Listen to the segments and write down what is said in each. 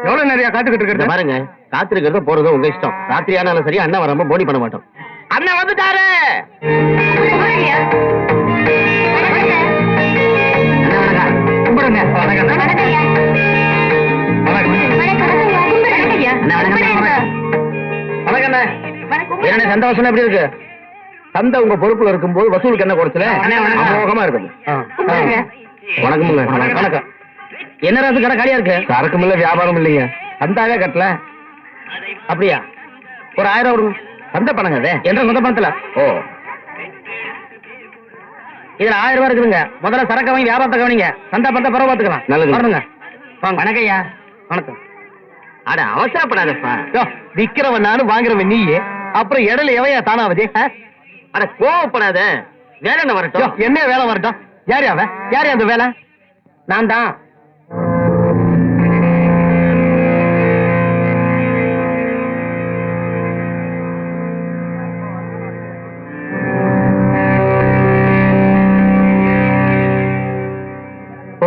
எவ்வளவு நிறைய காத்துக்கிட்டு இருக்கிறது பாருங்க. காத்திருக்கிறது போறது உங்க இஷ்டம். ராத்திரி ஆனாலும் சரி, அண்ணன் வராம போடி பண்ண மாட்டோம். அண்ணன் வந்துட்டாரு. என்ன சந்தோஷம் எப்படி இருக்கு? சந்தை உங்க பொறுப்புல இருக்கும்போது வசூலுக்கு என்ன குறைச்சல அமோகமா இருக்குது. வணக்கம். வணக்கம். என்ன ராசு கடை காலியா இருக்கு? சரக்கும் இல்ல, வியாபாரம் இல்லைங்க. சந்தாவே கட்டல. அப்படியா? ஒரு 1000 கொடுங்க. சந்தை பணங்க அது என்ற சொந்த பணத்துல. ஓ, இதுல 1000 ரூபாய் இருக்குதுங்க. முதல்ல சரக்கு வாங்கி வியாபாரத்தை கவனிங்க. சந்தை பணத்தை பரவ பாத்துக்கலாம். நல்லது. வரணுங்க. வாங்க. வணக்கம் ஐயா. வணக்கம். அட அவசரப்படாதப்பா. விக்கிறவன் நானும் வாங்குறவன் நீயே, அப்புறம் இடையில எவையா தானாவது? அட கோவப்படாத. வேலை என்ன வரட்டும். என்ன வேலை வரட்டும்? யார் அவன்? யார் அந்த வேலை? நான் தான்.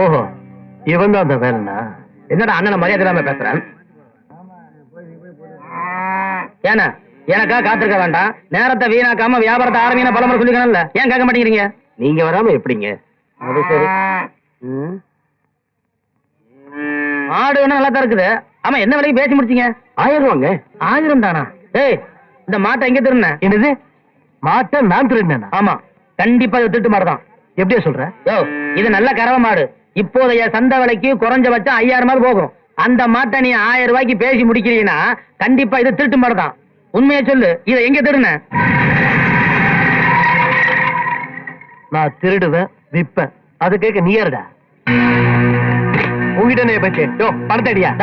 ஓஹோ, இவன் தான் அந்த வேலைனா? என்னடா அண்ணனை மரியாதை இல்லாம பேசுறேன்? ஏன்னா எனக்கா காத்திருக்க வேண்டாம். நேரத்தை வீணாக்காம வியாபாரத்தை ஆரம்பின பலமுறை சொல்லிக்கணும்ல. ஏன் கேட்க மாட்டேங்கிறீங்க? நீங்க வராம எப்படிங்க? அது சரி. ஆடு வேணா நல்லா தான் இருக்குது. ஆமா, என்ன விலைக்கு பேசி முடிச்சீங்க? 1000 ரூபாங்க. 1000 தானா? ஏய், இந்த மாட்டை எங்க திருடுன? என்னது மாட்டை நான் திருடினேனா? ஆமா, கண்டிப்பா இது திருட்டு மாடு தான். எப்படியா சொல்ற? யோ, இது நல்ல கறவை மாடு. இப்போதைய சந்தை விலைக்கு குறைஞ்சபட்சம் 5000 போகும். அந்த மாட்டை நீ 1000 ரூபாய்க்கு பேசி முடிக்கிறீங்கன்னா கண்டிப்பா இது திருட்டு மாடு தான். உண்மையை சொல்லு, இதை எங்க திருடுன? நான் திருடுவேன் விப்பேன் அது கேட்க நீ யாருடா உங்ககிட்ட என்ன பேச்சு பணத்தை அடியா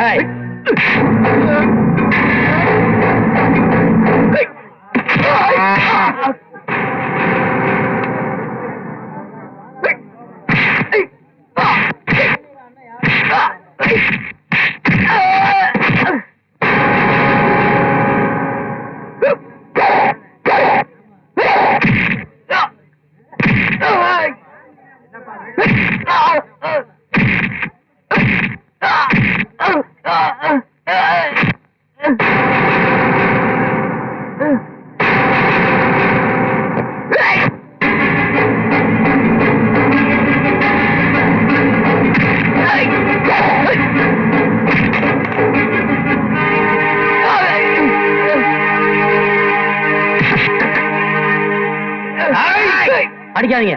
அடிக்காதீங்க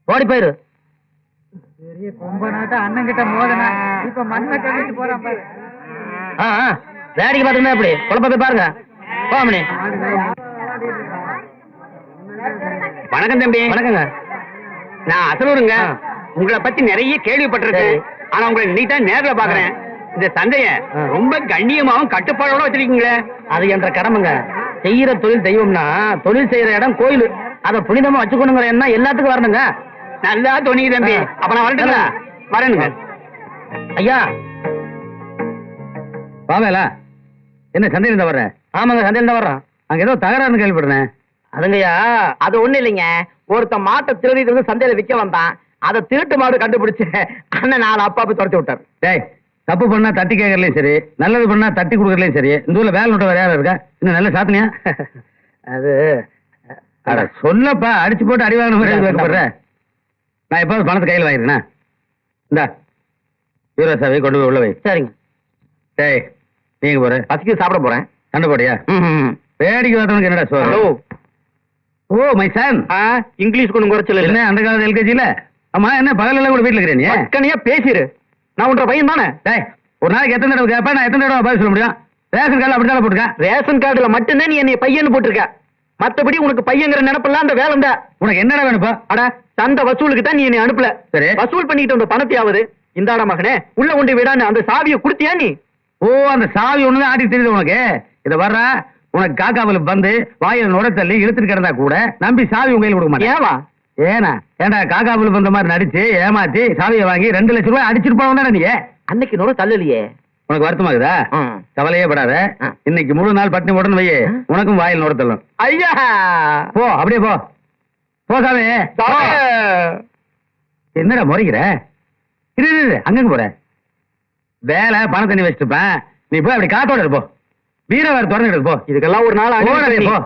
ஓடி போயிரு பெரிய கொம்பனாட்ட அண்ணன் கிட்ட மோதனா இப்ப மண்ணை கழிச்சு போறான் பாரு. வேடிக்கை பாத்துருந்தா எப்படி குழப்ப போய் பாருங்க போமணி வணக்கம் தம்பி. வணக்கங்க. நான் அசலூருங்க. உங்களை பத்தி நிறைய கேள்விப்பட்டிருக்கேன். ஆனா உங்களை நீட்டா நேர்ல பாக்குறேன். இந்த சந்தைய ரொம்ப கண்ணியமாவும் கட்டுப்பாடோட வச்சிருக்கீங்களே. அது என்ற கடமைங்க. செய்யற தொழில் தெய்வம்னா தொழில் செய்யற இடம் கோயில். அத புனிதமா வச்சுக்கணுங்கிற என்ன எல்லாத்துக்கும் வரணுங்க. நல்லா துணிக்கு தம்பி. அப்ப நான் வரட்டுங்களா? வரணுங்க. ஐயா பாவேலா என்ன சந்தையில இருந்து வர்ற? ஆமாங்க சந்தையில தான் வர்றோம். அங்க ஏதோ தகராறுன்னு கேள்விப்படுறேன். அதுங்கய்யா அது ஒண்ணு இல்லைங்க. ஒருத்த மாட்டை திருடிட்டு வந்து சந்தையில விற்க வந்தான். அதை திருட்டு மாடு கண்டுபிடிச்சு அண்ணன் 4 அப்பா போய் துரத்தி விட்டார். டேய் தப்பு பண்ணா தட்டி கேட்கறதுலயும் சரி, நல்லது பண்ணா தட்டி கொடுக்கறதுலயும் சரி, இந்த ஊர்ல வேலை நோட்ட வேற யாரும் இருக்கா? இன்னும் நல்ல சாத்தனையா? அது அட சொல்லப்பா, அடிச்சு போட்டு அடி வாங்கின மாதிரி வைக்கப்படுற. நான் எப்போது பணத்தை கையில் வாங்கிருக்கேனா? இந்தா யூரோ சாவி கொண்டு போய் உள்ள வை. சரிங்க. டேய் நீங்க போற பசிக்கு சாப்பிட போறேன். சண்டை போடியா? வேடிக்கை பார்த்தவனுக்கு என்னடா சோறு? Oh my son. இங்கிலீஷ் கொண்டு குறைச்சல என்ன அந்த காலத்து எல்கேஜில? ஆமா என்ன பகலெல்லாம் கூட வீட்டுல இருக்கிறேன் நீ? கனியா பேசிரு. நான் உன்ற பையன் தானே. டேய் ஒரு நாளைக்கு எத்தனை தடவை கேட்பேன்? நான் எத்தனை தடவை பதில் சொல்ல முடியும்? ரேஷன் கார்டில் அப்படித்தானே போட்டுருக்கேன். ரேஷன் கார்டுல மட்டும்தான் நீ என்னை பையன் போட்டிருக்க. மத்தபடி உனக்கு பையங்கிற நினைப்பெல்லாம் அந்த வேலை தான். உனக்கு என்னடா வேணுப்பா? அட சந்தை வசூலுக்கு தான் நீ என்னை அனுப்பல. சரி. வசூல் பண்ணிட்டு வந்த பணத்தையாவது இந்தாடா மகனே உள்ள கொண்டு விடான்னு அந்த சாவியை கொடுத்தியா நீ? ஓ அந்த சாவி ஒண்ணுதான் ஆட்டி தெரியுது உனக்கு. இத வர்றா உனக்கு காக்காவில் வந்து வாயில் நுர தள்ளி இழுத்துட்டு கிடந்தா கூட நம்பி சாவி உங்க கையில் கொடுக்க மாட்டேன். ஏவா ஏனா ஏண்டா காக்காவில் வந்த மாதிரி நடிச்சு ஏமாத்தி சாவியை வாங்கி 2 லட்சம் ரூபாய் அடிச்சிட்டு போனவன் நீ. அன்னைக்கு நுர தள்ளலையே. உனக்கு வருத்தமாகுதா? கவலையே படாத. இன்னைக்கு முழு நாள் பட்டினி உடனே வையே உனக்கும் வாயில் நுர தள்ளும். ஐயா போ அப்படியே போ போ சாமி. என்னடா முறைக்கிற? இரு அங்க போற வேலை பணம் தண்ணி வச்சுட்டுப்பேன். நீ போய் அப்படி காத்தோட இருப்போ. வீர வேற திறந்துட்டு போ. இதுக்கெல்லாம் ஒரு நாள் போடா, போ.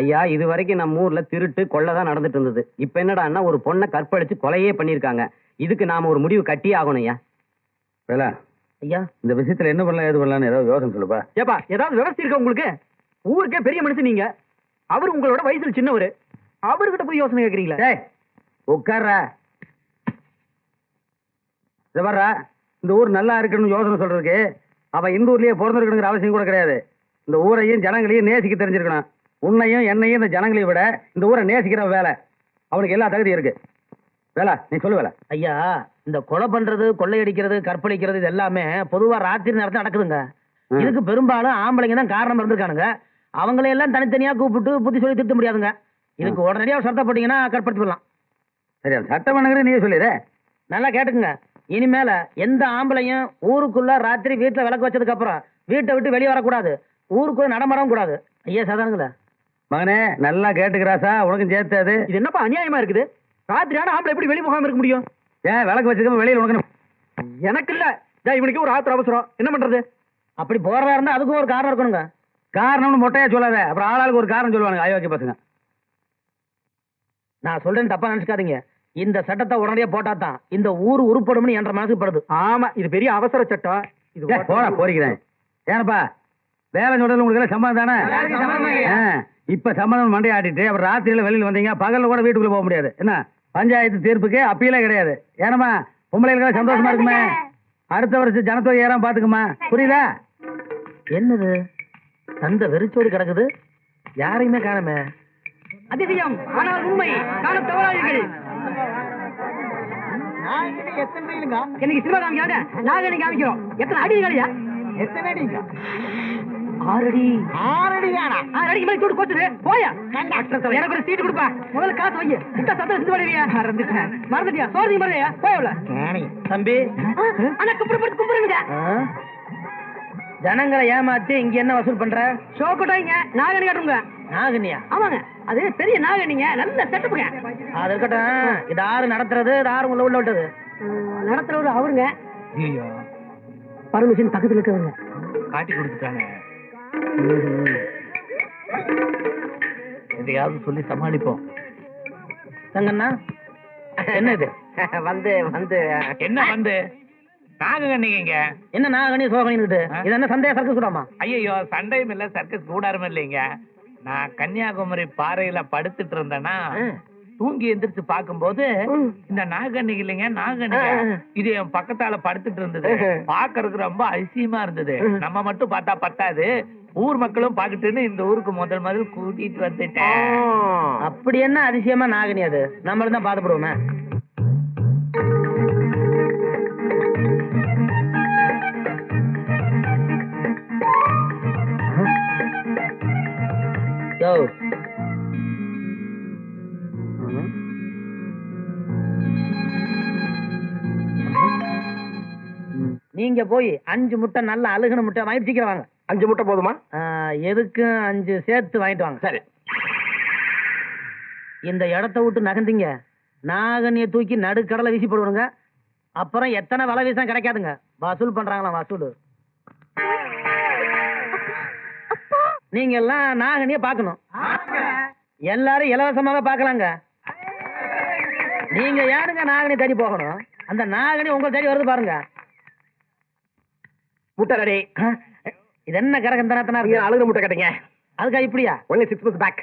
ஐயா இது வரைக்கும் நம்ம ஊர்ல திருட்டு கொள்ளதான் நடந்துட்டு இருந்தது. இப்ப என்னடான்னா ஒரு பொண்ணை கற்பழிச்சு கொலையே பண்ணிருக்காங்க. இதுக்கு நாம ஒரு முடிவு கட்டியே ஆகணும் ஐயா. வேலா ஐயா இந்த விஷயத்துல என்ன பண்ணலாம் ஏது பண்ணலாம்னு ஏதாவது யோசனை சொல்லுப்பா. ஏப்பா ஏதாவது விவசாயம் இருக்கா உங்களுக்கு? ஊருக்கே பெரிய மனுஷன் நீங்க. அவர் உங்களோட வயசுல சின்னவரு. அவர்கிட்ட போய் யோசனை கேக்குறீங்களா? டேய் உட்கார்றா. இத வர்றா இந்த ஊர் நல்லா இருக்குன்னு யோசனை சொல்றதுக்கு அவ இந்த ஊர்லயே பிறந்திருக்கணுங்கிற அவசியம் கூட கிடையாது. இந்த ஊரையும் ஜனங்களையும் நேசிக்க தெரிஞ்சிருக்கணும். உன்னையும் என்னையும் இந்த ஜனங்களையும் விட இந்த ஊரை நேசிக்கிற வேலை அவனுக்கு எல்லா தகுதியும் இருக்கு. வேலை நீ சொல்லு வேலை. ஐயா இந்த கொலை பண்றது கொள்ளையடிக்கிறது கற்பழிக்கிறது இது எல்லாமே பொதுவா ராத்திரி நேரத்துல நடக்குதுங்க. இதுக்கு பெரும்பாலும் ஆம்பளைங்க தான் காரணம் இருந்திருக்கானுங்க. அவங்களையெல்லாம் தனித்தனியா கூப்பிட்டு புத்தி சொல்லி திருத்த முடியாதுங்க. இதுக்கு உடனடியா சட்டம் போட்டீங்கன்னா கற்படுத்தி விடலாம். சரி சட்டம் பண்ணுங்கிறது நீயே சொல்லிடு. நல்லா கேட்டுக்குங்க. இனிமேல எந்த ஆம்பளையும் ஊருக்குள்ள ராத்திரி வீட்டுல விளக்கு வச்சதுக்கு அப்புறம் வீட்டை விட்டு வெளியே வரக்கூடாது. ஊருக்குள்ள நடமாடவும் கூடாது. ஐயா சாதானுங்களா? மகனே நல்லா கேட்டுக்கிறாசா உனக்கும் சேர்த்து. அது இது என்னப்பா அநியாயமா இருக்குது? ராத்திரியான ஆம்பளை எப்படி வெளியே போகாம இருக்க முடியும்? ஏன் விளக்கு வச்சுக்க வெளியில் உனக்கு? எனக்கு இல்ல இவனுக்கு ஒரு ஆத்திர அவசரம். என்ன பண்றது? அப்படி போறதா இருந்தா அதுக்கும் ஒரு காரணம் இருக்கணுங்க. காரணம்னு மொட்டையா சொல்லாத. அப்புறம் ஆளாளுக்கு ஒரு காரணம் சொல்லுவாங்க அயோக்கிய பசங்க. நான் சொல்றேன்னு தப்பா நினைச்சுக்காதீங்க. இந்த சட்டத்தை உடனடியா போட்டா தான் இந்த ஊர் உருப்படும்னு என்ற மனசுக்கு படுது. ஆமா இது பெரிய அவசர சட்டம். இது போடா போறீக்கிறேன். ஏனப்பா வேலை சொல்றது உங்களுக்கு எல்லாம் சம்மதம் தானே? இப்ப சம்மதம் மண்டையை ஆட்டிட்டு அப்புறம் ராத்திரியில வெளியில வந்தீங்க பகல்ல கூட வீட்டுக்குள்ள போக முடியாது. என்ன பஞ்சாயத்து தீர்ப்புக்கு அப்பீலே கிடையாது. ஏனமா பொம்பளைகளுக்கு சந்தோஷமா இருக்குமே. அடுத்த வருஷம் ஜனத்தொகை ஏறாம பாத்துக்குமா, புரியுதா? என்னது சந்தை வெறிச்சோடி கிடக்குது, யாரையுமே காணமே. அதிசயம் ஆனால் உண்மை காண தவறாதீர்கள். எனக்கு சினிமா காமிக்காத, நாகனி காமிக்கிறோம். எத்தனை அடி காலியா? எத்தனை அடிங்க? 6 அடி. 6 அடி தானா? 6 அடிக்கு மேல சூடு கோச்சுது. போயா எனக்கு ஒரு சீட்டு கொடுப்பா. முதல்ல காசு வைங்க. இந்த சத்தம் செஞ்சு பண்ணுவியா? மறந்துட்டியா? சோறு மறையா? போயல தம்பி, ஆனா கும்பிடுங்க. ஜனங்களை ஏமாத்தி இங்க என்ன வசூல் பண்ற? ஷோ கொட்டாங்க. நாகனி காட்டுங்க. நாகனியா? ஆமாங்க, அது பெரிய நாகனிங்க. நல்ல செட்டப்புங்க. அது இருக்கட்டும், இது யாரு நடத்துறது? இது யாரு உள்ள விட்டது? நடத்துறவரு அவருங்க. பர்மிஷன் பக்கத்துல இருக்கவங்க காட்டி கொடுத்துட்டாங்க. எதையாவது சொல்லி சமாளிப்போம். தங்கண்ணா, என்ன இது? வந்து என்ன வந்து நாகக்கண்ணிங்க? என்ன நாகனி சோகனிட்டு? இது என்ன சந்தேக சர்க்கஸ் கூடாமா? ஐயோ, சண்டையும் இல்ல, சர்க்கஸ் கூடாரம் இல்லைங்க. நான் கன்னியாகுமரி பாறையில படுத்துட்டு இருந்தேன்னா தூங்கி எந்திரிச்சு பாக்கும்போது இந்த நாகண்ணி இல்லைங்க, நாகண்ணிங்க இது என் பக்கத்தால படுத்துட்டு இருந்தது. பாக்குறதுக்கு ரொம்ப அதிசயமா இருந்தது. நம்ம மட்டும் பார்த்தா பத்தாது, ஊர் மக்களும் பாக்கிட்டுன்னு இந்த ஊருக்கு முதல் கூட்டிட்டு வந்துட்டேன். அப்படி என்ன அதிசயமா நாகனி? அது நம்மளும் தான் பாத்துப்படுவோமே. யோ, நீங்க போய் 5 முட்டை நல்ல அழுகுன முட்டை வாங்கிட்டு சீக்கிரம் வாங்க. 5 முட்டை போதுமா? எதுக்கு 5 சேர்த்து வாங்கிட்டு வாங்க. சரி. இந்த இடத்த விட்டு நகர்ந்தீங்க, நாகனியை தூக்கி நடுக்கடலை வீசி போடுவாங்க. அப்புறம் எத்தனை வலை வீசம் கிடைக்காதுங்க. வசூல் பண்றாங்களா வசூல். நீங்க எல்லாம் நாகனிய பாக்கணும். எல்லாரும் இலவசமாக பாக்கலாங்க. நீங்க யாருங்க நாகனி தேடி போகணும்? அந்த நாகனி உங்க தேடி வருது பாருங்க. முட்டை ரெடி. இது என்ன கரகந்தனத்தனா இருக்கு? அழுகுற முட்டை கேட்டீங்க, அதுக்கா இப்படியா? only 6 months back.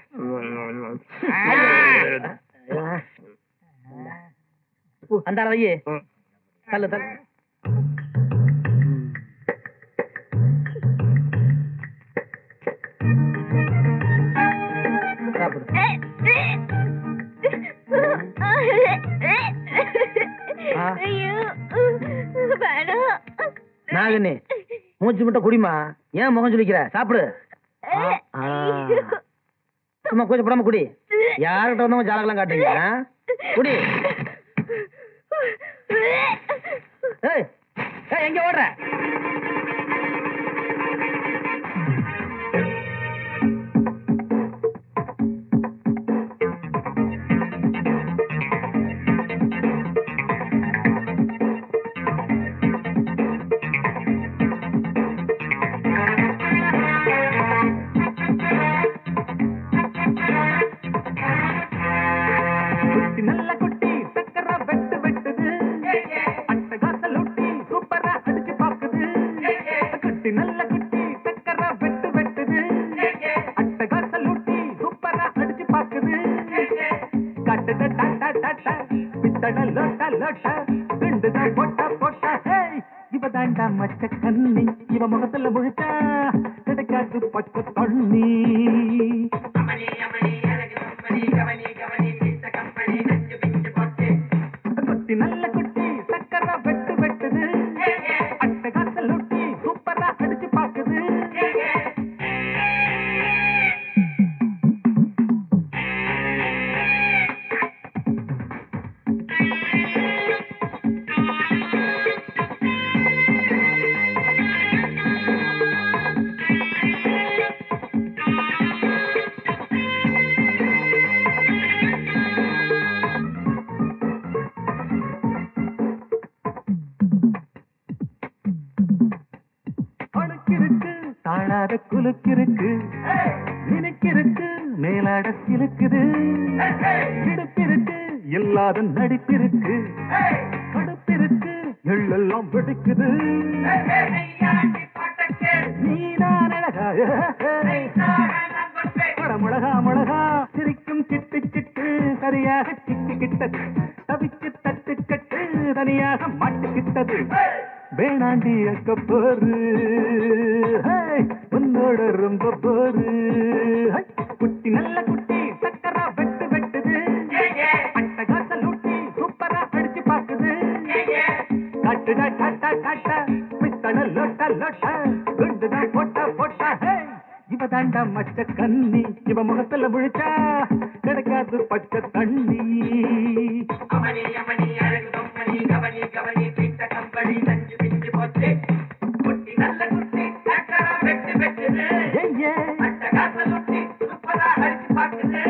அந்த வையே தள்ளு தள்ளு. நாகனி, மூச்சு முட்டை குடிமா. ஏன் முகம் சொல்லிக்கிற? சாப்பிடு. சும்மா கொஞ்சம் போடாம குடி. யார்கிட்ட வந்தவங்க ஜாலகெல்லாம் காட்டுறீங்க? குடி. ஏய் ஏய், எங்க ஓடுற? நல்ல குட்டி சக்கர வெட்டு வெட்டுது, அட்டகாசல் ஊட்டி சூப்பரா அடிச்சு பாக்குது. குட்டி நல்ல குட்டி சக்கர வெட்டு வெட்டுது, அட்டகாசல் ஊட்டி சூப்பரா அடிச்சு பாக்குது. கட்டட டாட்டா டாட்டா பித்தட லோட்டா லோட்டா ரெண்டுதான் போட்டா போட்டா. இவ தாண்டா மச்ச கண்ணி, இவ முகத்துல முழிச்சா கிடைக்காது பச்சை தண்ணி. குட்டி நல்ல குட்டி சக்கர வெட்டு வெட்டுது, அட்டகாசல் ஊட்டி சூப்பரா அடிச்சு பாக்குது. தாழாத குலுக்கிருக்கு, நினைக்கிருக்கு மேலாட சிலுக்குது. இடுப்பிருக்கு இல்லாத நடிப்பிருக்கு, கடுப்பிருக்கு எள்ளெல்லாம் வெடிக்குது. நீதான் அழகாய முழகா முழகா சிரிக்கும் சிட்டு சிட்டு சரியாக சிக்கிக்கிட்ட தவிச்சு தட்டு கட்டு தனி தனியாக மாட்டிக்கிட்டது வேணாண்டி அக்க போரு உன்னோட ரொம்ப போரு குட்டி நல்ல குட்டி சக்கரா வெட்டு வெட்டுது அட்டகாச லூட்டி சூப்பரா அடிச்சு பாக்குது கட்டுடா டாட்டா டாட்டா பித்தன லோட்டா லோட்டா குண்டுடா போட்டா போட்டா இவ தாண்டா மச்ச கண்ணி இவ முகத்துல விழிச்சா கிடைக்காது பச்சை தண்ணி அமணி அமணி அழகு கம்பெனி கவனி கவனி பிட்ட கம்பெனி நஞ்சு பிஞ்சு போச்சு குட்டி நல்ல குட்டி சக்கரா வெட்டு வெட்டுது அட்டகாச லூட்டி சூப்பரா அடிச்சு பாக்குது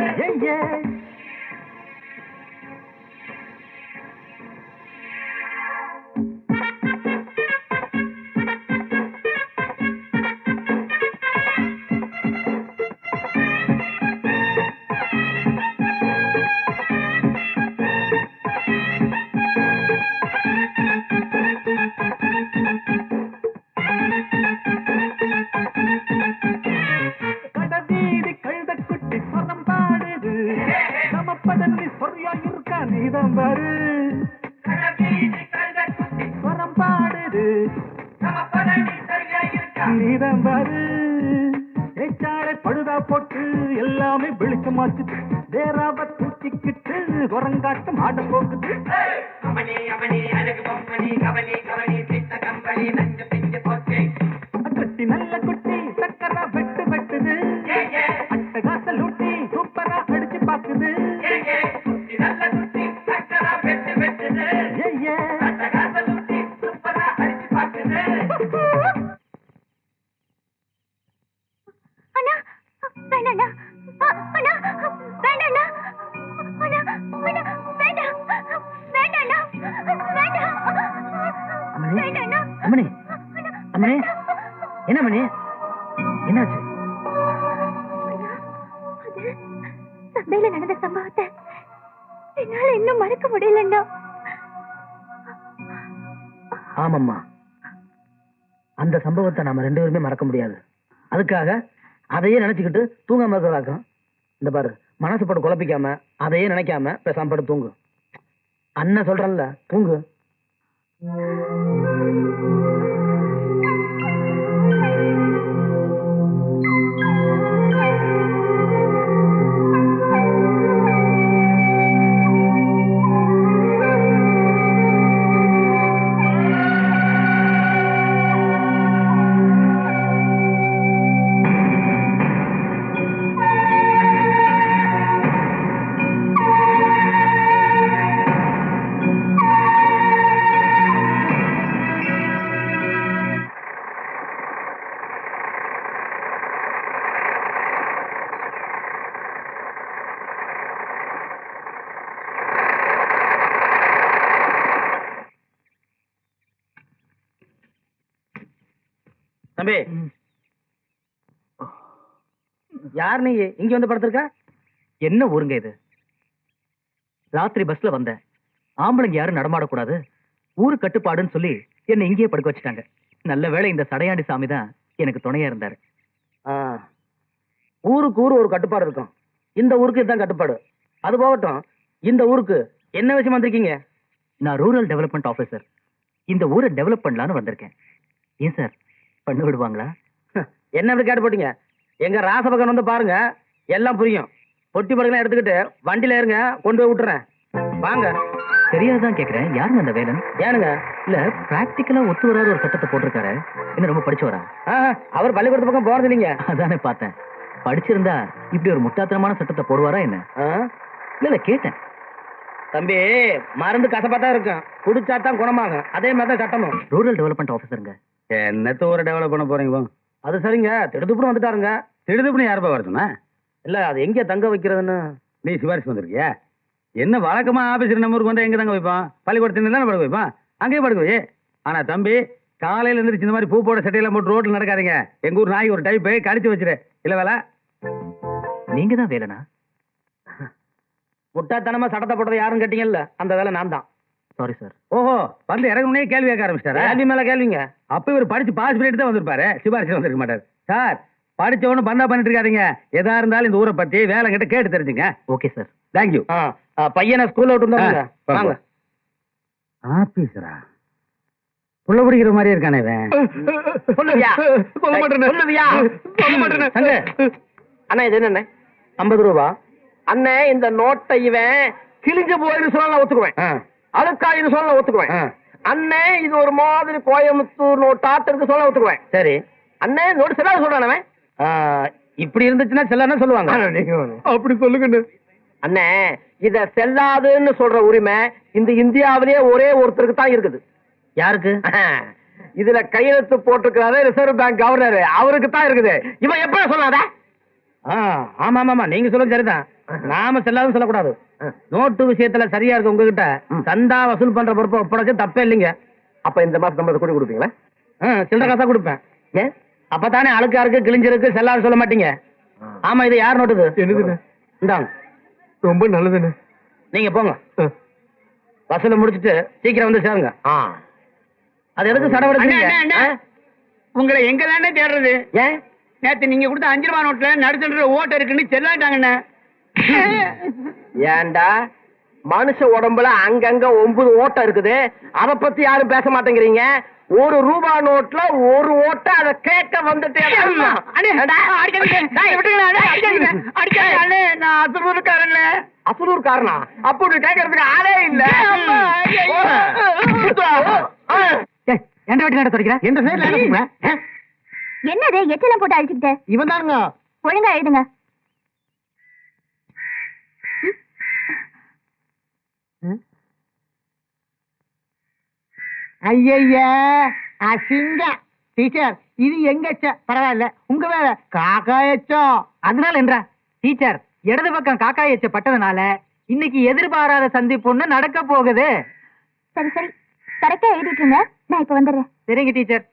கடவீதி கழுத குட்டி சொரம் பாடுது சமப்பதல்லி சொரியா இருக்கா நீதம் பாரு சொரம் பாடுது நீதம் பாரு ஏச்சாரை பழுதா போட்டு எல்லாமே வெளிச்சமாச்சு தேராவ தூக்கிக்கிட்டு குரங்காட்டம் ஆட போகுது அமணி அமணி அழகு கம்பெனி கவனி கவனி பிட்ட கம்பெனி நஞ்சு பிஞ்சு போச்சு குட்டி நல்ல குட்டி சக்கரா வெட்டு வெட்டுது அட்டகாச லூட்டி சூப்பரா அடிச்சு பாக்குது குட்டி நல்ல குட்டி சக்கரா வெட்டு வெட்டுது அட்டகாச லூட்டி சூப்பரா அடிச்சு பாக்குது அண்ணா வேண்டாண்ணா அண்ணா வேண்டாண்ணா அண்ணா அண்ணா வேண்டாம் வேண்டாண்ணா வேண்டாம் வேண்டாண்ணா அம்மணி அம்மணி என்ன மணி என்னாச்சு அது சந்தையில நடந்த சம்பவத்தை என்னால இன்னும் மறக்க முடியலண்ணா ஆமாம்மா அந்த சம்பவத்தை நாம ரெண்டு பேருமே மறக்க முடியாது அதுக்காக அதையே நினைச்சுக்கிட்டு தூங்காம இருக்கிறதாக்கும் இந்த பாரு மனசு போட்டு குழப்பிக்காம அதையே நினைக்காம பேசாம படுத்து தூங்கு அண்ணன் சொல்றேன்ல தூங்கு தம்பி யார் நீ இங்க வந்து படுத்திருக்க என்ன ஊருங்க இது? ராத்திரி பஸ்ல வந்தேன். ஆம்பளைங்க யாரும் நடமாடக்கூடாது, ஊரு கட்டுப்பாடுன்னு சொல்லி என்ன இங்கேயே படுக்க வச்சுட்டாங்க. நல்ல வேளை இந்த சடையாண்டி சாமி தான் எனக்கு துணையா இருந்தாரு. ஊருக்கு ஊரு ஒரு கட்டுப்பாடு இருக்கும். இந்த ஊருக்கு இதுதான் கட்டுப்பாடு. அது போகட்டும், இந்த ஊருக்கு என்ன விஷயம் வந்திருக்கீங்க? நான் ரூரல் டெவலப்மெண்ட் ஆபீசர். இந்த ஊரை டெவலப் பண்ணலான்னு வந்திருக்கேன். ஏன் சார் பண்ண விடுவாங்களா? என்ன அப்படி கேட்டு போட்டீங்க? எங்க ராசபகன் வந்து பாருங்க, எல்லாம் புரியும். பொட்டி படுக்கலாம் எடுத்துக்கிட்டு வண்டியில ஏறுங்க, கொண்டு போய் விட்டுறேன். வாங்க. தெரியாதுதான் கேக்குறேன், யாருங்க அந்த வேலன்? ஏனுங்க? இல்ல பிராக்டிக்கலா ஒத்து வராத ஒரு சட்டத்தை போட்டிருக்காரு. என்ன ரொம்ப படிச்சு வரா? அவர் பள்ளிக்கூடத்து பக்கம் போறது இல்லைங்க. அதானே பார்த்தேன். படிச்சிருந்தா இப்படி ஒரு முட்டாத்தனமான சட்டத்தை போடுவாரா என்ன? இல்ல கேட்டேன். தம்பி, மருந்து கசப்பாத்தான் இருக்கும், குடிச்சாதான் குணமாகும். அதே மாதிரிதான் சட்டமும். ரூரல் டெவலப்மெண்ட் ஆபீசருங்க. என்னத்த ஒரு டெவலப் பண்ண போறீங்க? அது சரிங்க, திடுதுப்புன்னு வந்துட்டாருங்க. திடுதுப்புன்னு யாருப்பா வர சொன்னா? இல்ல, அது எங்க தங்க வைக்கிறதுன்னு. நீ சிபாரிசு வந்திருக்கியா? என்ன வழக்கமா ஆபீஸ் நம்பருக்கு வந்தா எங்க தங்க வைப்பான்? பள்ளிக்கூடத்துல தானே படுக்க வைப்பான், அங்கேயே படுக்க வை. ஆனா தம்பி, காலையில எழுந்திரிச்சு இந்த மாதிரி பூ போட சட்டையெல்லாம் போட்டு ரோட்ல நடக்காதீங்க. எங்க ஊர் நாய் ஒரு டைப்பு கடிச்சு வச்சிரு. இல்ல வேலை? நீங்க தான் வேலைனா? முட்டாத்தனமா சட்டத்தை போட்டது யாரும் கேட்டீங்கல்ல, அந்த வேலை நான் தான். Sorry sir. ஓஹோ, வந்து இறங்கணும்னே கேள்வி கேட்க ஆரம்பிச்சிட்டாரா? கேள்வி மேல கேள்விங்க. அப்ப இவர் படிச்சு பாஸ் பண்ணிட்டு தான் வந்திருப்பாரு, சிபாரிசு வந்திருக்க மாட்டார். சார், படிச்சவனு பந்தா பண்ணிட்டு இருக்காதீங்க. எதா இருந்தாலும் இந்த ஊரை பத்தி வேலை கிட்ட கேட்டு தெரிஞ்சுங்க. Okay sir. தேங்க்யூ. பையனை ஸ்கூல்ல விட்டு வந்தாங்க. வாங்க. ஆபீசரா? புள்ள பிடிக்கிற மாதிரியே இருக்கானே இவன். சொல்லுவியா? சொல்ல மாட்டேனே. சொல்லுவியா? சொல்ல மாட்டேனே. சங்கு. அண்ணா இது என்ன 50 ரூபா? அண்ணே இந்த நோட்டை இவன் கிழிஞ்சு போயிரு சொல்ல ஒத்துக்குவேன். அதுக்கா இது சொல்ல ஒத்துக்குவேன். அண்ணே இது ஒரு மாதிரி கோயம்புத்தூர் நோட்டாட்டு இருக்கு சொல்ல ஒத்துக்குவேன். சரி அண்ணே நோட்டு செல்லாத சொல்றானவன். இப்படி இருந்துச்சுன்னா செல்லான்னு சொல்லுவாங்க. அப்படி சொல்லுங்க. அண்ணே இத செல்லாதுன்னு சொல்ற உரிமை இந்த இந்தியாவிலேயே ஒரே ஒருத்தருக்கு தான் இருக்குது. யாருக்கு? இதுல கையெழுத்து போட்டிருக்கிறாரு ரிசர்வ் பேங்க் கவர்னர், அவருக்கு தான் இருக்குது. இவன் எப்ப சொல்லாத? ஆமா ஆமா நீங்க சொல்லுங்க சரிதான். நாம செல்லாதுன்னு சொல்லக்கூடாது. நோட்டு விஷயத்துல சரியா இருக்கு உங்ககிட்ட. சந்தா வசூல் பண்ற பொறுப்பை ஒப்படைச்சு தப்பே இல்லைங்க. அப்ப இந்த மாசம் நம்ம கூடி கொடுப்பீங்களா? சில்லற காசா கொடுப்பேன். ஏன்? அப்பதானே அழுக்கா இருக்கு கிழிஞ்சிருக்கு செல்லாது சொல்ல மாட்டீங்க. ஆமா இது யார் நோட்டுது? என்னதுண்ணே? இந்தாங்க. ரொம்ப நல்லதுண்ணே. நீங்க போங்க. வசூல முடிச்சிட்டு சீக்கிரம் வந்து சேருங்க. அது எதுக்கு சடவெடுக்கிறீங்க? உங்களை எங்க தானே தேடுறது? ஏன்? நேத்து நீங்க கொடுத்த 5 ரூபாய் நோட்ல நடுத்தர ஓட்ட இருக்குன்னு செல்லாட்டாங்கண்ணே. ஏண்டா மனுஷ உடம்புல அங்கங்க 9 ஓட்டம் இருக்குது, அத பத்தி யாரும் பேச மாட்டேங்கிறீங்க. 1 ரூபாய் நோட்ல 1 ஓட்ட அத கேட்க வந்துட்டே. நான் அசுரூருக்காரன்ல. அசுரூர்காரனா? அப்படி கேட்கறதுக்கு ஆளே இல்ல. எந்த வீட்டு நட தொடக்கிறேன்? எந்த சைடுல என்னது எச்செல்லாம் போட்டு அழிச்சுக்கிட்ட? இவன் தானுங்க. ஒழுங்கா எழுதுங்க. ஐயா அசிங்க டீச்சர், இது எங்க பரவாயில்ல, உங்க வேற காக்கா எச்சம். அதனால என்றா டீச்சர் இடது பக்கம் காக்கா எச்ச பட்டதுனால இன்னைக்கு எதிர்பாராத சந்திப்புன்னு நடக்க போகுது. சரி சரி கரெக்டா எழுதிட்டுருங்க, நான் இப்ப வந்துடுறேன். சரிங்க டீச்சர்.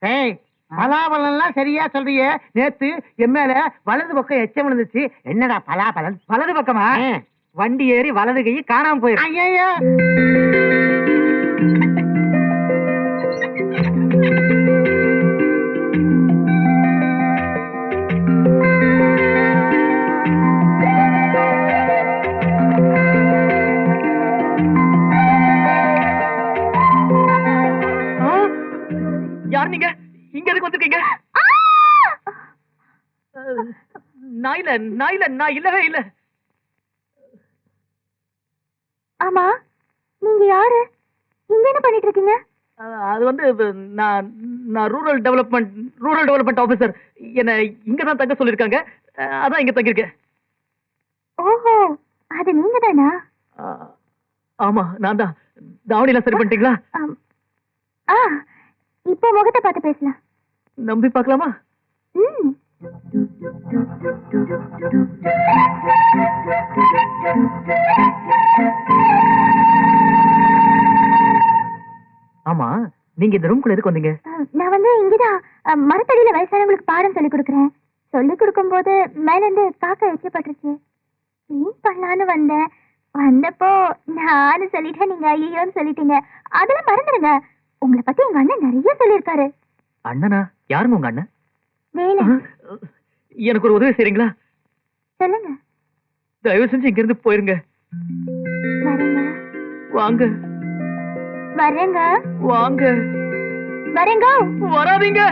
ஏய் பலாபலன்லாம் சரியா சொல்றியே, நேத்து என் மேல வலது பக்கம் எச்சம் விழுந்துச்சு. என்னடா பலாபலன்? வலது பக்கமா? வண்டி ஏறி வலது கை காணாம போயிரு. ஐயோ யார் நீங்க? இங்க எதுக்கு வந்திருக்கீங்க? நான் இல்லவே இல்ல. ஆமா நீங்க யாரு? இங்க என்ன பண்ணிட்டு இருக்கீங்க? அது வந்து நான் ரூரல் டெவலப்மெண்ட் ஆபீசர். என்ன இங்க தான் தங்க சொல்லிருக்காங்க, அதான் இங்க தங்கிருக்கேன். ஓஹோ அது நீங்க தானா? ஆமா நான் தான். தாவணிலாம் சரி பண்ணிட்டீங்களா? இப்போ முகத்தை பார்த்து பேசலாம். நம்பி பார்க்கலாமா? ஆமா நீங்க இந்த ரூம்குள்ள எதுக்கு வந்தீங்க? நான் வந்து இங்கதான் மரத்தடியில வயசானவங்களுக்கு பாடம் சொல்லி கொடுக்குறேன். சொல்லி கொடுக்கும் போது மேல இருந்து காக்கா எச்சப்பட்டுருச்சு. கிளீன் பண்ணலான்னு வந்தேன். வந்தப்போ நானும் சொல்லிட்டேன், நீங்க ஐயோன்னு சொல்லிட்டீங்க. அதெல்லாம் மறந்துடுங்க. உங்களை பத்தி எங்க அண்ணன் நிறைய சொல்லியிருக்காரு. அண்ணனா? யாருங்க உங்க அண்ணன்? வேலை. எனக்கு ஒரு உதவி செய்றீங்களா? சொல்லுங்க. தயவு செஞ்சு இங்க இருந்து போயிருங்க. வரேங்க. வாங்க. வரேங்க. வாங்க. வரேங்க. வராதீங்க.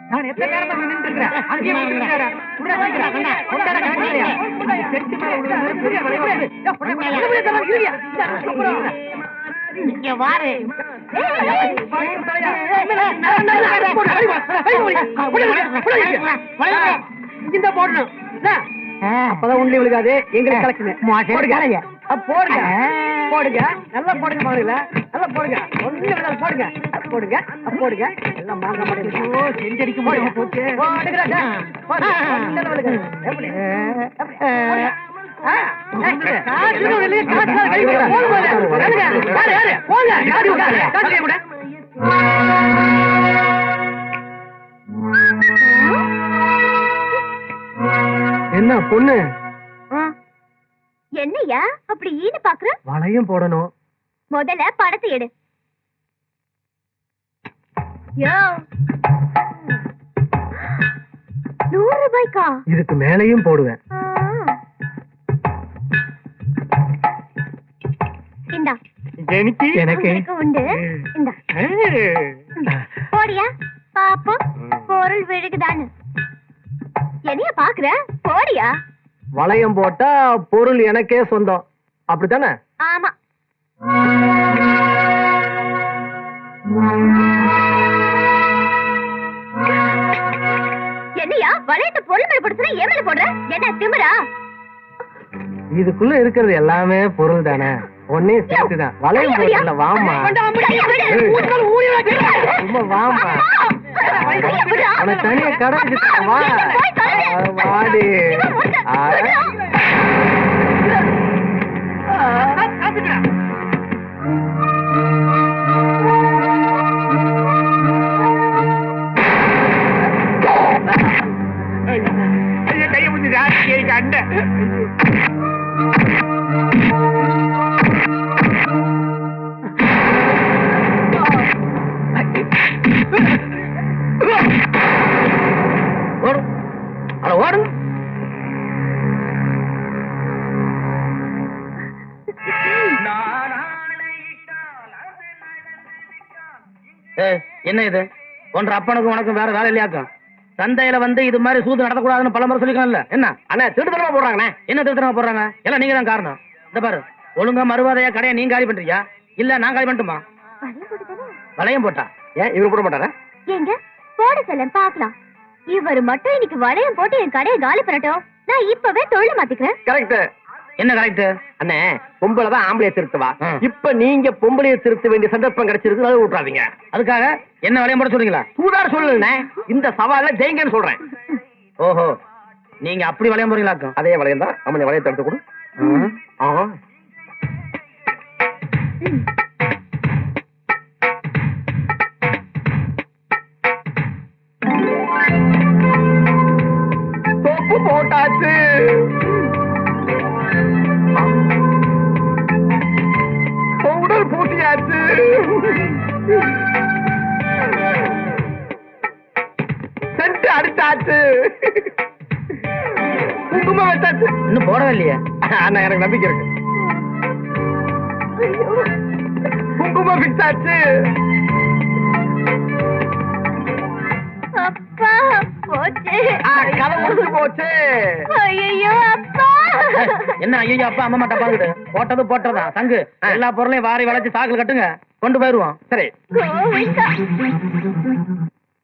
நான் எத்தனை நேரமா நின்னுட்டு இருக்கேன். அங்கேயே வந்துட்டேடா. உள்ள வந்துடா. அண்ணா கொண்டாட காட்டியா. செட்டு மேல உள்ள பெரிய வளைவு. இங்க வாரு. இந்த போடணும். அப்பதான் உண்டி விழுகாது. எங்களுக்கு கலெக்ஷன் போடுங்க. போடுங்க போடுங்க நல்லா போடுங்க. மாடுல நல்லா போடுங்க. ஒண்ணு விடாது. போடுங்க போடுங்க போடுங்க. எல்லாம் மாங்க மாடுங்க. செஞ்சடிக்க முடியும் போச்சு. போடுங்கடா. போடுங்க. எப்படி எப்படி என்ன பொண்ணு? என்னையா அப்படி ஈடு பாக்குற? வளையம் போடணும். முதல்ல படத்தை எடு. யோ 100 ரூபாய்க்கா? இதுக்கு மேலையும் போடுவேன். இந்தா எனக்கு உங்களுக்கு உண்டு இந்தா. போடியா பாப்போம் பொருள் விழுகுதான்னு. என்னைய பாக்குற? போடியா. வளையம் போட்டா பொருள் எனக்கே சொந்தம், அப்படித்தானே? ஆமா. என்னையா வளையத்தை பொருள் மேல போடுற? என் மேல போடுற? என்ன திமிரா? இதுக்குள்ள இருக்கிறது எல்லாமே பொருள் தானே, ஒன்னே சேர்த்துதான். வளையம் போடல, வாமா சும்மா வாமா, உனக்கு தனியா கடை வச்சிருக்கேன், வா வாடி. கைய முடிஞ்சு அண்ட ஓடு. என்ன இது? ஒன்ற அப்பனுக்கும் உனக்கும் வேற வேலை இல்லையாக்கும்? சந்தையில வந்து இது மாதிரி சூது நடத்தக்கூடாதுன்னு பல முறை சொல்லிக்கலாம்ல. என்ன அண்ணா திருத்தனமா போடுறாங்கண்ணே? என்ன திருத்தனமா போடுறாங்க? எல்லாம் நீங்க தான் காரணம். இந்த பாரு, ஒழுங்கா மறுவாதையா கடையை நீங்க காலி பண்றியா இல்ல நான் காலி பண்ணட்டுமா? வளையம் போட்டா ஏன் இவரு போட மாட்டாரா? எங்க போட சொல்ல பாக்கலாம். இவர் மட்டும் இன்னைக்கு வளையம் போட்டு என் கடையை காலி பண்ணட்டும், நான் இப்பவே தொழில் மாத்திக்கிறேன். கரெக்ட். என்ன கரெக்ட்? அண்ணே பொம்பளை தான் ஆம்பளைய திருத்துவா. இப்ப நீங்க பொம்பளைய திருத்த வேண்டிய சந்தர்ப்பம் கிடைச்சிருக்கு, அதை விட்டுறாதீங்க. அதுக்காக என்ன வளையம் போட சொல்றீங்களா? சூதார சொல்லுண்ணே, இந்த சவால ஜெயிங்கன்னு சொல்றேன். ஓஹோ, நீங்க அப்படி வளையம் போறீங்களாக்கும்? அதே வளையம் தான். அவனை வளையத்தை எடுத்து கொடு. தோப்பு போட்டாச்சு. பவுடர் பூசியாச்சு. சென்ட் அடிச்சாச்சு. குங்குமம் வச்சாச்சு. இன்னும் போடவே இல்லையா? அண்ணா எனக்கு நம்பிக்கை இருக்கு. குங்குமம் ஃபிக்ஸ் ஆச்சு. அப்பா போச்சு. கதை முடிஞ்சு போச்சு. ஐயோ அப்பா. என்ன ஐயோ அப்பா அம்மா மாட்டா பாக்குது? போட்டது போட்டதா சங்கு. எல்லா பொருளையும் வாரி வளைச்சு சாக்குல கட்டுங்க, கொண்டு போயிருவோம். சரி.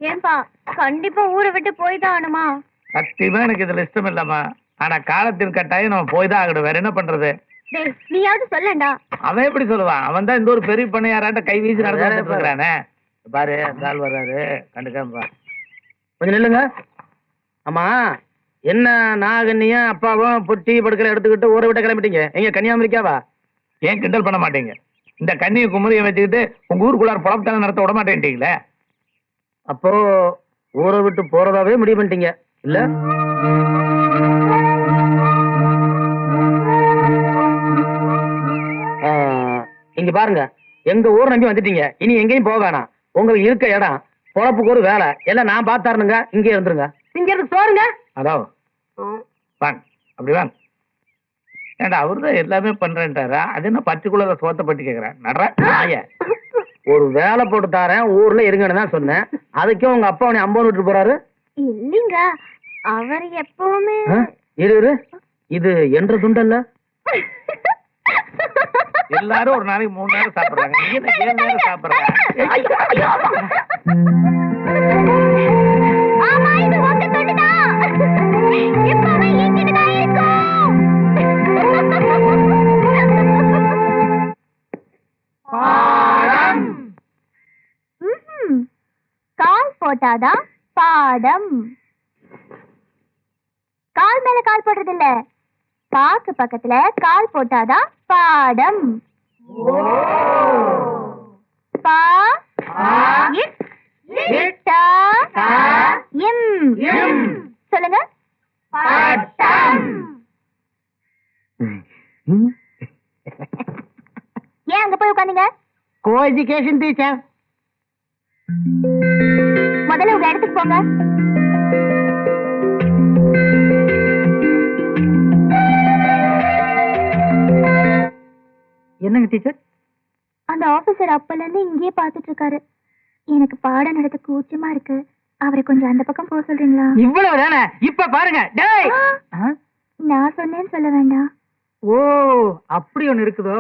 ஏன்பா கண்டிப்பா ஊரை விட்டு போய் தான் ஆனுமா? சத்தியமா எனக்கு இதுல இஷ்டம் இல்லம்மா. ஆனா காலத்தின் கட்டாயம் நம்ம போய் தான் ஆகணும், வேற என்ன பண்றது? டேய் நீயாவது சொல்லண்டா. அவன் எப்படி சொல்லுவான்? அவன் தான் இந்த ஒரு பெரிய பண்ணையாராட்ட கை வீசி நடந்து இருக்கிறானே. பாரு கால் வர்றாரு, கண்டுக்காம கொஞ்சம் நில்லுங்க. ஆமா, என்ன நாகன்னியும் அப்பாவும் பொட்டி படுக்கலை எடுத்துக்கிட்டு ஊரை விட்டு கிளம்பிட்டீங்க? எங்க கன்னியாகுமரிக்காவா? ஏன் கிண்டல் பண்ண மாட்டீங்க? இந்த கண்ணியை குமரியை வச்சுக்கிட்டு உங்க ஊருக்குள்ளார புலப்பத்தான நடத்த விட மாட்டேன்ட்டீங்களே. அப்போ ஊரை விட்டு போறதாவே முடிவு பண்ணிட்டீங்க இல்ல? இங்க பாருங்க, எங்க ஊர் நம்பி வந்துட்டீங்க, இனி எங்கேயும் போக வேணாம். உங்களுக்கு இருக்க இடம், பொழப்புக்கு ஒரு வேலை எல்லாம் நான் பார்த்தாருனுங்க. இங்கே இருந்துருங்க. இங்க இருந்து சோறுங்க. அதான் வாங்க, அப்படி வாங்க. ஏண்டா அவருதான் எல்லாமே பண்றேன்ட்டாரா? அது என்ன பர்டிகுலரா சோத்த பட்டி கேக்குறேன். நட ஒரு வேலை போட்டு தாரேன், ஊர்ல இருங்கன்னு தான் சொன்னேன். அதுக்கே உங்க அப்பா உன்னை அம்பன் விட்டு போறாரு. இல்லீங்க, அவர் எப்பவுமே இரு, இது என்ற துண்டல்ல. எல்லாரும் ஒரு நாளைக்கு 3 நேரம் சாப்பிடுறாங்க, நீ என்ன 7 நேரம் சாப்பிடுறாங்க? ஆமா இது உங்க துண்டுதான். எப்பவுமே என்கிட்ட தான் இருக்கும். கால் போட்டாதான் பாடம். கால் மேல கால் போடுறது இல்ல, பாக்கு பக்கத்துல கால் போட்டாதான் பாடம். பா சொல்லுங்க. ஏன் அங்க போய் உட்காந்தீங்க? Co education teacher. முதல்ல உங்க இடத்துக்கு போங்க. என்னங்க டீச்சர்? அந்த ஆபீசர் அப்பல இருந்து இங்கேயே பார்த்துட்டு இருக்காரு. எனக்கு பாடம் நடத்த கூச்சமா இருக்கு. அவரை கொஞ்சம் அந்த பக்கம் போக சொல்றீங்களா? இவ்வளவு தானே? இப்ப பாருங்க. டேய், நான் சொன்னேன்னு சொல்ல வேண்டாம். ஓ அப்படி ஒண்ணு இருக்குதோ?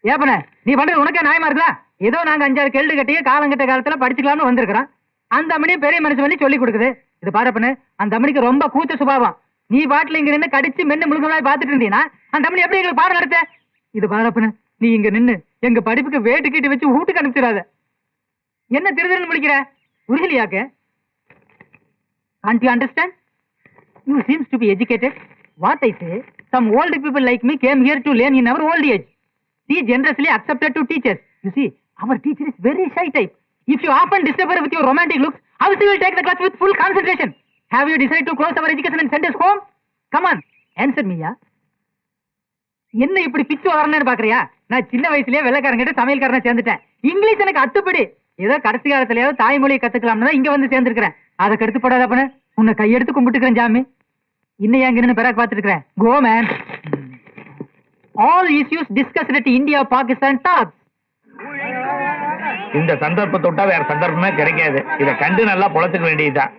ஏப்பன நீ பண்றது உனக்கே நியாயமா இருக்குதா? ஏதோ நாங்க 5-6 கேள்வி கட்டிய காலங்கட்ட காலத்துல படிச்சுக்கலாம்னு வந்திருக்கிறோம். அந்த அம்மனி பெரிய மனுஷன் பண்ணி சொல்லி கொடுக்குது. இது பாருப்பண்ணு, அந்த அம்மனிக்கு ரொம்ப கூச்ச சுபாவம். நீ பாட்டுல இங்க நின்று கடிச்சு மென்னு முழுங்கலாம் பாத்துட்டு இருந்தீங்கன்னா அந்த அம்மனி எப்படி எங்களுக்கு பாடம் நடத்த? இது பாருப்பண்ணு, நீ இங்க நின்னு எங்க படிப்புக்கு வேட்டு கீட்டு வச்சு வீட்டுக்கு அனுப்பிச்சிடாத. என்ன திருதிருன்னு முடிக்கிற? புரியலையாக்க? Can't you understand? You seems to be educated. What I say, some old people like me came here to learn in our old age. She generously accepted to teach us. You see, our teacher is very shy type. If you often disturb her with your romantic looks, how she will take the class with full concentration? Have you decided to close our education and send us home? Come on, answer me, ya. என்ன இப்படி பிச்சு வரணும்னு பாக்குறியா? நான் சின்ன வயசுலயே வெள்ளக்காரங்கிட்ட சமையல்காரனை சேர்ந்துட்டேன். English எனக்கு அத்துப்படி. ஏதோ கடைசி காலத்திலேயாவது தாய்மொழியை கத்துக்கலாம்னு தான் இங்க வந்து சேர்ந்திருக்கிறேன். அதை கெடுத்து போடாத பண்ண. உன்னை கையெடுத்து கும்பிட்டுக்கிறேன் ஜாமி. இன்னும் எங்க நின்று பிறகு பார்த்துட்டு இருக்கிறேன். Go man. All issues discussed at India Pakistan talks. இந்த சந்தர்ப்பத்தை விட்டா வேற சந்தர்ப்பமே கிடைக்காது. இதை கண்டு நல்லா பொழச்சுக்க வேண்டியதுதான்.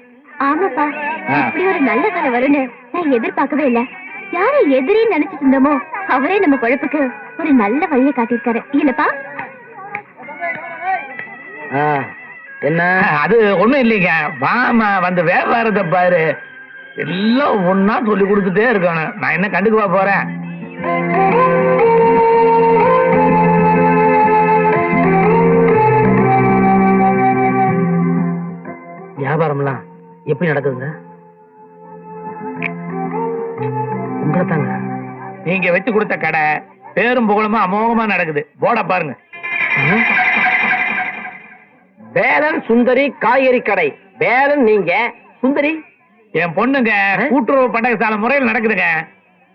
ஆமாப்பா, இப்படி ஒரு நல்ல காலம் வரும்னு நான் எதிர்பார்க்கவே இல்ல. யாரை எதிரின்னு நினைச்சிட்டு இருந்தோமோ அவரே நம்ம குழப்புக்கு ஒரு நல்ல வழியை காட்டியிருக்காரு இல்லப்பா? என்ன அது ஒண்ணும் இல்லைங்க. வாமா வந்து வியாபாரத்தை பாரு. எல்லாம் ஒன்னா சொல்லி கொடுத்துட்டே இருக்கணும். நான் என்ன கண்டுக்குவா போறேன்? வியாபாரம்லாம் எப்படி நடக்குதுங்க? உங்களை தாங்க. நீங்க வச்சு கொடுத்த கடை பேரும் புகழுமா அமோகமா நடக்குது. போட பாருங்க. வேலன் சுந்தரி காய்கறி கடை. வேலன் நீங்க, சுந்தரி என் பொண்ணுங்க. கூட்டுறவு பண்டக சாலை முறையில் நடக்குதுங்க.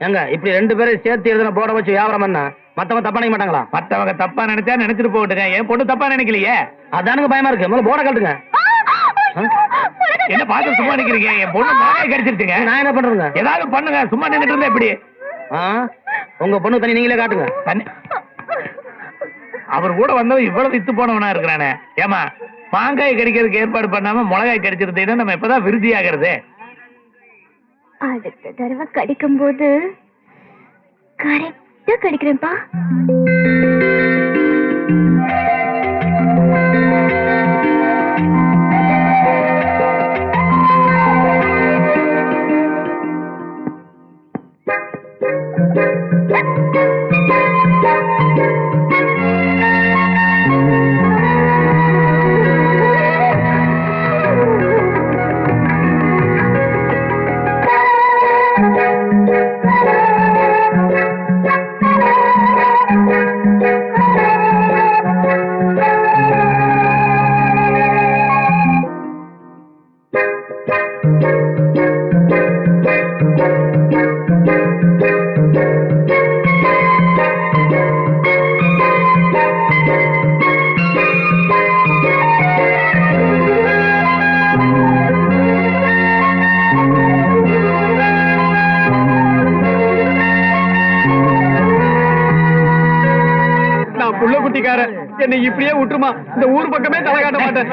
ஏங்க இப்படி 2 பேரும் சேர்த்து எழுதுன போட வச்சு வியாபாரம் பண்ணா மத்தவங்க தப்பா நினைக்க மாட்டாங்களா? மத்தவங்க தப்பா நினைச்சா நினைச்சிட்டு போட்டுங்க. என் பொண்ணு தப்பா நினைக்கலையே. அதானுங்க பயமா இருக்கு. முதல்ல போட கட்டுங்க. என்ன பார்த்து சும்மா நிக்கிறீங்க? என் பொண்ணு மாலையை கடிச்சிருச்சுங்க. நான் என்ன பண்றேங்க? ஏதாவது பண்ணுங்க. சும்மா நின்னுட்டு இருந்தா எப்படி? உங்க பொண்ணு தனி நீங்களே காட்டுங்க. அவர் கூட வந்தவன் இவ்வளவு வித்து போனவனா இருக்கிறானே. ஏமா மாங்காய் கடிக்கிறதுக்கு ஏற்பாடு பண்ணாம மிளகாய் கடிச்சிருந்தீங்கன்னா நம்ம இப்பதான் விருதி ஆகிறது. அடுத்த தடவை கடிக்கும் போது கரெக்டா கடிக்கிறேன்ப்பா. என்னை இப்படியே விட்டுருமா? இந்த ஊர் பக்கமே தலை காட்ட மாட்டேன்.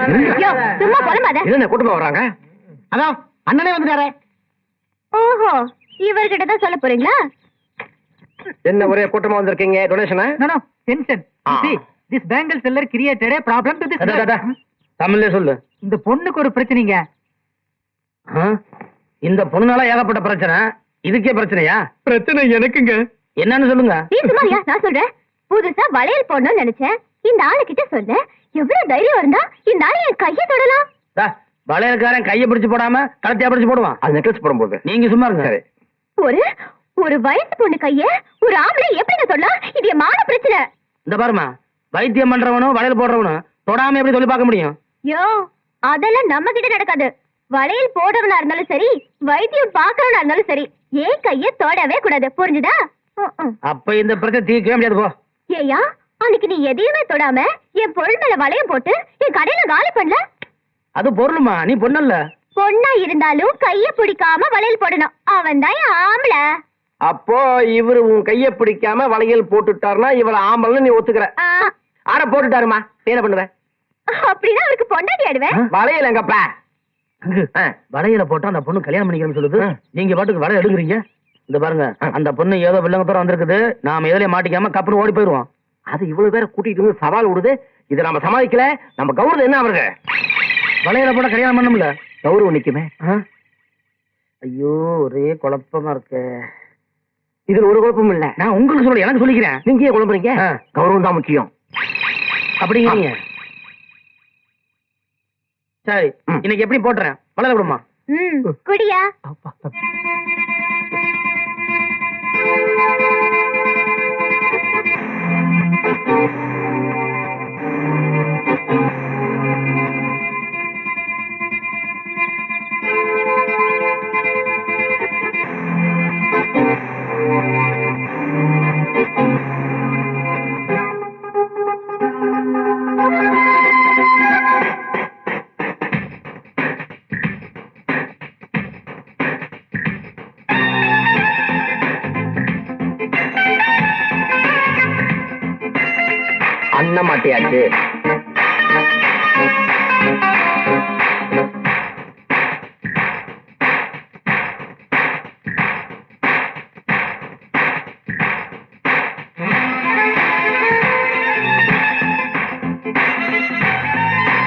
சும்மா போலமாத. என்ன கூட்டமா வர்றாங்க? அதான் அண்ணனே வந்துட்டாரே. ஓஹோ, இவர்கிட்ட தான் சொல்ல போறீங்களா? என்ன ஒரே கூட்டமா வந்திருக்கீங்க? டொனேஷனா? No, no, tension. See, this bangle seller created a problem to this girl. தமிழ்ல சொல்லு. இந்த பொண்ணுக்கு ஒரு பிரச்சனைங்க. இந்த பொண்ணுனால ஏகப்பட்ட பிரச்சனை. இதுக்கே பிரச்சனையா? பிரச்சனை எனக்குங்க. என்னன்னு சொல்லுங்க. நீ சும்மாரியா? நான் சொல்றேன். புதுசா வளையல் போடணும்னு நினைச்சேன். இந்த ஆளுகிட்ட சொன்னேன். எவ்வளவு தைரியம் இருந்தா இந்த ஆளு என் கையை தொடலாம். வளையல்காரன் கையை பிடிச்சு போடாம கழுத்தையா பிடிச்சு போடுவான். அது நெக்லஸ் போடும்போது நீங்க சும்மா இருங்க. ஒரு வயசு பொண்ணு கைய ஒரு ஆம்பளை எப்படிங்க சொல்லலாம்? இது என் மான பிரச்சனை. இந்த பாருமா, வைத்தியம் பண்றவனும் வளையல் போடுறவனும் தொடாம எப்படி சொல்லி பார்க்க முடியும்? யோ, அதெல்லாம் நம்ம கிட்ட நடக்காது. வளையல் போடுறவனா இருந்தாலும் சரி, வைத்தியம் பாக்குறவனா இருந்தாலும் சரி, ஏன் கைய தொடவே கூடாது. புரிஞ்சுதா? அப்ப இந்த பிரச்சனை தீர்க்கவே முடியாது. போ. ஏயா, அன்னைக்கு நீ எதையுமே தொடாம என் பொருள் மேல வளையம் போட்டு என் கடையில காலி பண்ணல. அது பொருளுமா? நீ பொண்ணல்ல. பொண்ணா இருந்தாலும் கைய பிடிக்காம வளையல் போடணும். அவன் தான் ஆம்பளை. அப்போ இவரு உன் கைய பிடிக்காம வளையல் போட்டுட்டாருன்னா இவள ஆம்பளை நீ ஒத்துக்கிற? ஆட போட்டுட்டாருமா என்ன பண்ணுவேன் அப்படின்னா அவருக்கு பொண்டாட்டி ஆடுவேன். வளையல எங்கப்பா அங்கு வளையல போட்டா அந்த பொண்ணு கல்யாணம் பண்ணிக்கிறேன்னு சொல்லுது. நீங்க பாட்டுக்கு வளையல் எடுக்குறீங்க. இந்த பாருங்க, அந்த பொண்ணு ஏதோ வில்லங்கத்தோட வந்திருக்குது. நாம எதுலயே மாட்டிக்காம கப்புனு ஓடி போயிருவோம். அது இவ்வளவு பேரை கூட்டிட்டு வந்து சவால் விடுது. இதை நம்ம சமாளிக்கல, நம்ம கௌரவம் என்ன அவருக்கு? வளையல போட கல்யாணம் பண்ணும்ல, கௌரவம் நிக்குமே. ஐயோ ஒரே குழப்பமா இருக்கு. இதுல ஒரு குழப்பமும் இல்ல. நான் உங்களுக்கு சொல்ல, எனக்கு சொல்லிக்கிறேன். நீங்க ஏன் குழம்புறீங்க? கௌரவம் தான் முக்கியம் அப்படிங்கிறீங்க. சரி, இன்னைக்கு எப்படி போட்டுறேன், வளையல விடுமா? குடியா. அண்ணன் மாட்டியாச்சு.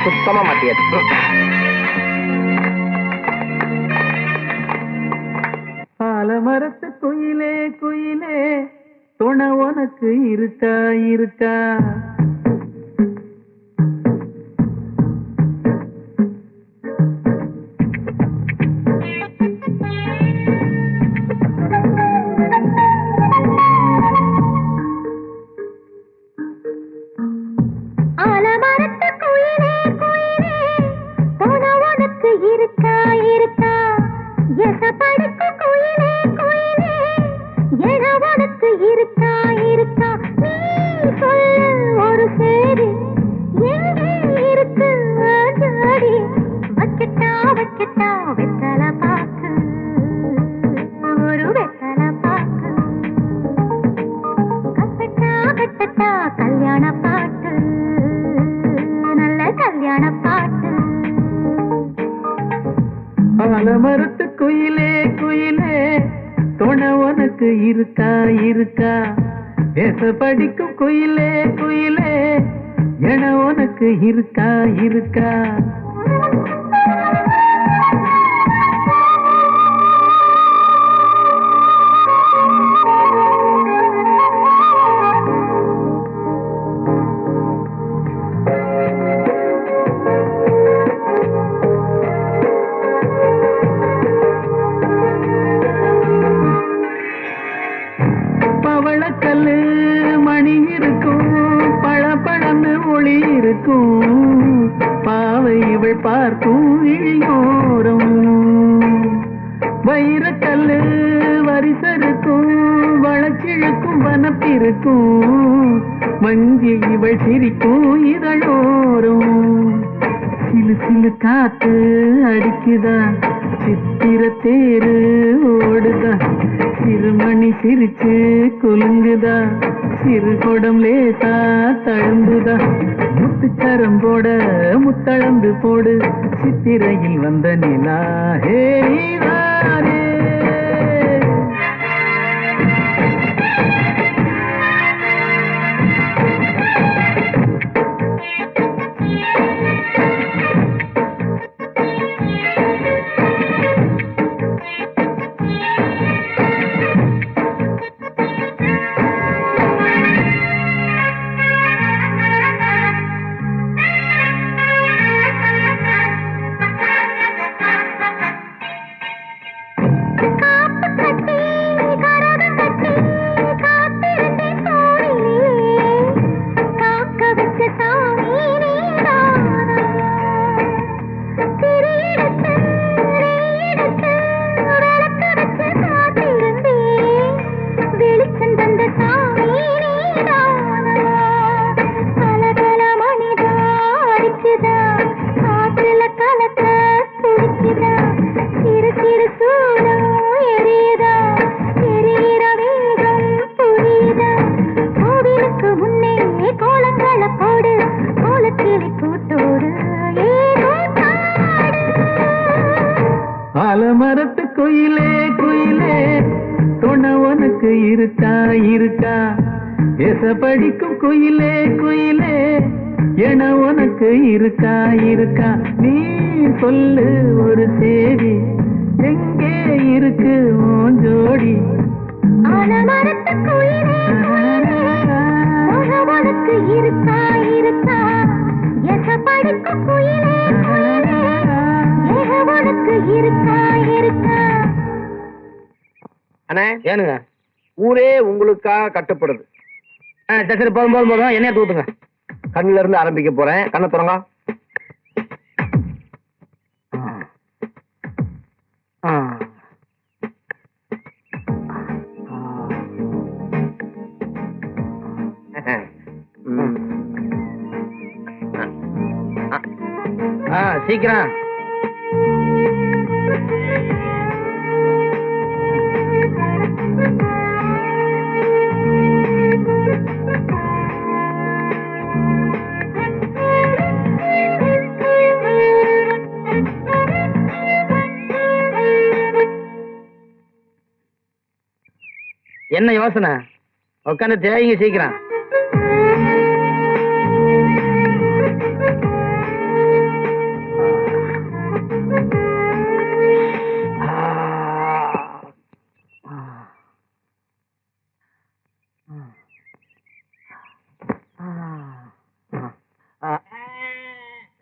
சுத்தமா மாட்டியாச்சு. ஆலமரத்து குயிலே குயிலே துணை உனக்கு இருக்கா இருக்கா? ஆலமரத்து குயிலே குயிலே துணை உனக்கு இருக்கா இருக்கா? பேச படிக்கும் குயிலே குயிலே என உனக்கு இருக்கா இருக்கா? பவளக்கல்லு மணி இருக்கும், பளபளன்னு ஒளி இருக்கும், பாவை இவள் பார்க்கும் இழியோரம். வைரக்கல்லு வரிசருக்கும், வளச்சிழுக்கும் வனப்பிருக்கும், மஞ்சி இவள் சிரிக்கும் இதழோரம். சிலு சிலு காத்து அடிக்குதா, சித்திர தேரு ஓடுதா, சிறுமணி சிரிச்சு குலுங்குதா, சிறு கொடம் லேசா தழும்புதா, முத்துச்சரம் போட முத்தளந்து போடு, சித்திரையில் வந்த நிலா ஹே நீதானே. ஆலமரத்து குயிலே குயிலே துணை உனக்கு இருக்கா இருக்கா எச படிக்கும் குயிலே குயிலே என உனக்கு இருக்கா இருக்கா நீ சொல்லு ஒரு சேதி எங்கே இருக்கு உன் ஜோடி ஆலமரத்து குயிலே குயிலே துணை உனக்கு இருக்கா இருக்கா எச படிக்கும் குயிலே குயிலே என உனக்கு இருக்கா இருக்கா. அண்ணே ஏனுங்க ஊரே உங்களுக்காக கட்டுப்படுது. சரி போதும் போதும் போதும் என்னைய தூத்துங்க. கண்ணுல இருந்து ஆரம்பிக்க போறேன். கண்ணை திறங்க. சீக்கிரம். என்ன யோசனை? உட்காந்து தேய்ங்க சீக்கிரம்.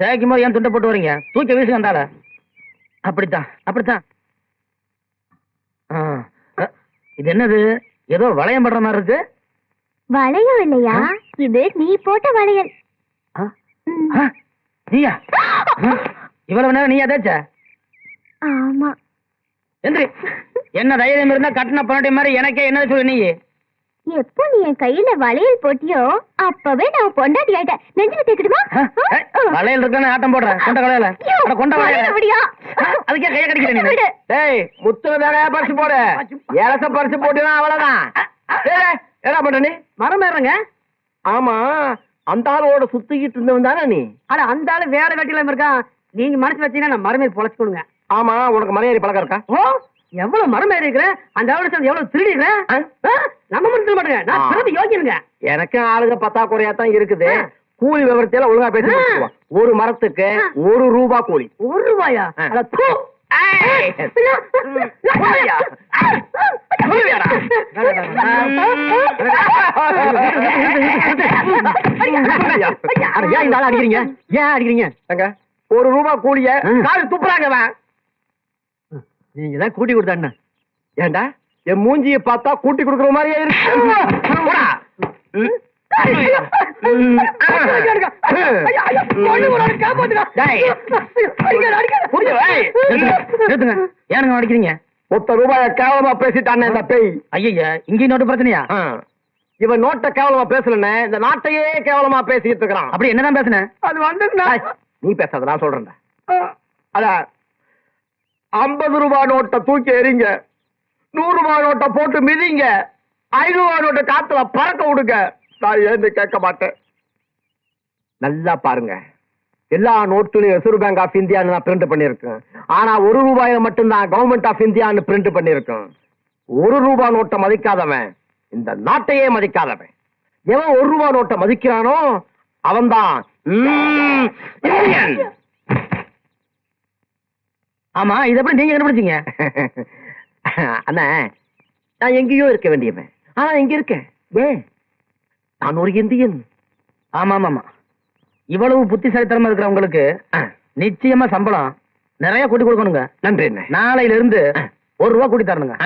தேய்க்கும் போது ஏன் துண்டை போட்டு வரீங்க? தூக்கி வீசுங்க அந்தால. அப்படித்தான் அப்படித்தான். இது என்னது? ஏதோ வளையம் படுற மாதிரி இருக்கு. வளையம் இல்லையா, இது நீ போட்ட வளையல். நீயா? இவ்வளவு நேரம் நீயா தேய்ச்ச? ஆமா. எந்திரி. என்ன தைரியம் இருந்தா கட்டின பொண்ணாட்டி மாதிரி எனக்கே என்ன சொல்லு நீ? எப்போ நீ என் கையில வளையல் போட்டியோ அப்பவே நான் பொண்டாட்டி ஆயிட்டேன். நெஞ்சில தேக்கட்டுமா? வளையல் இருக்கானே ஆட்டம் போடுறேன். கொண்ட வளையல. கொண்ட வளையல. அதுக்கே கைய கடிக்கிறேன் நீ. டேய் முத்துன வேற பரிசு போடு. ஏலச பரிசு போட்டுனா அவ்வளவுதான். டேய் என்ன பண்ற நீ? மரம் ஏறங்க. ஆமா அந்த ஆளோட சுத்திக்கிட்டு இருந்தவன் தானே நீ? அட அந்த ஆளு வேற வெட்டில இருக்கான். நீங்க மனசு வச்சீங்கன்னா நான் மரமே பொழைச்சுக்கணுங்க. ஆமா உனக்கு மலையேறி பழக்கம் இருக்கா? ஓ எவ்வளவு மரம் ஏறி இருக்கிற அந்த ஆளோட சேர்ந்து எவ்வளவு திருடிக்கிறேன். நம்ம மட்டும் திருட மாட்டேங்க. நான் திருடி யோகியனுங்க. எனக்கு ஆளுங்க பத்தாக்குறையா தான் இருக்குது. கூலி விவரத்தையெல்லாம் ஒழுங்கா பேசி ஒரு மரத்துக்கு ₹1 கூலி. ₹1? அட தூ. அடிக்கிறீங்க? ஏன் அடிக்கிறீங்க? ₹1 கூலிய காலு துப்புறாங்க. நீங்க தான் கூட்டி கொடுத்தா ஏண்டா என் மூஞ்சியை பார்த்தா கூட்டி கொடுக்குற மாதிரியே இருக்கு. ஏனுங்க அடிக்கிறீங்க? ₹1 கேவலமா பேசிட்டானே இந்த பேய். ஐயா இங்க நோட்டு பிரச்சனையா? இவன் நோட்டை கேவலமா பேசலன்னு இந்த நாட்டையே கேவலமா பேசிட்டு இருக்கிறான். அப்படி என்னதான் பேசுன? அது வந்து நீ பேசாத நான் சொல்றேன். அதான் ₹50 நோட்டை தூக்கி எறிங்க, ₹100 நோட்டை போட்டு மிதிங்க, ₹500 நோட்டை காத்துல பறக்க விடுங்க. நான் ஏன்னு கேட்க மாட்டேன். நல்லா பாருங்க, எல்லா நோட்டுலையும் ரிசர்வ் பேங்க் ஆஃப் இந்தியான்னு நான் பிரிண்ட் பண்ணிருக்கேன். ஆனா ₹1 மட்டும்தான் கவர்மெண்ட் ஆஃப் இந்தியான்னு பிரிண்ட் பண்ணிருக்கேன். ₹1 நோட்டை மதிக்காதவன் இந்த நாட்டையே மதிக்காதவன். எவன் ₹1 நோட்டை மதிக்கிறானோ அவன்தான் இந்தியன். ஆமா இது எப்படி நீங்க கண்டுபிடிச்சீங்க? அண்ணா நான் எங்கேயோ இருக்க வேண்டியவன், ஆனா எங்க இருக்கேன். ஏன் நான் ஒரு இந்தியன். ஆமா ஆமா இவ்வளவு புத்திசாலித்தனமா இருக்கிறவங்களுக்கு நிச்சயமா சம்பளம் நிறைய கூட்டி கொடுக்கணுங்க. நன்றி. நாளையில இருந்து ₹1 கூட்டி தரணுங்க.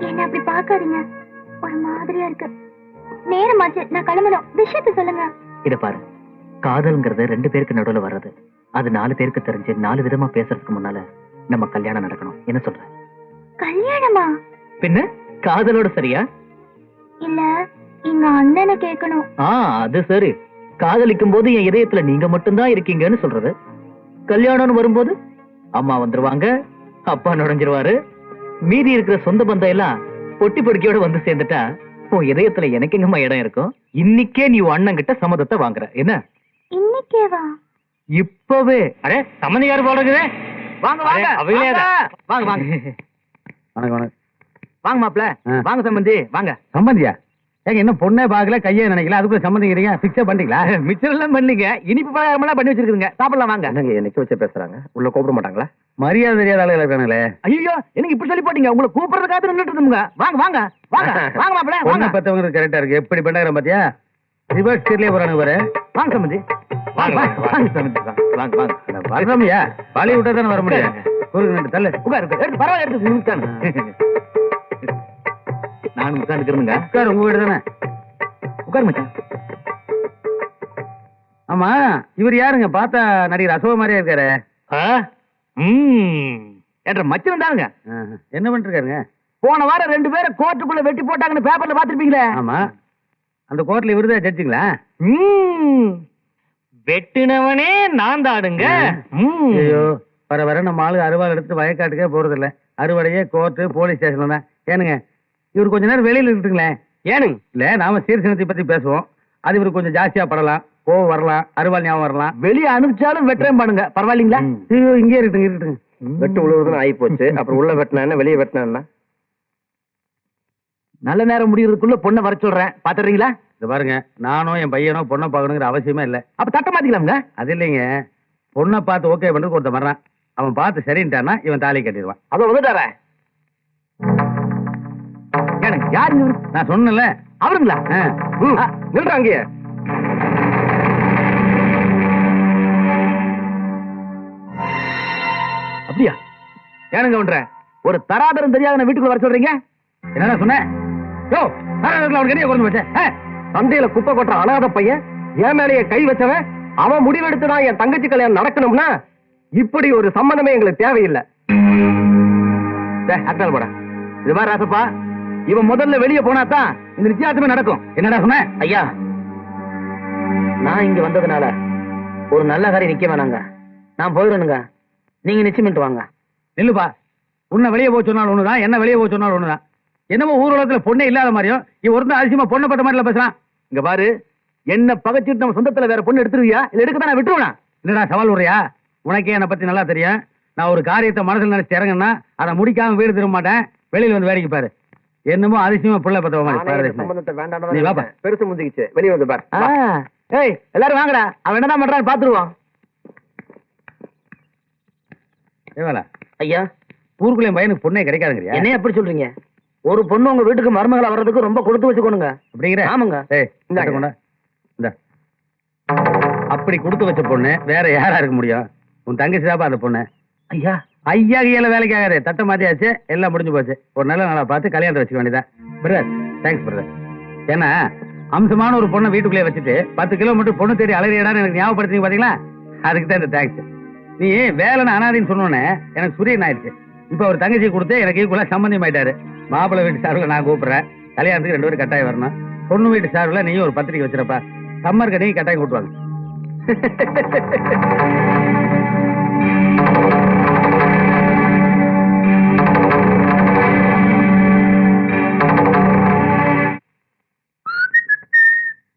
என்ன அப்படி பாக்காதீங்க, ஒரு மாதிரியா இருக்கு. நேரமாச்சு, நான் கிளம்பணும். விஷயத்த சொல்லுங்க. இத பாரு, காதல்ங்கிறது 2 பேருக்கு நடுவுல வர்றது. அது 4 பேருக்கு தெரிஞ்சு 4 விதமா பேசுறதுக்கு முன்னால நம்ம கல்யாணம் நடக்கணும். என்ன சொல்ற? கல்யாணமா? பின்ன காதலோட சரியா? இல்ல எங்க அண்ணனை கேட்கணும். அது சரி. காதலிக்கும் போது என் இதயத்துல நீங்க மட்டும்தான் இருக்கீங்கன்னு சொல்றது. கல்யாணம்னு வரும்போது அம்மா வந்துருவாங்க, அப்பா நுழைஞ்சிருவாரு, மீதி இருக்கிற சொந்த பந்தம் எல்லாம் பொட்டி பொடிக்கையோட வந்து சேர்ந்துட்டா உன் இதயத்துல எனக்கு எங்கம்மா இடம் இருக்கும்? இன்னைக்கே நீ அண்ணன் கிட்ட சம்மதத்தை வாங்குற. என்ன இன்னைக்கேவா? இப்பவே. அடே சம்மந்தியார் போல இருக்குது. வாங்க வாங்க அவையிலே வாங்க வாங்க வாங்க வணக்கம் வணக்கம். வாங்க மாப்பிள ஆ. வாங்க சம்பந்தி வாங்க. சம்பந்தியா? ஏங்க இன்னும் பொண்ணே பார்க்கல, கையே நினைக்கல, அதுக்குள்ள சம்பந்திக்கிறீங்க? பிக்ஸே பண்ணிட்டீங்களா? மிச்சம் எல்லாம் பண்ணீங்க, இனிப்பு பலகாரமெல்லாம் பண்ணி வச்சிருக்கீங்க, சாப்பிடலாம் வாங்க. என்னங்க நிக்க வச்சு பேசுறாங்க, உள்ள கூப்பிட மாட்டாங்களா? மரியாதை தெரியாத ஆளுகள் இருக்கானுங்களே. ஐயோ எனக்கு இப்படி சொல்லி போட்டீங்க, உங்களை கூப்பிடுறதுக்காக நின்னுட்டு இருந்தோங்க. வாங்க வாங்க வாங்க வாங்க மாப்பிள பொண்ணை வாங்க. பத்தவங்க கரெக்டா இருக்கு. எப்படி பண்ணாங்க பாத்தியா? ரிவர்ஸ் சீர்லயே போறானு பாரு. வாங்க சம்பந்தி வாங்க வாங்க சம்பந்தி வாங்க வாங்க. வரமியா பாலி விட்டா தானே வர முடியும். குறுக்கு நின்று தள்ளு. உட்காரு எடுத்து பரவாயில்ல எடுத்து உட்காரு. நானும் உட்காந்துக்கிறேங்க. உட்காரு, உங்க வீடு தானே. உட்காரு மச்சான். ஆமா, இவர் யாருங்க? பார்த்தா நடிகர் அசோக மாதிரியா இருக்காரு. என்ற மச்சன் தானுங்க. என்ன பண்ணிட்டு இருக்காருங்க? போன வாரம் 2 பேரை கோர்ட்டுக்குள்ள வெட்டி போட்டாங்கன்னு பேப்பர்ல பாத்துருப்பீங்களே. ஆமா, அந்த கோர்ட்ல இவருதான் ஜட்ஜுங்களா? வெட்டினவனே நான் தாடுங்க. ஐயோ, வர வர நம்ம ஆளு அறுவாள் எடுத்து வயக்காட்டுக்கே போறது இல்ல. அறுவடையே கோர்ட்டு போலீஸ் ஸ்டேஷன்ல தான். ஏனுங்க, இவர் கொஞ்ச நேரம் வெளியில இருக்குங்களேன். ஏனுங்க? இல்ல, நாம சீர்சினத்தை பத்தி பேசுவோம். அது இவருக்கு கொஞ்சம் ஜாஸ்தியா படலாம், கோவம் வரலாம், அறுவாள் ஞாபகம் வரலாம். வெளியே அனுப்பிச்சாலும் வெட்டுறேன் பாருங்க, பரவாயில்லைங்களா? ஐயோ, இங்கே இருக்கட்டுங்க. வெட்டு உழுவுதுன்னு ஆகி போச்சு. அப்புறம் உள்ள வெட்டினா வெளியே வெட்டினா நல்ல நேரம் முடியறதுக்குள்ள பொண்ணை வர சொல்றேன், பாத்துறீங்களா? இது பாருங்க, நானும் என் பையனோ பொண்ணை பார்க்கணுங்கிற அவசியமே இல்ல. அப்ப தட்ட மாத்திக்கலாம்ங்க. அது இல்லைங்க, பொண்ணை பார்த்து ஓகே பண்றதுக்கு ஒருத்தன் வர்றான். அவன் பார்த்து சரின்ட்டானா இவன் தாலி கட்டிடுவான். அதோ வந்துட்டார. எனக்கு யாருங்க இவரு? நான் சொன்னேன்ல. அவருங்களா? நில்றாங்க. அப்படியா? ஏனுங்க ஒன்ற ஒரு தராதரம் தெரியாத வீட்டுக்குள்ள வர சொல்றீங்க? என்னடா சொன்னேன்? யோ, அவனுக்கு என்ன குறைஞ்சு வச்சேன்? சந்தையில குப்பை கொட்டுற அனாத பையன் என் மேலேயே கை வச்சவன், அவன் முடிவெடுத்துதான் என் தங்கச்சி கல்யாணம் நடக்கணும்னா இப்படி ஒரு சம்பந்தமே எங்களுக்கு தேவையில்லை. அக்கால் போட. இது மாதிரி ராசப்பா, இவன் முதல்ல வெளியே போனாதான் இந்த நிச்சயமே நடக்கும். என்னடா சொன்ன? ஐயா, நான் இங்க வந்ததுனால ஒரு நல்ல காரியம் நிக்க வேணாங்க. நான் போயிடணுங்க. நீங்க நிச்சயமிட்டு வாங்க. நில்லுப்பா, உன்னை வெளியே போக சொன்னாலும் ஒண்ணுதான், என்ன வெளியே போக சொன்னாலும் ஒண்ணுதான். என்னமோ ஊர்வலத்துல பொண்ணே இல்லாத மாதிரியும் இவன் ஒருத்தன் அதிசயமா பொண்ணை பட்ட மாதிரி பேசுறான். இங்க பாரு, என்ன பகைச்சிட்டு நம்ம சொந்தத்துல வேற பொண்ணு எடுத்துருவியா இல்ல எடுக்கத்தான் நான் விட்டுருவேனா? என்னடா சவால் விடுறியா? உனக்கே என்னை பத்தி நல்லா தெரியும். நான் ஒரு காரியத்தை மனசுல நினைச்சு இறங்கன்னா அதை முடிக்காம வீடு திரும்ப மாட்டேன். வெளியில வந்து வேடிக்கை பாரு. என்னமோ அதிசயமா புள்ள பத்தவ மாதிரி. நீ வாப்பா. பெருசு முந்திக்கிச்சு, வெளியே வந்து பாரு. ஏய் எல்லாரும் வாங்கடா, அவன் என்னதான் பண்றான்னு பாத்துருவான். ஏவாளா, ஐயா, ஊருக்குள்ள என் பையனுக்கு பொண்ணே கிடைக்காதுங்கறியா? என்ன எப்படி சொல்றீங்க? ஒரு பொண்ணு உங்க வீட்டுக்கு மருமகளா வர்றதுக்கு ரொம்ப கொடுத்து வச்சுக்கோணுங்க. அப்படிங்கிற? ஆமாங்க. ஏய், இந்தாங்க கொண்டா. இந்த அப்படி கொடுத்து வச்ச பொண்ணு வேற யாரா இருக்க முடியும்? உன் தங்கச்சி தாப்பா அந்த பொண்ணு. ஐயா, ஐயா கையில வேலைக்கு ஆகாது. தட்டை மாத்தியாச்சு, எல்லாம் முடிஞ்சு போச்சு. ஒரு நல்ல நாளா பார்த்து கல்யாணம் வச்சுக்க வேண்டியதான். Brother, thanks brother. ஏன்னா அம்சமான ஒரு பொண்ணை வீட்டுக்குள்ளே வச்சுட்டு 10 கிலோமீட்டர் பொண்ணு தேடி அலையிடான்னு எனக்கு ஞாபகப்படுத்திங்க பாத்தீங்களா? அதுக்கு தான் இந்த தேங்க்ஸ். நீ வேலைன்னு அனாதின்னு சொன்னோன்னே எனக்கு சூரியன் ஆயிடுச்சு. இப்ப ஒரு தங்கச்சி கொடுத்து எனக்கு ஈக்குவலா சம்பந்தம் ஆயிட்டாரு. மாப்பிள்ளை வீட்டு சார்பில் நான் கூப்பிடுறேன். கல்யாணத்துக்கு 2 பேரும் கட்டாயம் வரணும். பொண்ணு வீட்டு சார்பில் நீயும் ஒரு பத்திரிக்கை வச்சிருப்பா. சம்மர் கடைக்கு கட்டாயம் கூட்டுவாங்க.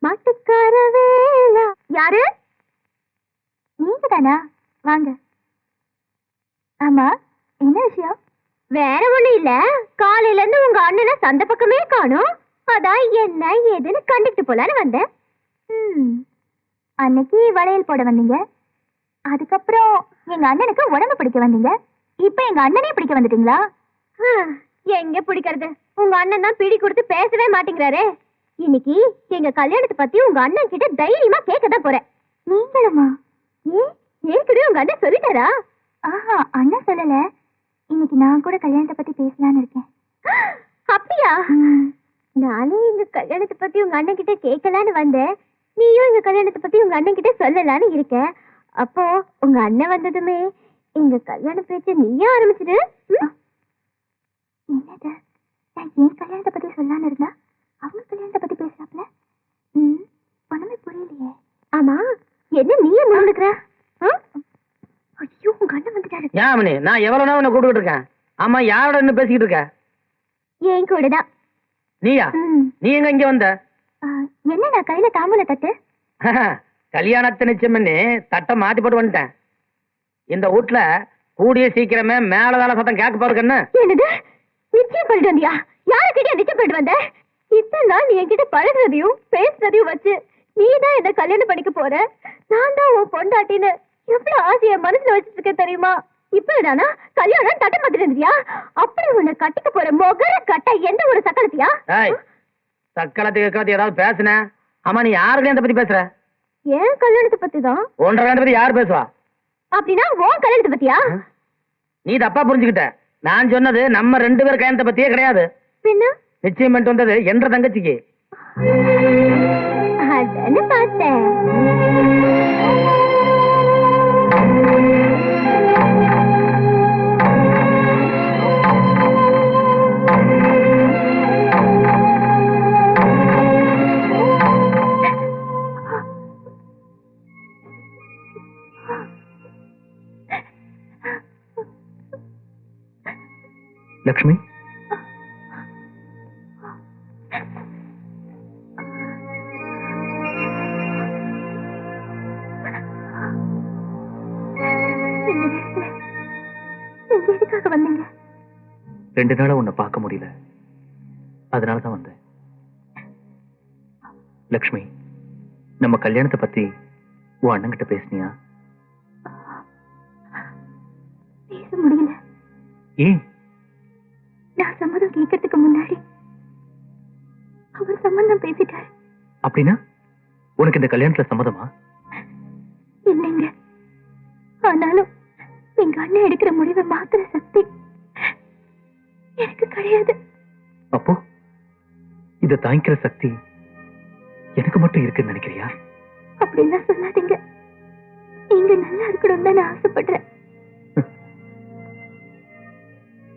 மாட்டுக்கார வேலா. யாரு? நீங்க தானா? வாங்க. ஆமா, என்ன விஷயம்? வேற ஒண்ணு இல்ல, காலையில இருந்து உங்க அண்ணனை சந்த பக்கமே காணோம். அதான் என்ன ஏதுன்னு கண்டுக்கிட்டு போலான்னு வந்தேன். அன்னைக்கு வளையல் போட வந்தீங்க, அதுக்கப்புறம் எங்க அண்ணனுக்கு உடம்பு பிடிக்க வந்தீங்க, இப்ப எங்க அண்ணனே பிடிக்க வந்துட்டீங்களா? எங்க பிடிக்கிறது, உங்க அண்ணன் தான் பிடி கொடுத்து பேசவே மாட்டேங்கிறாரே. இன்னைக்கு எங்க கல்யாணத்தை பத்தி உங்க அண்ணன் கிட்ட தைரியமா கேட்கதான் போறேன். நீங்களுமா? ஏற்கனவே உங்க அண்ணன் சொல்லிட்டாரா? ஆஹா, அண்ணன் சொல்லல. இன்னைக்கு நான் கூட கல்யாணத்தை பத்தி பேசலான்னு இருக்கேன். அப்படியா? நானே எங்க கல்யாணத்தை பத்தி உங்க அண்ணன் கிட்ட கேட்கலான்னு வந்தேன். நீயும் எங்க கல்யாணத்தை பத்தி உங்க அண்ணன் கிட்ட சொல்லலான்னு இருக்கேன். அப்போ உங்க அண்ணன் வந்ததுமே எங்க கல்யாண பேச்ச நீயே ஆரம்பிச்சிடு. என்னது, நான் என் கல்யாணத்தை பத்தி சொல்லலான்னு இருந்தா அவங்க கல்யாணத்தை பத்தி பேசுறாப்ல? ஒண்ணுமே புரியலையே. ஆமா, என்ன நீயே முழுக்கிற? ஐயோ, உங்க அண்ணன் வந்துட்டாரு. யாமனி, நான் எவ்வளவு நேரம் கூப்பிட்டு இருக்கேன். ஆமா, யாரோட என்ன பேசிக்கிட்டு இருக்க? என் கூடதான். நீயா? நீ எங்க இங்க வந்த? என்ன நான் கையில தாம்பூல தட்டு? கல்யாணத்தை நிச்சயம் பண்ணி தட்டை மாத்தி போட்டு வந்துட்டேன். இந்த வீட்டுல கூடிய சீக்கிரமே மேலதான சத்தம் கேட்க போறது கண்ணு. என்னது நிச்சயம் பண்ணிட்டு வந்தியா? யாருக்கிட்ட நிச்சயம் பண்ணிட்டு வந்த? இத்தனை நாள் நீ என்கிட்ட பழகுறதையும் பேசுறதையும் வச்சு நீதான் என்ன கல்யாணம் பண்ணிக்க போற, நான் தான் உன் பொண்டாட்டின்னு எவ்வளவு ஆசைய மனசுல வச்சிட்டு இருக்க தெரியுமா? இப்ப என்னன்னா கல்யாணம் தட்டை மாத்திட்டு இருந்தியா? அப்படி உன்னை கட்டிக்க போற மொகர கட்ட எந்த ஒரு சக்கலத்தியா? சக்களத்துக்கு ஏதாவது பேசுன? ஆமா, நீ யாரு கல்யாணத்தை பத்தி பேசுற? ஏன் கல்யாணத்தை பத்தி தான். ஒன்றரை கல்யாணத்தை பத்தி யார் பேசுவா? அப்படின்னா உன் கல்யாணத்தை பத்தியா? நீ தப்பா புரிஞ்சுக்கிட்ட. நான் சொன்னது நம்ம 2 பேர் கல்யாணத்தை பத்தியே கிடையாது. பின்ன நிச்சயம் பண்ணிட்டு வந்தது என்ற தங்கச்சிக்கு. அதானே பார்த்தேன். லக்ஷ்மி, எதுக்காக வந்தீங்க? 2 நாளா உன்னை பார்க்க முடியல, அதனாலதான் வந்தேன். லக்ஷ்மி, நம்ம கல்யாணத்தை பத்தி உன் அண்ணன்கிட்ட பேசுனியா? பேச முடியல. ஏன்? நான் சம்மதம் கேட்கறதுக்கு முன்னாடி அவர் சம்மந்தம் பேசிட்டாரு. அப்படின்னா உனக்கு இந்த கல்யாணத்துல சம்மதமா? இல்லைங்க, ஆனாலும் எங்க அண்ணன் எடுக்கிற முடிவை மாத்திர சக்தி எனக்கு கிடையாது. அப்போ இத தாங்கிக்கிற சக்தி எனக்கு மட்டும் இருக்குன்னு நினைக்கிறியா? அப்படின்னா சொல்லாதீங்க. நீங்க நல்லா இருக்கணும் தான் நான் ஆசைப்படுறேன்.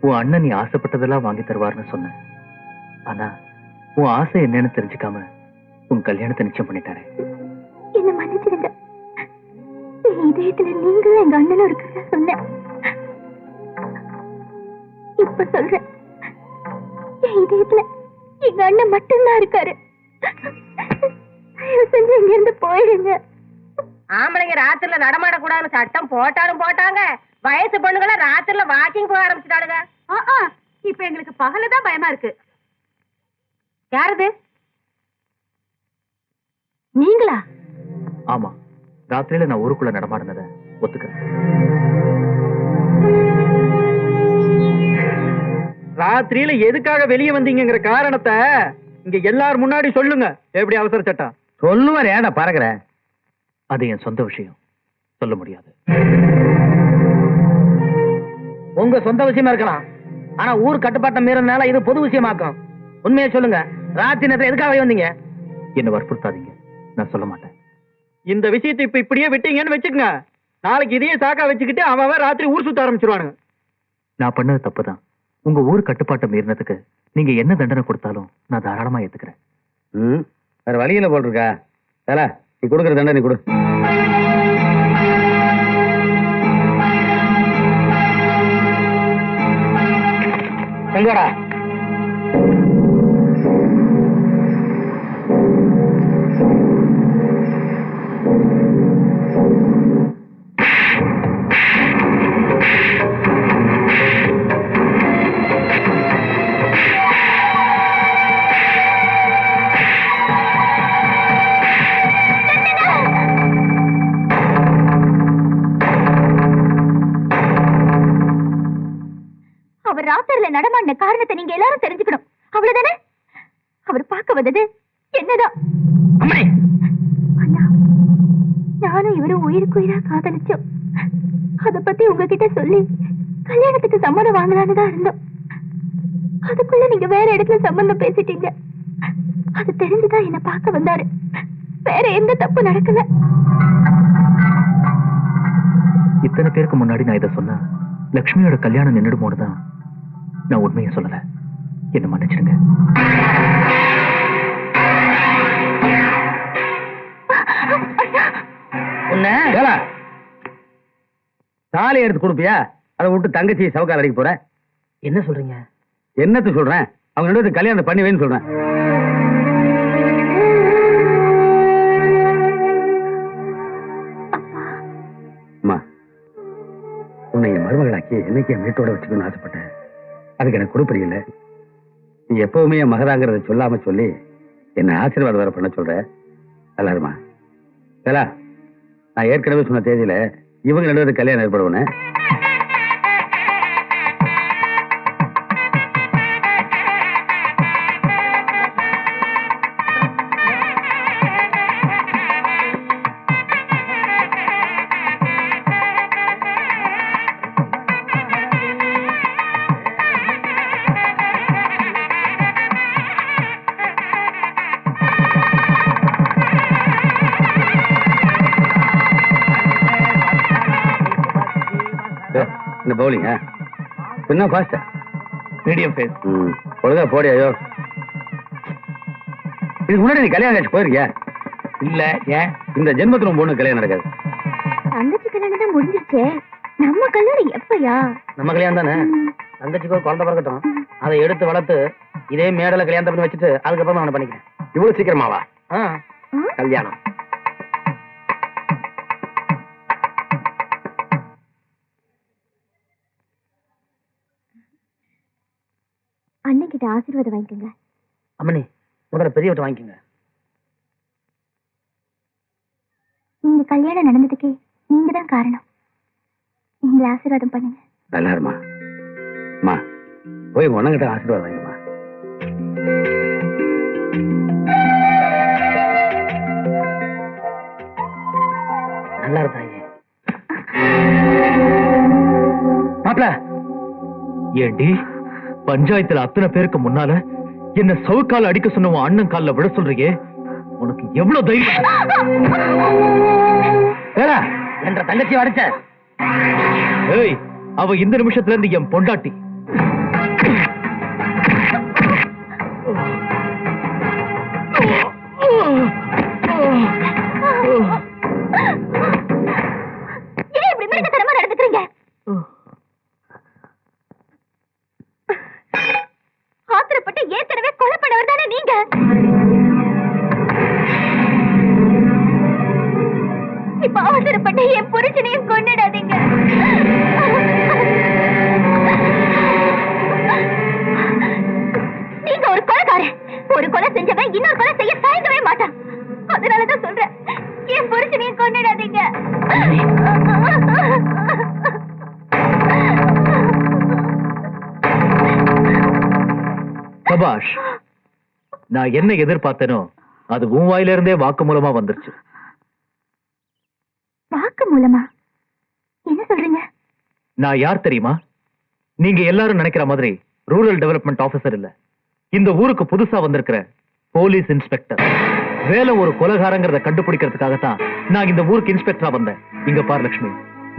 உன் அண்ணன் நீ ஆசைப்பட்டதெல்லாம் வாங்கி தருவார்னு சொன்ன. ஆனா உன் ஆசை என்னன்னு தெரிஞ்சுக்காம உன் கல்யாணத்தை நிச்சயம் பண்ணிட்டாரு. என்ன மன்னிச்சிருங்க. என் இதயத்துல நீங்களும் எங்க அண்ணனும் இருக்கிறதா சொன்னேன். இப்ப சொல்றேன், என் இதயத்துல எங்க அண்ணன் மட்டும்தான் இருக்காரு. தயவு செஞ்சு இங்க இருந்து போயிடுங்க. ஆம்பளைங்க ராத்திரில நடமாடக்கூடாதுன்னு சட்டம் போட்டாலும் போட்டாங்க. வயசு பொண்ணுங்கள ராத்திரில வாக்கிங் போக ஆரம்பிச்சுட்டாளுங்க. இப்ப எங்களுக்கு பகலதான் பயமா இருக்கு. யாரது? நீங்களா? ஆமா, ராத்திரியில நான் ஊருக்குள்ள நடமாடினத ஒத்துக்கிறேன். ராத்திரியில எதுக்காக வெளியே வந்தீங்கிற காரணத்தை இங்க எல்லாரும் முன்னாடி சொல்லுங்க. எப்படி அவசர சட்டம்? சொல்லுவார், ஏடா பறக்குற? அது என் சொந்த விஷயம், சொல்ல முடியாது. உங்க சொந்த விஷயமா இருக்கலாம், ஆனா ஊர் கட்டுப்பாட்டை மீறனால இது பொது விஷயமாக்கும். உண்மையை சொல்லுங்க, ராத்திரி நேரத்துல எதுக்காக வந்தீங்க? என்ன வற்புறுத்தாதீங்க, நான் சொல்ல மாட்டேன். இந்த விஷயத்தை இப்ப இப்படியே விட்டீங்கன்னு வச்சுக்கங்க, நாளைக்கு இதையே சாக்கா வச்சுக்கிட்டு அவன் ராத்திரி ஊர் சுத்த ஆரம்பிச்சிருவானுங்க. நான் பண்ணது தப்புதான். உங்க ஊர் கட்டுப்பாட்டை மீறினதுக்கு நீங்க என்ன தண்டனை கொடுத்தாலும் நான் தாராளமா ஏத்துக்கிறேன். வேற வழியில போட்டிருக்கா? நீ கொடுக்குற தண்டனை கொடு. எங்கடா? அவர் ராத்திரில நடமாடின காரணத்தை நீங்க எல்லாரும் தெரிஞ்சுக்கணும், அவ்வளவுதானே? அவர் பார்க்க வந்தது என்னதான்? அண்ணா, நானும் இவரும் உயிருக்கு உயிரா காதலிச்சோம். அத பத்தி உங்ககிட்ட சொல்லி கல்யாணத்துக்கு சம்மதம் வாங்கலான்னு தான் இருந்தோம். அதுக்குள்ள நீங்க வேற இடத்துல சம்பந்தம் பேசிட்டீங்க. அது தெரிஞ்சுதான் என்ன பார்க்க வந்தாரு. வேற எந்த தப்பு நடக்கல. இத்தனை பேருக்கு முன்னாடி நான் இதை சொன்னா லக்ஷ்மியோட கல்யாணம் நின்றுடுமோனுதான் நான் உண்மையை சொல்லல. என்ன மன்னிச்சிடுங்க. தாலி எடுத்து கொடுப்பியா? அதை விட்டு தங்கச்சி சவுக்கால் அடிக்க போற? என்ன சொல்றீங்க? என்னத்து சொல்றேன், அவங்க 2 பேரும் கல்யாணம் பண்ணி வைன்னு சொல்றேன். உன்னை என் மருமகளாக்கி என்னைக்கு என் வீட்டோட வச்சுக்கணும்னு ஆசைப்பட்டேன். அதுக்கு எனக்கு கொடுப்பறியில்ல. நீ எப்பவுமே என் மகதாங்கிறத சொல்லாம சொல்லி என்னை ஆசீர்வாதம் வர பண்ண சொல்ற. எல்லாருமா வேலா, நான் ஏற்கனவே சொன்ன தேதியில இவங்க 2 பேரும் கல்யாணம் ஏற்படுவேன்னு. இந்த பவுலிங் என்ன ஃபாஸ்டா? Medium face. ஒழுங்கா போடி. ஐயோ, இதுக்கு முன்னாடி நீ கல்யாணம் ஆச்சு போயிருக்கியா? இல்ல. ஏன்? இந்த ஜென்மத்துல பொண்ணு கல்யாணம் நடக்காது. தங்கச்சி கல்யாணம் தான் முடிஞ்சிருச்சே, நம்ம கல்யாணம் எப்பயா? நம்ம கல்யாணம் தானே. தங்கச்சிக்கு ஒரு குழந்தை பிறக்கட்டும், அதை எடுத்து வளர்த்து இதே மேடல கல்யாணத்தை பண்ணி வச்சுட்டு அதுக்கப்புறம் அவனை பண்ணிக்கிறேன். இவ்வளவு சீக்கிரமாவா கல்யாணம்? அண்ணன் கிட்ட ஆசீர்வாதம் வாங்கிக்கோங்க. அம்மனி, முதல்ல பெரியவட்ட வாங்கிக்கோங்க. நீங்க கல்யாணம் நடந்ததுக்கே நீங்க தான் காரணம். நீங்க ஆசீர்வாதம் பண்ணுங்க. நல்லா இருமா. அம்மா, போய் உங்க அண்ணங்கிட்ட ஆசீர்வாதம் வாங்கிக்கமா. நல்லா இருந்தாங்க மாப்ள. ஏண்டி பஞ்சாயத்துல அத்தனை பேருக்கு முன்னால என்ன சவுக்கால அடிக்க சொன்ன உன் அண்ணன் கால்ல விட சொல்றீங்க? உனக்கு எவ்வளவு தைரியம்? என்ற தங்கச்சி அடிச்ச. ஏய், அவ இந்த நிமிஷத்துல இருந்து என் பொண்டாட்டி. ஏன் இப்படி மிருகத்தனமா நடந்துக்கிறீங்க? ஆத்திரப்பட்டு ஏற்கனவே கொலை பண்ணவர் தானே நீங்க. இப்ப அவசரப்பட்டு என் புருஷனையும் கொண்டுடாதீங்க. நீங்க ஒரு கொலைக்காரன். ஒரு கொலை செஞ்சவன் இன்னொரு கொலை செய்ய தயங்கவே மாட்டான். அதனாலதான் சொல்றேன், என் புருஷனையும் கொண்டுடாதீங்க. சபாஷ். நான் என்ன எதிர்பார்த்தேனோ அது உன் வாயில இருந்தே வாக்கு மூலமா வந்துருச்சு. வாக்கு மூலமா? என்ன சொல்றீங்க? நான் யார் தெரியுமா? நீங்க எல்லாரும் நினைக்கிற மாதிரி ரூரல் டெவலப்மெண்ட் ஆபீசர் இல்ல. இந்த ஊருக்கு புதுசா வந்திருக்கிற போலீஸ் இன்ஸ்பெக்டர். வேலை ஒரு கொலைகாரங்கிறத கண்டுபிடிக்கிறதுக்காகத்தான் நான் இந்த ஊருக்கு இன்ஸ்பெக்டரா வந்தேன். இங்க பார் லட்சுமி,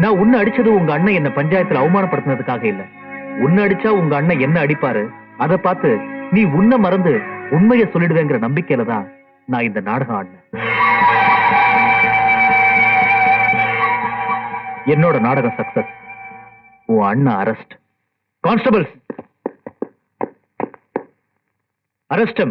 நான் உன்னை அடிச்சது உங்க அண்ணன் என்ன பஞ்சாயத்துல அவமானப்படுத்தினதுக்காக இல்ல. உன்னை அடிச்சா உங்க அண்ணன் என்ன அடிப்பாரு, அதை பார்த்து நீ உன்னை மறந்து உண்மையை சொல்லிடுவேங்கிற நம்பிக்கையில தான் நான் இந்த நாடகம் ஆடினேன். என்னோட நாடகம் சக்சஸ். உன் அண்ணன் அரெஸ்ட். Constables, arrest.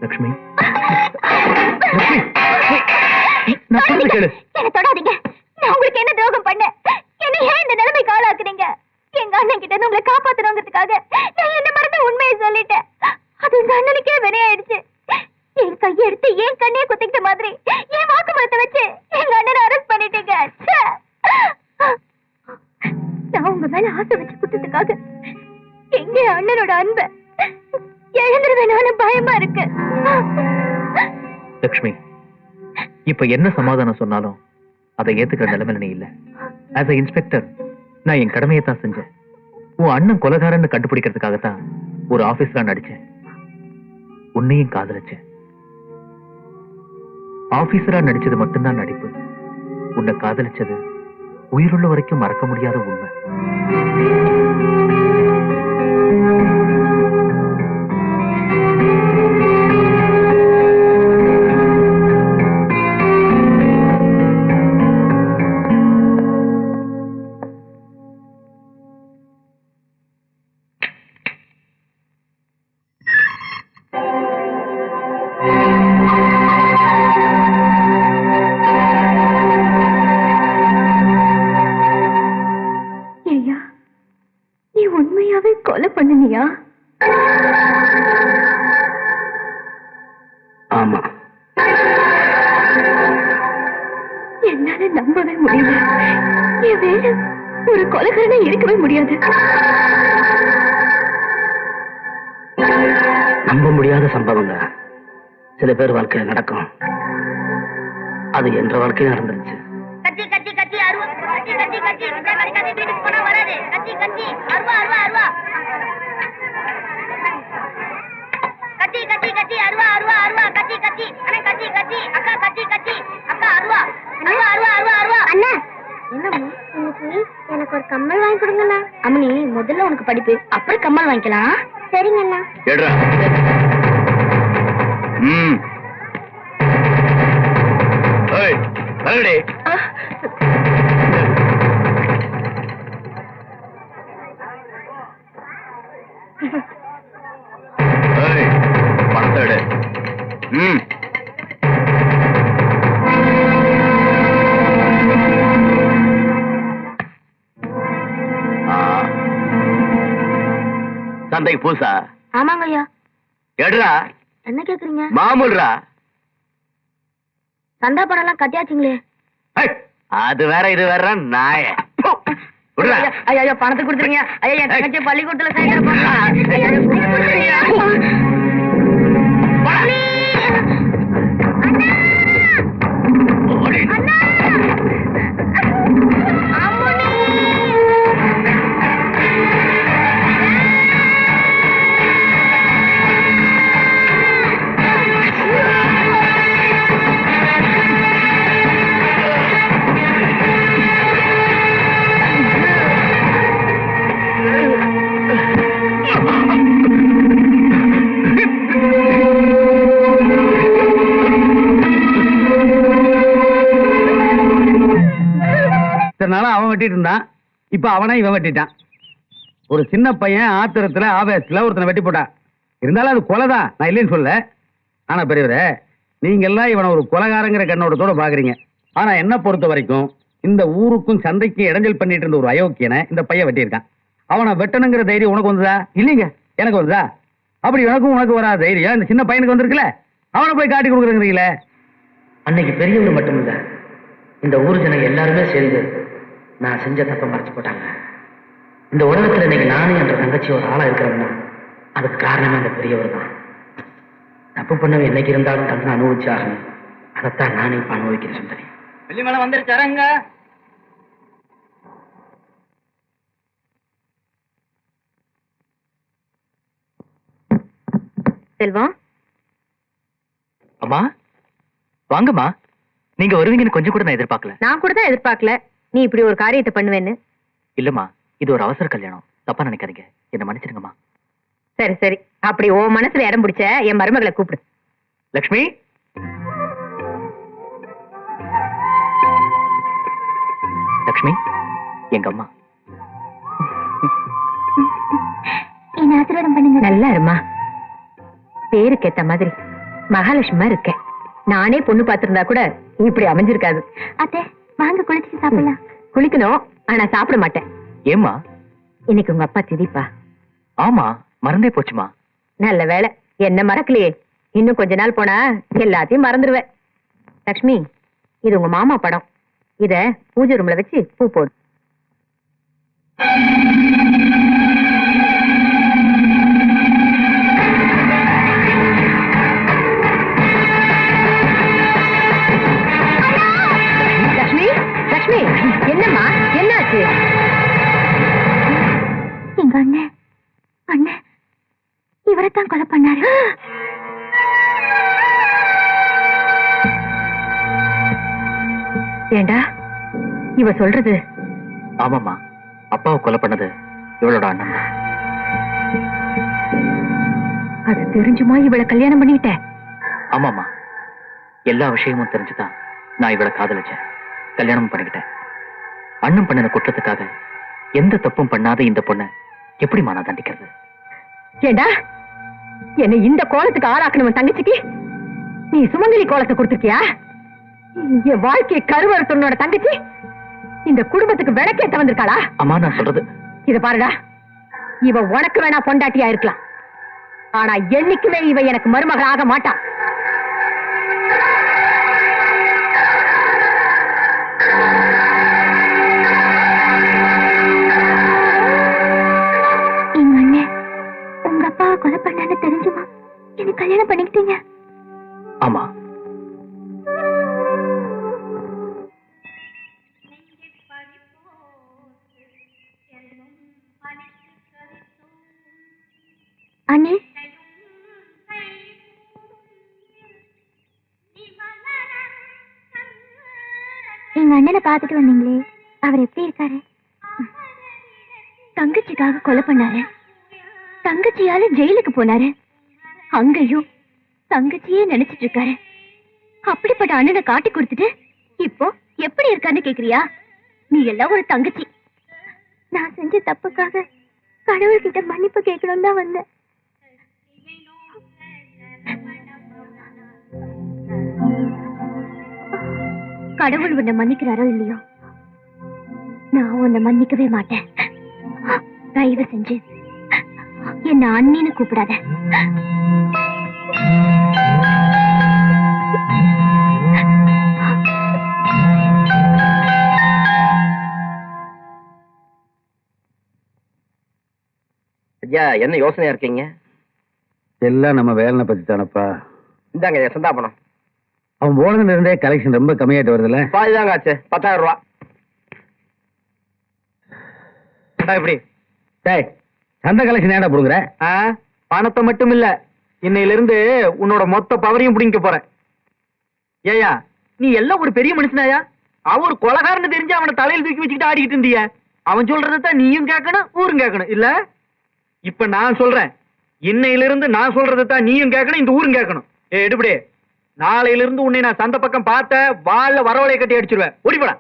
லட்சுமி, நான் சொல்றது கேளு. என்ன தொடாதீங்க. நான் உங்களுக்கு என்ன துரோகம் பண்ண? என்ன ஏன் இந்த நிலைமைக்கு ஆளாக்குறீங்க? எங்க அண்ணன் கிட்ட இருந்து உங்களை காப்பாத்தணுங்கிறதுக்காக நான் என்ன மறந்து உண்மையை சொல்லிட்டேன். அது எங்க அண்ணனுக்கே வினையாயிடுச்சு. என் கையை எடுத்து என் கண்ணையை குத்திக்கிட்ட மாதிரி என் வாக்குமூலத்தை வச்சு எங்க அண்ணனை அரெஸ்ட் பண்ணிட்டீங்க. நான் உங்க மேல ஆசை வச்சு குத்ததுக்காக எங்க அண்ணனோட அன்பை எழுந்துருவேனால பயமா இருக்கு. லட்சுமி, இப்ப என்ன சமாதானம் சொன்னாலும் அதை ஏத்துக்கிற நிலைமையில நீ இல்ல. ஆஸ் அ இன்ஸ்பெக்டர் நான் என் கடமையை தான் செஞ்சேன். உன் அண்ணன் கொலைகாரன்னு கண்டுபிடிக்கிறதுக்காகத்தான் ஒரு ஆபீஸ்ல நடிச்சேன். உன்னையும் காதலிச்சேன். ஆபீசரா நடிச்சது மட்டும்தான் நடிப்பு. உன்னை காதலிச்சது உயிருள்ள வரைக்கும் மறக்க முடியாத உண்மை. ஆமா. என்னால நம்பவே முடியல. என் வேலை ஒரு கொலைகாரனா இருக்கவே முடியாது. நம்ப முடியாத சம்பவங்க சில பேர் வாழ்க்கையில் நடக்கும். அது என்ற வாழ்க்கையில் நடந்துருச்சு. கத்தி கத்தி கத்தி அருவா, கத்தி கத்தி கத்தி கத்தி வீட்டுக்கு போனா வராது. கத்தி கத்தி அருவா அருவா அருவா, கத்தி கத்தி கத்தி அருவா அருவா அருவா, கத்தி கத்தி அண்ணா, கத்தி கத்தி அக்கா, கத்தி கத்தி அக்கா, அருவா அருவா அருவா அருவா அருவா. அண்ணா என்னம்மா, இன்னைக்கு எனக்கு ஒரு கம்மல் வாங்கி கொடுங்கண்ணா. அம்மனி, முதல்ல உனக்கு படிப்பு, அப்புறம் கம்மல் வாங்கிக்கலாம். சரிங்க அண்ணா. எடுறா. ஏய், வரடே. ஏய், பணத்தை எடு. சந்தைக்கு பூசா? ஆமாங்க ஐயா. எடுறா. என்ன கேக்குறீங்க? மாமூல்ரா. சந்தா பணம் எல்லாம் கட்டியாச்சுங்களே. அது வேற இது வேற நாய. ஐயா பணத்தை கொடுத்துருங்க. ஐயா என் தங்கச்சி பள்ளிக்கூடத்துல சேர்க்கிறப்ப அவன் வெட்டிட்டு இருந்தான். இப்ப அவனை இவன் வெட்டிட்டான். ஒரு சின்ன பையன் ஆத்திரத்துல ஆவேசத்துல ஒருத்தனை வெட்டி போட்டான். இருந்தாலும் அது கொலைதான், நான் இல்லைன்னு சொல்ல. ஆனா பெரியவரே, நீங்க எல்லாம் இவனை ஒரு கொலைகாரங்கிற கண்ணோட்டத்தோட பாக்குறீங்க. ஆனா என்ன பொறுத்த வரைக்கும் இந்த ஊருக்கும் சந்தைக்கும் இடைஞ்சல் பண்ணிட்டு இருந்த ஒரு அயோக்கியனை இந்த பையன் வெட்டியிருக்கான். அவனை வெட்டணுங்கிற தைரியம் உனக்கு வந்ததா? இல்லைங்க, எனக்கு வந்ததா? அப்படி எனக்கும் உனக்கு வராத தைரியம் இந்த சின்ன பையனுக்கு வந்திருக்குல்ல, அவனை போய் காட்டி கொடுக்குறீங்களே. அன்னைக்கு பெரியவங்க மட்டும் இல்ல, இந்த ஊர் ஜனங்க எல்லாருமே சேர்ந்து நான் செஞ்ச தப்ப மறைச்சு போட்டாங்க. இந்த உலகத்துல இன்னைக்கு நானும் என்ற தங்கச்சி ஒரு ஆளா இருக்கிறோம்னா அதுக்கு காரணமே இந்த பெரியவர் தான். தப்பு பண்ணவன் என்னைக்கு இருந்தாலும் தண்டனை அனுபவிச்சு ஆகணும். அதைத்தான் நானே இப்ப அனுபவிக்கிறேன். சுந்தரி வெள்ளிமலை வந்துருச்சாரங்க. செல்வம். அம்மா வாங்கம்மா. நீங்க வருவீங்கன்னு கொஞ்சம் கூட நான் எதிர்பார்க்கல. நான் கூட தான் எதிர்பார்க்கல நீ இப்படி ஒரு காரியத்தை பண்ணுவேன்னு. இல்லம்மா, இது ஒரு அவசர கல்யாணம், தப்பா நினைக்காதீங்க, என்ன மன்னிச்சிருங்கம்மா. சரி சரி, அப்படி ஓ மனசுல இடம் பிடிச்ச என் மருமகளை கூப்பிடு. லக்ஷ்மி. லக்ஷ்மி எங்க அம்மா. என்ன ஆசீர்வாதம் பண்ணுங்க. நல்லா இருமா. பேருக்கு ஏத்த மாதிரி மகாலட்சுமா இருக்க. நானே பொண்ணு பார்த்திருந்தா கூட இப்படி அமைஞ்சிருக்காது. அத்தை வாங்க, குளிச்சு சாப்பிடலாம். குளிக்கணும், ஆனா சாப்பிட மாட்டேன். ஏம்மா? இன்னைக்கு உங்க அப்பா திதிப்பா. ஆமா, மறந்தே போச்சுமா. நல்ல வேலை, என்ன மறக்கலையே. இன்னும் கொஞ்ச நாள் போனா எல்லாத்தையும் மறந்துடுவேன். லக்ஷ்மி, இது உங்க மாமா படம். இத பூஜை ரூம்ல வச்சு பூ போடு. லக்ஷ்மி, லக்ஷ்மி, என்னம்மா, என்னாச்சு? எங்க அண்ணன் அண்ணன் இவரைத்தான் கொலை பண்ணாரு. ஏண்டா இவ சொல்றது? ஆமாம்மா, அப்பாவை கொலை பண்ணது இவளோட அண்ணன் தான். அது தெரிஞ்சுமா இவளை கல்யாணம் பண்ணிட்ட? ஆமாம்மா, எல்லா விஷயமும் தெரிஞ்சுதான் நான் இவளை காதலிச்சேன், கல்யாணம் பண்ணிக்கிட்டேன். அண்ணன் பண்ணின குற்றத்துக்காக எந்த தப்பும் பண்ணாத இந்த பொண்ணை எப்படிமா நான் தண்டிக்கிறது? ஏண்டா என்னை இந்த கோலத்துக்கு ஆளாக்கணும் தங்கச்சிக்கு நீ சுமங்கலி கோலத்தை கொடுத்துருக்கியா? என் வாழ்க்கையை கருவறுத்தனோட தங்கச்சி இந்த குடும்பத்துக்கு விளக்கேத்த வந்திருக்காளா? அம்மா, நான் சொல்றது இத பாருடா, இவ உனக்கு வேணா பொண்டாட்டியா இருக்கலாம், ஆனா என்னைக்குமே இவ எனக்கு மருமகள் ஆக மாட்டா. எங்க அண்ணன் உங்க அப்பாவை கொலை பண்ணான்னு தெரிஞ்சுமா எனக்கு கல்யாணம் பண்ணிக்கிட்டீங்க? ஆமா. அண்ணே, எங்க அண்ணனை பார்த்துட்டு வந்தீங்களே, அவர் எப்படி இருக்காரு? தங்கச்சிக்காக கொலை பண்ணாரு, தங்கச்சியால ஜெயிலுக்கு போனாரு, அங்கேயும் தங்கச்சியே நினைச்சிட்டு இருக்காரு. அப்படிப்பட்ட அண்ணனை காட்டி கொடுத்துட்டு இப்போ எப்படி இருக்கான்னு கேக்குறியா? நீ எல்லாம் ஒரு தங்கச்சி. நான் செஞ்ச தப்புக்காக கடவுள்கிட்ட மன்னிப்பு கேட்கணும் தான் வந்தேன். கடவுள் உன்னை மன்னிக்கிறாரோ இல்லையோ, நான் உன்னை மன்னிக்கவே மாட்டேன். தயவு செஞ்சு என்ன அண்ணின்னு கூப்பிடாத. ஐயா, என்ன யோசனையா இருக்கீங்க? எல்லாம் நம்ம வேலனை பத்தி தானப்பா. இந்தாங்க ஐயா சந்தாபனம். அவன் போனதுல இருந்தே கலெக்ஷன் ரொம்ப கம்மியாயிட்டு வருதுல்ல? பாதிதாங்க ஆச்சு. 10,000 ரூபா. இப்படி டேய், சந்த கலெக்ஷன் ஏன்டா புடுங்குற? பணத்தை மட்டும் இல்ல, இன்னையில இருந்து உன்னோட மொத்த பவரையும் பிடிக்க போறேன். ஏயா, நீ எல்லாம் ஒரு பெரிய மனுஷனாயா? அவன் ஒரு கொலகாரன்னு தெரிஞ்சு அவனை தலையில தூக்கி வச்சுக்கிட்டு ஆடிக்கிட்டு இருந்திய. அவன் சொல்றதான் நீயும் கேட்கணும், ஊரும் கேட்கணும் இல்ல? இப்ப நான் சொல்றேன், இன்னையில இருந்து நான் சொல்றதான் நீயும் கேட்கணும், இந்த ஊரும் கேட்கணும். எடுபடி, நாளையில இருந்து உன்னை நான் சந்த பக்கம் பார்த்த வாள்ல வரவளைய கட்டி அடிச்சிருவேன். ஓடிப்படா.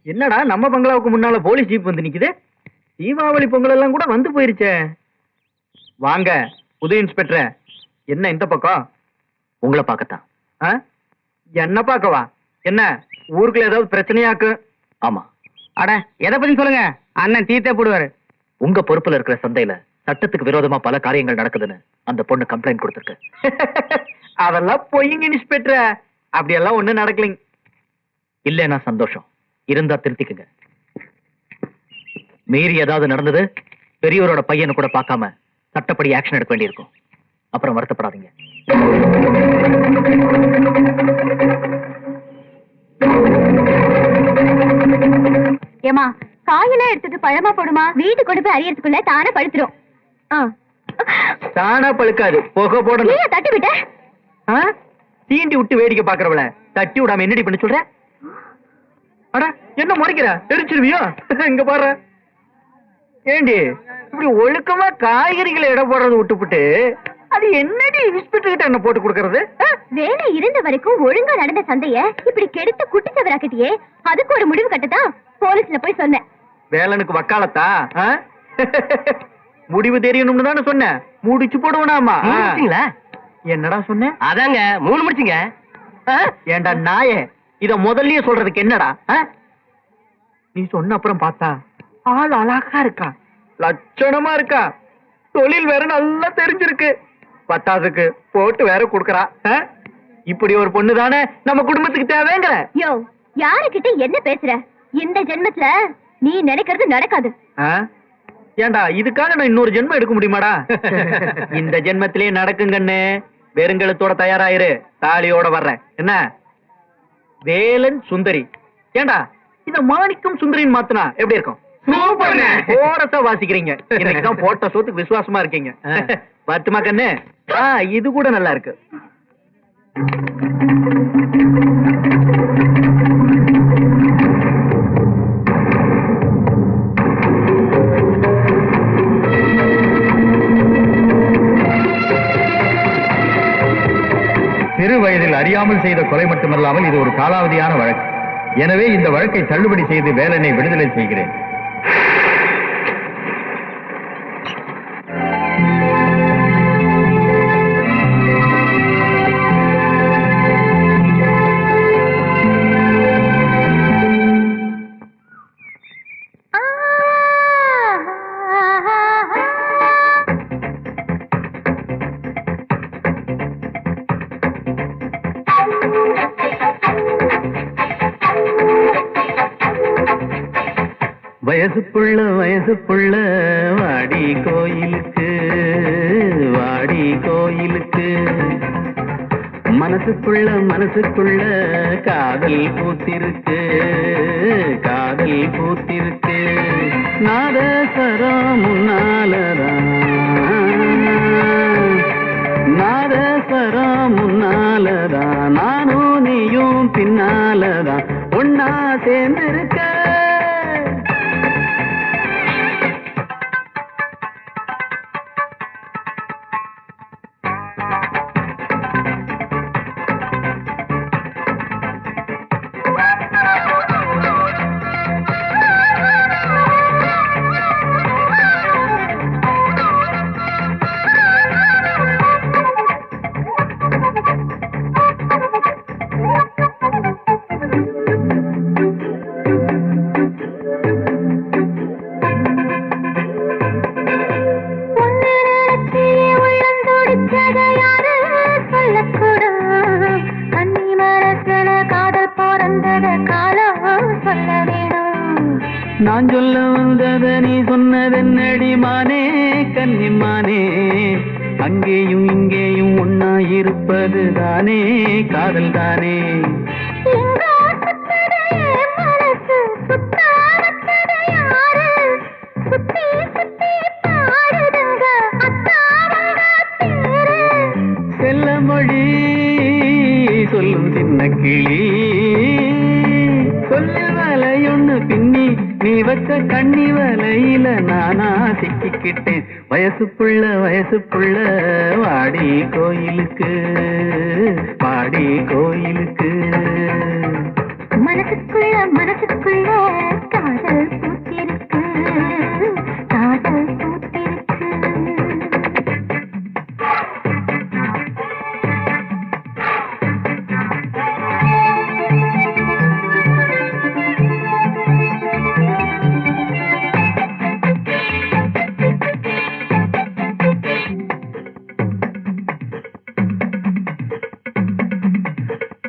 என்னடா நம்ம பங்களாவுக்கு முன்னால போலீஸ் ஜீப் வந்து நிக்குது? தீபாவளி பொங்கல் எல்லாம் கூட வந்து போயிருச்சே. வாங்க புது இன்ஸ்பெக்டர். என்ன இந்த பக்கம்? உங்களை பார்க்கத்தான். என்ன பார்க்கவா? என்ன ஊருக்குள்ள ஏதாவது பிரச்சனையாக்கு? ஆமா. அட, எதை பத்தி சொல்லுங்க, அண்ணன் தீர்த்தே போடுவாரு. உங்க பொறுப்புல இருக்கிற சந்தையில சட்டத்துக்கு விரோதமா பல காரியங்கள் நடக்குதுன்னு அந்த பொண்ணு கம்ப்ளைண்ட் கொடுத்திருக்கு. அதெல்லாம் பொய்யுங்க இன்ஸ்பெக்டர், அப்படியெல்லாம் ஒண்ணும் நடக்கலைங்க. இல்லைன்னா சந்தோஷம், இருந்தா திருத்திக்குங்க. மீறி ஏதாவது நடந்தது, பெரியவரோட பையனை கூட பார்க்காம சட்டப்படி ஆக்ஷன் எடுக்க வேண்டியிருக்கும். அப்புறம் வருத்தப்படாதீங்க. ஏமா, காயெல்லாம் எடுத்துட்டு பழமா போடுமா, வீட்டு கொண்டு போய் அறியறதுக்குள்ள தானே பழுத்துரும். தானா பழுக்காது, புகை போடணும். தட்டி விட்ட சீண்டி விட்டு வேடிக்கை பாக்குறவள தட்டி விடாம என்னடி பண்ண சொல்ற? அட, என்ன முறைக்கிற? தெரிச்சிருவியோ? இங்க பாரு. ஏண்டி இப்படி ஒழுக்கமா காய்கறிகளை இடம் போடுறது விட்டுப்புட்டு அது என்னடி இன்ஸ்பெக்டர் கிட்ட என்ன போட்டு கொடுக்கறது? வேலை இருந்த வரைக்கும் ஒழுங்கா நடந்த சந்தைய இப்படி கெடுத்து குட்டிச்சவராக்கிட்டியே, அதுக்கு ஒரு முடிவு கட்டதான் போலீஸ்ல போய் சொன்னேன். வேலனுக்கு வக்காலத்தா? முடிவு தெரியணும்னு தானே சொன்னேன். முடிச்சு போடுவனாமா? என்னடா சொன்ன? அதாங்க 3 முடிச்சுங்க. ஏண்டா நாயே, இத முதல்லயே சொல்றதுக்கு என்னடா? நீ சொன்ன அப்புறம் பார்த்தா ஆள் அழகா இருக்கா, லட்சணமா இருக்கா, தொழில் வேற நல்லா தெரிஞ்சிருக்கு, பத்தாவதுக்கு போட்டு வேற குடுக்கறா. இப்படி ஒரு பொண்ணு தானே நம்ம குடும்பத்துக்கு தேவைங்கிற? யோ, யாருக்கிட்ட என்ன பேசுற? இந்த ஜென்மத்துல நீ நினைக்கிறது நடக்காது. ஏண்டா இதுக்காக நான் இன்னொரு ஜென்மம் எடுக்க முடியுமாடா? இந்த ஜென்மத்திலே நடக்குங்கன்னு வெறுங்கலத்தோட தயாராயிரு, தாலியோட வர்றேன். என்ன? வேலன் சுந்தரி. ஏண்டா இத மாணிக்கம் சுந்தரின்னு மாத்துனா எப்படி இருக்கும்? போரசா வாசிக்கிறீங்க. இன்னைக்குதான் போட்ட சோத்துக்கு விசுவாசமா இருக்கீங்க. பத்துமா கண்ணு? இது கூட நல்லா இருக்கு. சிறு வயதில் அறியாமல் செய்த கொலை மட்டுமல்லாமல் இது ஒரு காலாவதியான வழக்கு. எனவே இந்த வழக்கை தள்ளுபடி செய்து வேலனை விடுதலை செய்கிறேன். வயசு புள்ள வாடி கோயிலுக்கு மனசுக்குள்ள காதல் பூத்திருக்கு நாதஸ்வரம் முன்னாலதான் நானும் நீயும் பின்னாலதான் ஒன்னா சேர்ந்திருக்க. நான் சொல்ல வந்தத நீ சொன்னதென்னடி மானே கன்னிமானே, அங்கேயும் இங்கேயும் ஒன்னா இருப்பது தானே காதல் தானே. செல்ல மொழி சொல்லும் சின்ன கிளி சொல்லில் வலையொன்னு பின்னி நீ வச்ச கண்ணி வலையில நானா சிக்கிக்கிட்டேன். வயசு புள்ள வாடி கோயிலுக்கு மனசுக்குள்ள காதல் பூத்திருக்கு.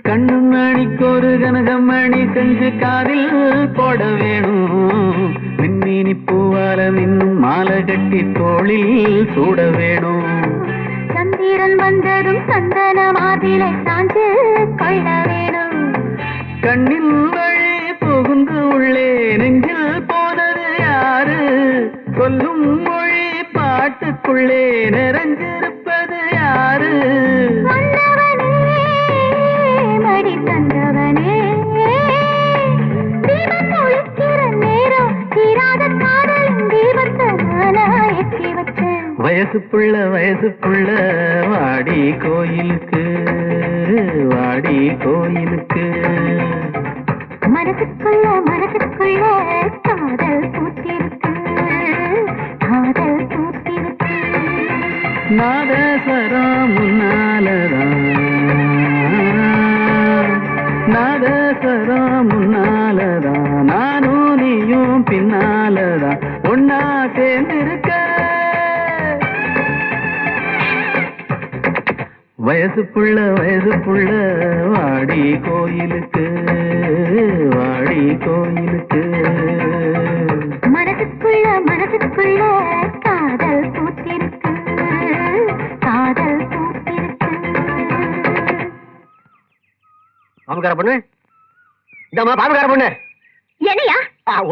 கண்ணு மணிக்கு ஒரு கனகமணி செஞ்சு காதில் போட வேணும், மின்மினி பூவாலம் இன்னும் மாலை கட்டி தோளில் சூட வேணும். சந்திரன் வந்ததும் சந்தன மாதிரை சாஞ்சு கொள்ள வேணும். கண்ணின் வழி புகுந்து உள்ளே நெஞ்சில் போனது யாரு, சொல்லும் மொழி பாட்டுக்குள்ளே நிறைஞ்சிருப்பது யாரு. வயசு புள்ள வாடி கோயிலுக்கு மனசுக்குள்ள காதல் பூத்திருக்கு. நாதஸ்வரம் முன்னாலதான் நானும் நீயும் பின்னாலதான் ஒன்னா சேர்ந்திருக்க. வயசு புள்ள வாடி கோயிலுக்கு மனசுக்குள்ள காதல் பூத்திருக்கு. பாபுக்கார பொண்ணு, இந்தாமா பாபுக்கார பொண்ணு. என்னையா?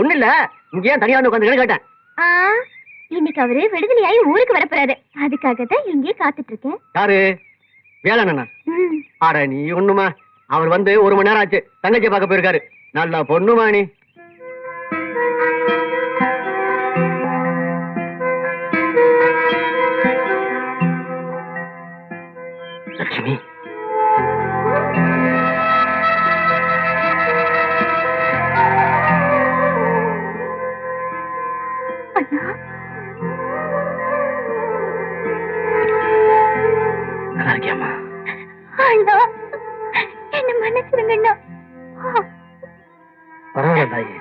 ஒண்ணு இல்ல, இங்க ஏன் தனியா உட்காந்து கேட்டேன். இன்னைக்கு அவரு விடுதலையாயி ஊருக்கு வரப்போறாரு, அதுக்காக தான் இங்கே காத்துட்டு இருக்கேன். யாரு? வேளாண்ணா? ஆட நீ ஒண்ணுமா, அவர் வந்து 1 மணி நேரம் ஆச்சு, தங்கச்சியை பார்க்க போயிருக்காரு. நல்லா பொண்ணுமா நீ. லட்சுமி, நல்லா இருக்கியாமா? அண்ணா, என்ன மன்னிச்சிருங்கண்ணா. பரவாயில்ல தாயே.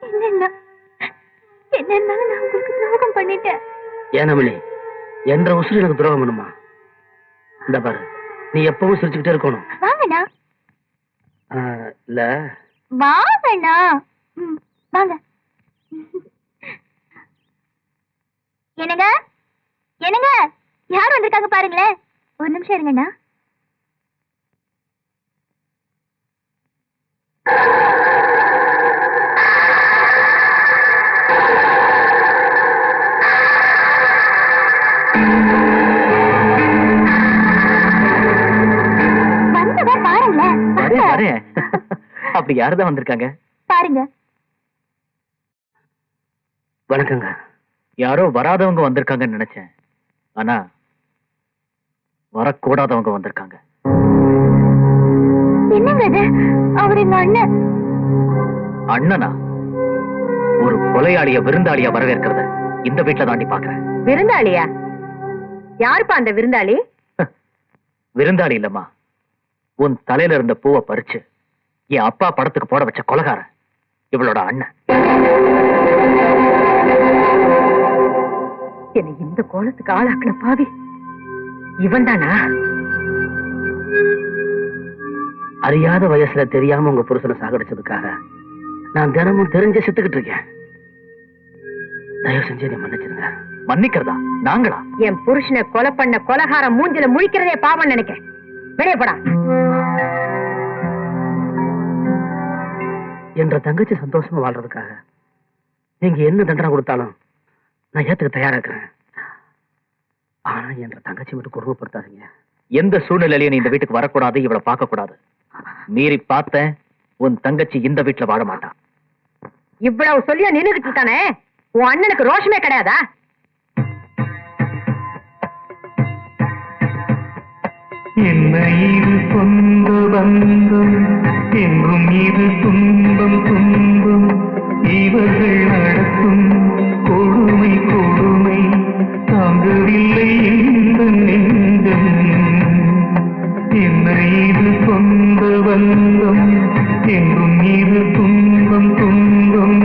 என்னண்ணா, என்ன இருந்தாலும் நான் உங்களுக்கு துரோகம் பண்ணிட்டேன். ஏனமணி, என்ற உசுறு எனக்கு துரோகம் பண்ணுமா? இந்த பாரு, நீ எப்பவும் சிரிச்சுக்கிட்டே இருக்கணும். வாங்கண்ணா. இல்ல வாங்கண்ணா. வாங்க. என்னங்க என்னங்க, யார் வந்திருக்காங்க பாருங்களேன். ஒரு நிமிஷம் இருங்கண்ணா. வந்தவன் பாருங்களேன். அப்படி யாருதான் வந்திருக்காங்க பாருங்க. வணக்கங்க. யாரோ வராதவங்க வந்திருக்காங்கன்னு நினைச்சேன். ஆனா வரக்கூடாதவங்க வந்திருக்காங்க. என்னங்க இது? அவர் எங்க அண்ணன். அண்ணனா? ஒரு கொலையாளிய விருந்தாளியா வரவேற்கிறத இந்த வீட்டுல தாண்டி பாக்குறேன். விருந்தாளியா? யாருப்பா அந்த விருந்தாளி? விருந்தாளி இல்லம்மா, உன் தலையில இருந்த பூவை பறிச்சு என் அப்பா படத்துக்கு போட வச்ச கொலைகாரன் இவளோட அண்ணன். என்னை இந்த கோலத்துக்கு ஆளாக்குன பாவி இவன் தானா? அறியாத வயசுல தெரியாம உங்க புருஷனை சாகடிச்சதுக்காக நான் தினமும் தெரிஞ்சு செத்துக்கிட்டு இருக்கேன். தயவு செஞ்சு நீ மன்னிச்சிருங்க. மன்னிக்கிறதா? நாங்களா? என் புருஷனை கொலை பண்ண கொலகாரம் மூஞ்சில முழிக்கிறதே பாவம் நினைக்கிறேன். வெளியே போடா. என்ற தங்கச்சி சந்தோஷமா வாழ்றதுக்காக நீங்க என்ன தண்டனை கொடுத்தாலும் நான் ஏத்துக்க தயாரா இருக்கிறேன். ஆனா என்ற தங்கச்சி மட்டும் கொடுமைப்படுத்தாதீங்க. எந்த சூழ்நிலையிலையும் நீ இந்த வீட்டுக்கு வரக்கூடாது, இவளை பார்க்க கூடாது. மீறி பார்த்தேன், உன் தங்கச்சி இந்த வீட்டுல வாழ மாட்டான். இவ்வளவு சொல்லியா நின்னுகிட்டு இருக்கானே, உன் அண்ணனுக்கு ரோஷமே கிடையாதா? என்ன இது சொந்த பந்தம் என்றும் இது துன்பம் துன்பம் இவர்கள் நடத்தும் கொடுமை கொடுமை தாங்கவில்லை இந்த நெஞ்சம். என்ன இது சொந்த பந்தம் என்றும் இது துன்பம் துன்பம்.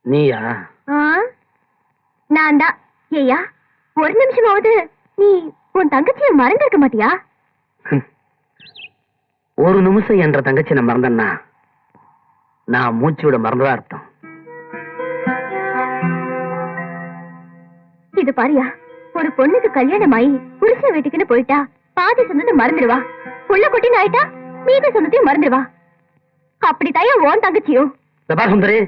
நீயா? நான் தான். ஏயா, ஒரு நிமிஷமாவது நீ உன் தங்கச்சியை மறந்திருக்க மாட்டியா? ஒரு நிமிஷம் என்ற தங்கச்சி நான் மறந்தேன்னா நான் மூச்சு விட மறந்ததா அர்த்தம். இது பாரியா, ஒரு பொண்ணுக்கு கல்யாணம் ஆகி புருஷன் வீட்டுக்குன்னு போயிட்டா பாதி சொன்னதை மறந்துடுவா. புள்ள குட்டின்னு ஆயிட்டா மீதி சொன்னதையும் மறந்துடுவா. அப்படித்தாயா உன் தங்கச்சியும். சுந்தரி,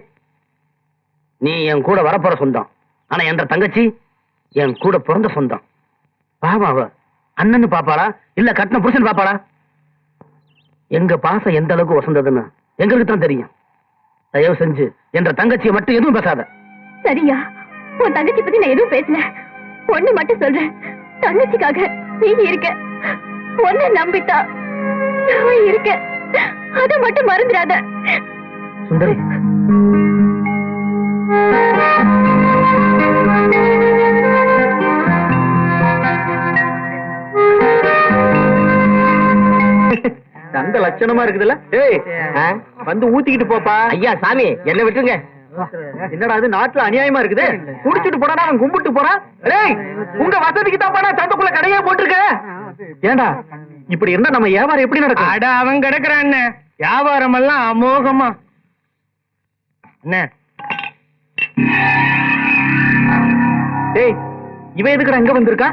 நீ என் கூட வரப்போற சொந்தம். ஆனா என்ற தங்கச்சி என் கூட பிறந்த சொந்தம். பாபாவ அண்ணன்னு பாப்பாளா இல்ல கட்டின புருஷன் பாப்பாளா? எங்க பாசம் எந்த அளவுக்கு வசந்ததுன்னு எங்களுக்கு தான் தெரியும். தயவு செஞ்சு என்ற தங்கச்சியை மட்டும் எதுவும் பேசாத. சரியா, உன் தங்கச்சி பத்தி நான் எதுவும் பேசல. ஒண்ணு மட்டும் சொல்றேன், தங்கச்சிக்காக நீ இருக்க, ஒன்ன நம்பிட்டா நான் இருக்க. அதை மட்டும் மறந்துடாத. சுந்தரி, அந்த லட்சணமா இருக்குதுல்ல? ஏய், வந்து ஊத்திக்கிட்டு போப்பா. ஐயா சாமி என்ன விட்டுருங்க. என்னடா அது நாட்டுல அநியாயமா இருக்குது? குடிச்சிட்டு போறானா அவன் கும்பிட்டு போறான். ஏய், உங்க வசதிக்கு தான் போனா சந்தக்குள்ள கடையே போட்டிருக்க. ஏண்டா இப்படி இருந்தா நம்ம வியாபாரம் எப்படி நடக்கும்? அட அவன் கிடக்குறான், வியாபாரம் எல்லாம் அமோகமா. என்ன டேய், இவன் எதுக்குடா இங்க வந்திருக்கா?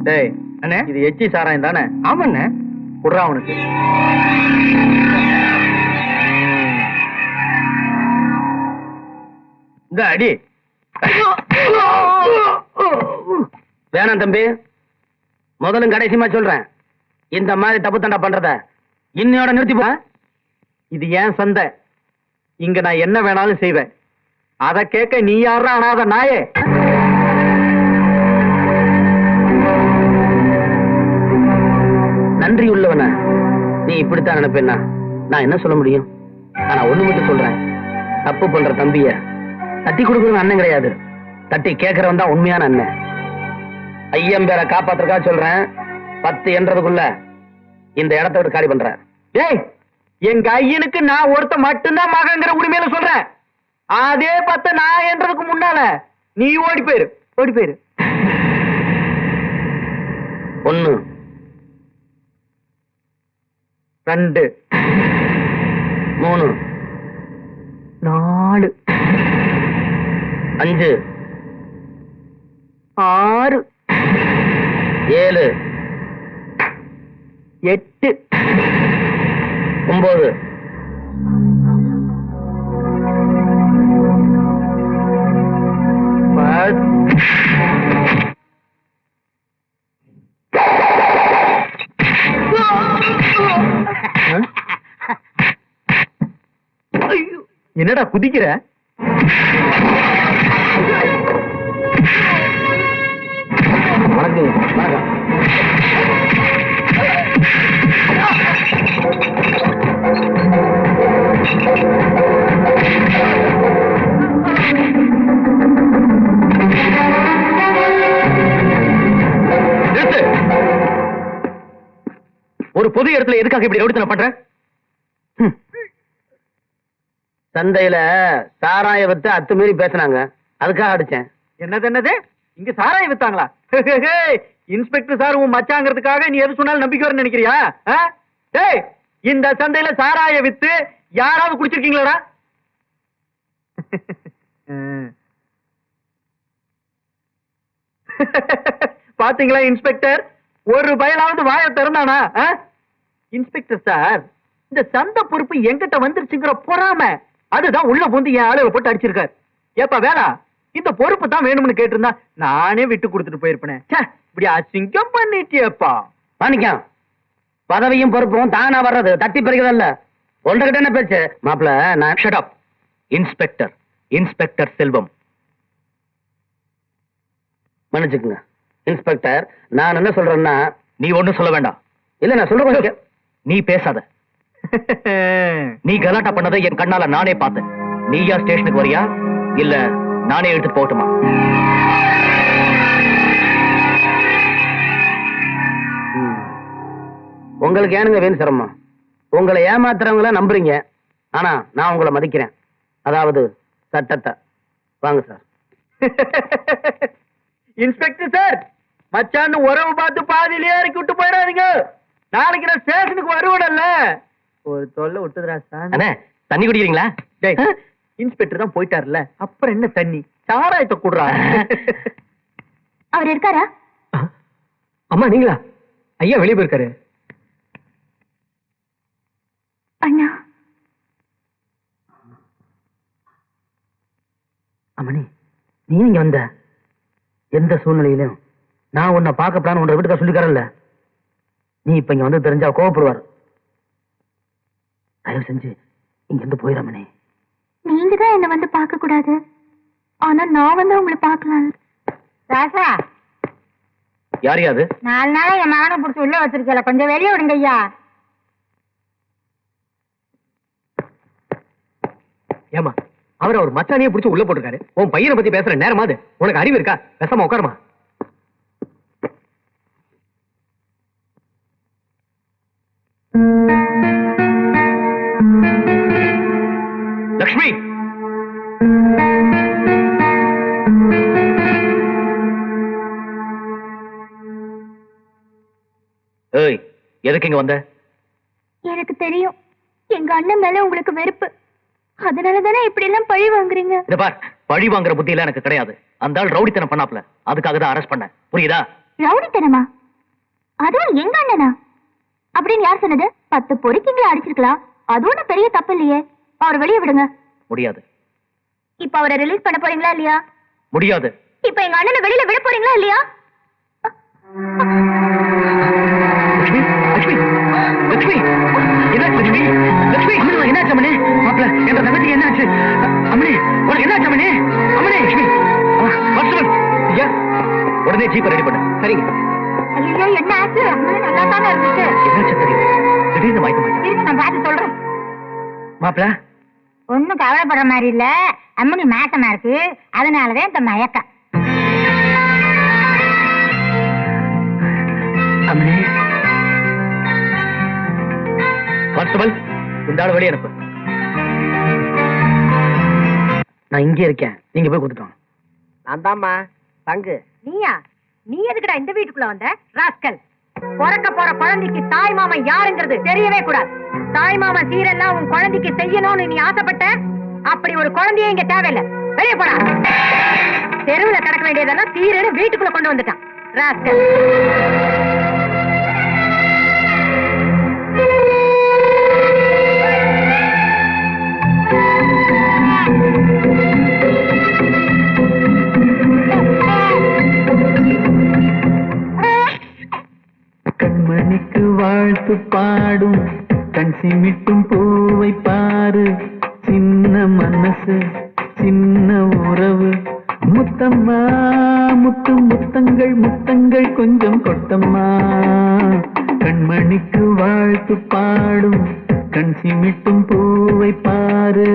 டேய் அண்ணே, இது எச்சி சாராயம் தானே? ஆமாண்ணே. குடுறா அவனுக்கு. இந்த அடி. வேணாம் தம்பி, முதலும் கடைசியமா சொல்றேன், இந்த மாதிரி தப்பு தண்டா பண்றத இன்னையோட நிறுத்தி போ. இது ஏன் சந்தை, இங்க நான் என்ன வேணாலும் செய்வேன். அத கேட்க நீ யாரா அனாத நாயே? நன்றி உள்ளவன நீ இப்படித்தான் நினைப்பேன்னா நான் என்ன சொல்ல முடியும்? ஆனா ஒண்ணு மட்டும் சொல்றேன், தப்பு பண்ற தம்பிய தட்டி கொடுக்கறது அண்ணன் கிடையாது, தட்டி கேட்கறவன் தான் உண்மையான அண்ணன். ஐயம் பேரை காப்பாத்துறக்கா சொல்றேன், 10 என்றதுக்குள்ள இந்த இடத்த விட்டு காலி பண்ற. ஏய், எங்க ஐயனுக்கு நான் ஒருத்த மட்டும்தான் மகங்கிற உரிமையில சொல்றேன். அதே 10 நான் என்றதுக்கு முன்னால நீ ஓடி போயிரு, ஓடி போயிரு. ஒண்ணு 2 3 4 5 6 7 8 9 என்னடா குதிக்கிற? வணக்கம் வணக்கம். ஒரு பொது இடத்துல எதுக்காக இப்படி ரவுடித்தனம் பண்ற? சந்தையில சாராய வித்து அத்துமீறி பேசினாங்க, அதுக்காக அடிச்சேன். என்னது இங்க சாராயம் வித்தாங்களா? இன்ஸ்பெக்டர் சார் உன் மச்சாங்கிறதுக்காக நீ எது சொன்னாலும் நம்பிக்கை வரன்னு நினைக்கிறியா? டேய், இந்த சந்தையில சாராய வித்து யாராவது குடிச்சிருக்கீங்களா? பாத்தீங்களா இன்ஸ்பெக்டர், ஒரு பயலாவது வாயை திறந்தானா? இன்ஸ்பெக்டர் சார், இந்த சந்தை பொறுப்பு என்கிட்ட வந்துருச்சுங்கிற பொறாம அதுதான் உள்ள வந்து என் ஆளுவை போட்டு அடிச்சிருக்காரு. ஏப்பா வேணா, இந்த பொறுப்பு தான் வேணும்னு கேட்டிருந்தா நானே விட்டு கொடுத்துட்டு போயிருப்பேன். இப்படி அசிங்கம் பண்ணிட்டியப்பா. மாணிக்கம், பதவியும் பொறுப்பும் தானா வர்றது, தட்டி பறிக்கிறதல்ல. ஒன்றுகிட்ட என்ன பேச்சு மாப்பிள? நான் ஷட் அப். இன்ஸ்பெக்டர் செல்வம். மன்னிச்சுக்குங்க இன்ஸ்பெக்டர், நான் என்ன சொல்றேன்னா, நீ ஒண்ணும் சொல்ல வேண்டாம். இல்ல நான் சொல்றேன். நீ பேசாத. நீ கலாட்டா பண்ணதை என் கண்ணால நானே பார்த்தேன். நீயா ஸ்டேஷனுக்கு வரியா இல்ல நானே எடுத்துட்டு போகட்டுமா? உங்களுக்கு ஏனுங்க வேணும் சிரமம்? உங்களை ஏமாத்துறவங்கள நம்புறீங்க, ஆனா நான் உங்களை மதிக்கிறேன், அதாவது சட்டத்தை. வாங்க சார். இன்ஸ்பெக்டர் சார், மச்சான்னு உறவு பார்த்து பாதியிலேயே இறக்கி விட்டு போயிடாதீங்க. நாளைக்கு நான் ஸ்டேஷனுக்கு வருவேன்ல. ஒரு தொல்லை விட்டுதுரா சார். தண்ணி குடிக்கிறீங்களா? இன்ஸ்பெக்டர் தான் போயிட்டாருல, அப்புறம் என்ன தண்ணி? சாராயத்தை கூடுறா. அவர் இருக்காரா? அம்மா நீங்களா? ஐயா வெளியே போயிருக்காரு. அண்ணா. அம்மணி, நீ இங்க வந்த எந்த சூழ்நிலையிலும் நான் உன்னை பார்க்கப்படான்னு உன்னை வீட்டுக்கா சொல்லிக்காரல்ல. நீ இப்ப இங்க வந்து தெரிஞ்சா கோவப்படுவார். தயவு செஞ்சு இங்க இருந்து போயிடாமனே. நீங்க தான் என்ன வந்து பார்க்க கூடாது, ஆனா நான் வந்து உங்களை பார்க்கலாம். ராசா, யார் யாது? 4 நாளா என் மகனை பிடிச்சி உள்ள வச்சிருக்கல, கொஞ்சம் வெளியே விடுங்க ஐயா. ஏமா அவரை ஒரு மச்சானியே பிடிச்சி உள்ள போட்டிருக்காரு. உன் பையனை பத்தி பேசுற நேரமாது உனக்கு அறிவு இருக்கா? பேசாம உட்காருமா. லக்ஷ்மி, ஏய், எதுக்கு இங்க வந்த? எனக்கு தெரியும் எங்க அண்ணன் மேல உங்களுக்கு வெறுப்பு, அதனாலதானே இப்படி எல்லாம் பழி வாங்குறீங்க. இத பார், பழி வாங்குற புத்தி எல்லாம் எனக்கு கிடையாது. அந்த ஆள் ரவுடித்தனம் பண்ணாப்ல, அதுக்காக தான் அரெஸ்ட் பண்ணேன். புரியுதா? ரவுடித்தனமா? அதுவும் எங்க அண்ணனா? அப்படின்னு யார் சொன்னது? 10 பொறுக்கிங்களை அடிச்சிருக்கலாம், அது ஒண்ணும் பெரிய தப்பு இல்லையே. அவரை வெளியே விடுங்க. முடியாது. இப்ப அவரை ரிலீஸ் பண்ண போறீங்களா இல்லையா? முடியாது. இப்ப எங்க அண்ணனை வெளியில விட போறீங்களா இல்லையா? லட்சுமி, லட்சுமி, லட்சுமி, என்னாச்சு லட்சுமி? லட்சுமி, அம்மனி என்னாச்சு அம்மனி? மாப்பிள்ள, என்ற தங்கச்சிக்கு என்னாச்சு? அம்மனி, உனக்கு என்னாச்சு அம்மனி? அம்மனி, லட்சுமி, வாட்ஸ்அப் ஐயா, உடனே ஜீப்பை ரெடி பண்ணு. சரிங்க. ஐயோ, என்ன ஆச்சு? அம்மனி நல்லா தானே இருந்துச்சு. என்னாச்சு தெரியும், திடீர்னு மயக்க மாட்டேன். இருங்க, நான் பார்த்து சொல்றேன். மாப்பிள்ள, ஒண்ணும் கவலைப்படுற மாதிரி இல்ல, அம்மனி மாசமா இருக்கு, அதனாலதான் இந்த மயக்கம். அம்மனி, கான்ஸ்டபிள், இந்த ஆள் வெளியே அனுப்பு. நான் இங்கே இருக்கேன், நீங்க போய் கொடுத்துட்டோம். நான் தான்மா தங்கு. நீயா? நீ எதுக்குடா இந்த வீட்டுக்குள்ள வந்த ராஸ்கல்? பிறக்க போற குழந்தைக்கு தாய் மாமன் யாருங்கிறது தெரியவே கூடாது. தாய் மாமன் சீரெல்லாம் உன் குழந்தைக்கு செய்யணும்னு நீ ஆசைப்பட்ட, அப்படி ஒரு குழந்தையே இங்க தேவையில்லை. வெளியே போடா. தெருவுல கிடக்க வேண்டியதெல்லாம் சீரன்னு வீட்டுக்குள்ள கொண்டு வந்துட்டான் ராஸ்கல். கண்மணிக்கு வாழ்த்து பாடும் கண் சிமிட்டும் பூவை பாரு, சின்ன மனசு சின்ன உறவு, முத்தம்மா முத்து முத்தங்கள் முத்தங்கள் கொஞ்சம் கொட்டம்மா. கண்மணிக்கு வாழ்த்து பாடும் கண் சிமிட்டும் பூவை பாரு.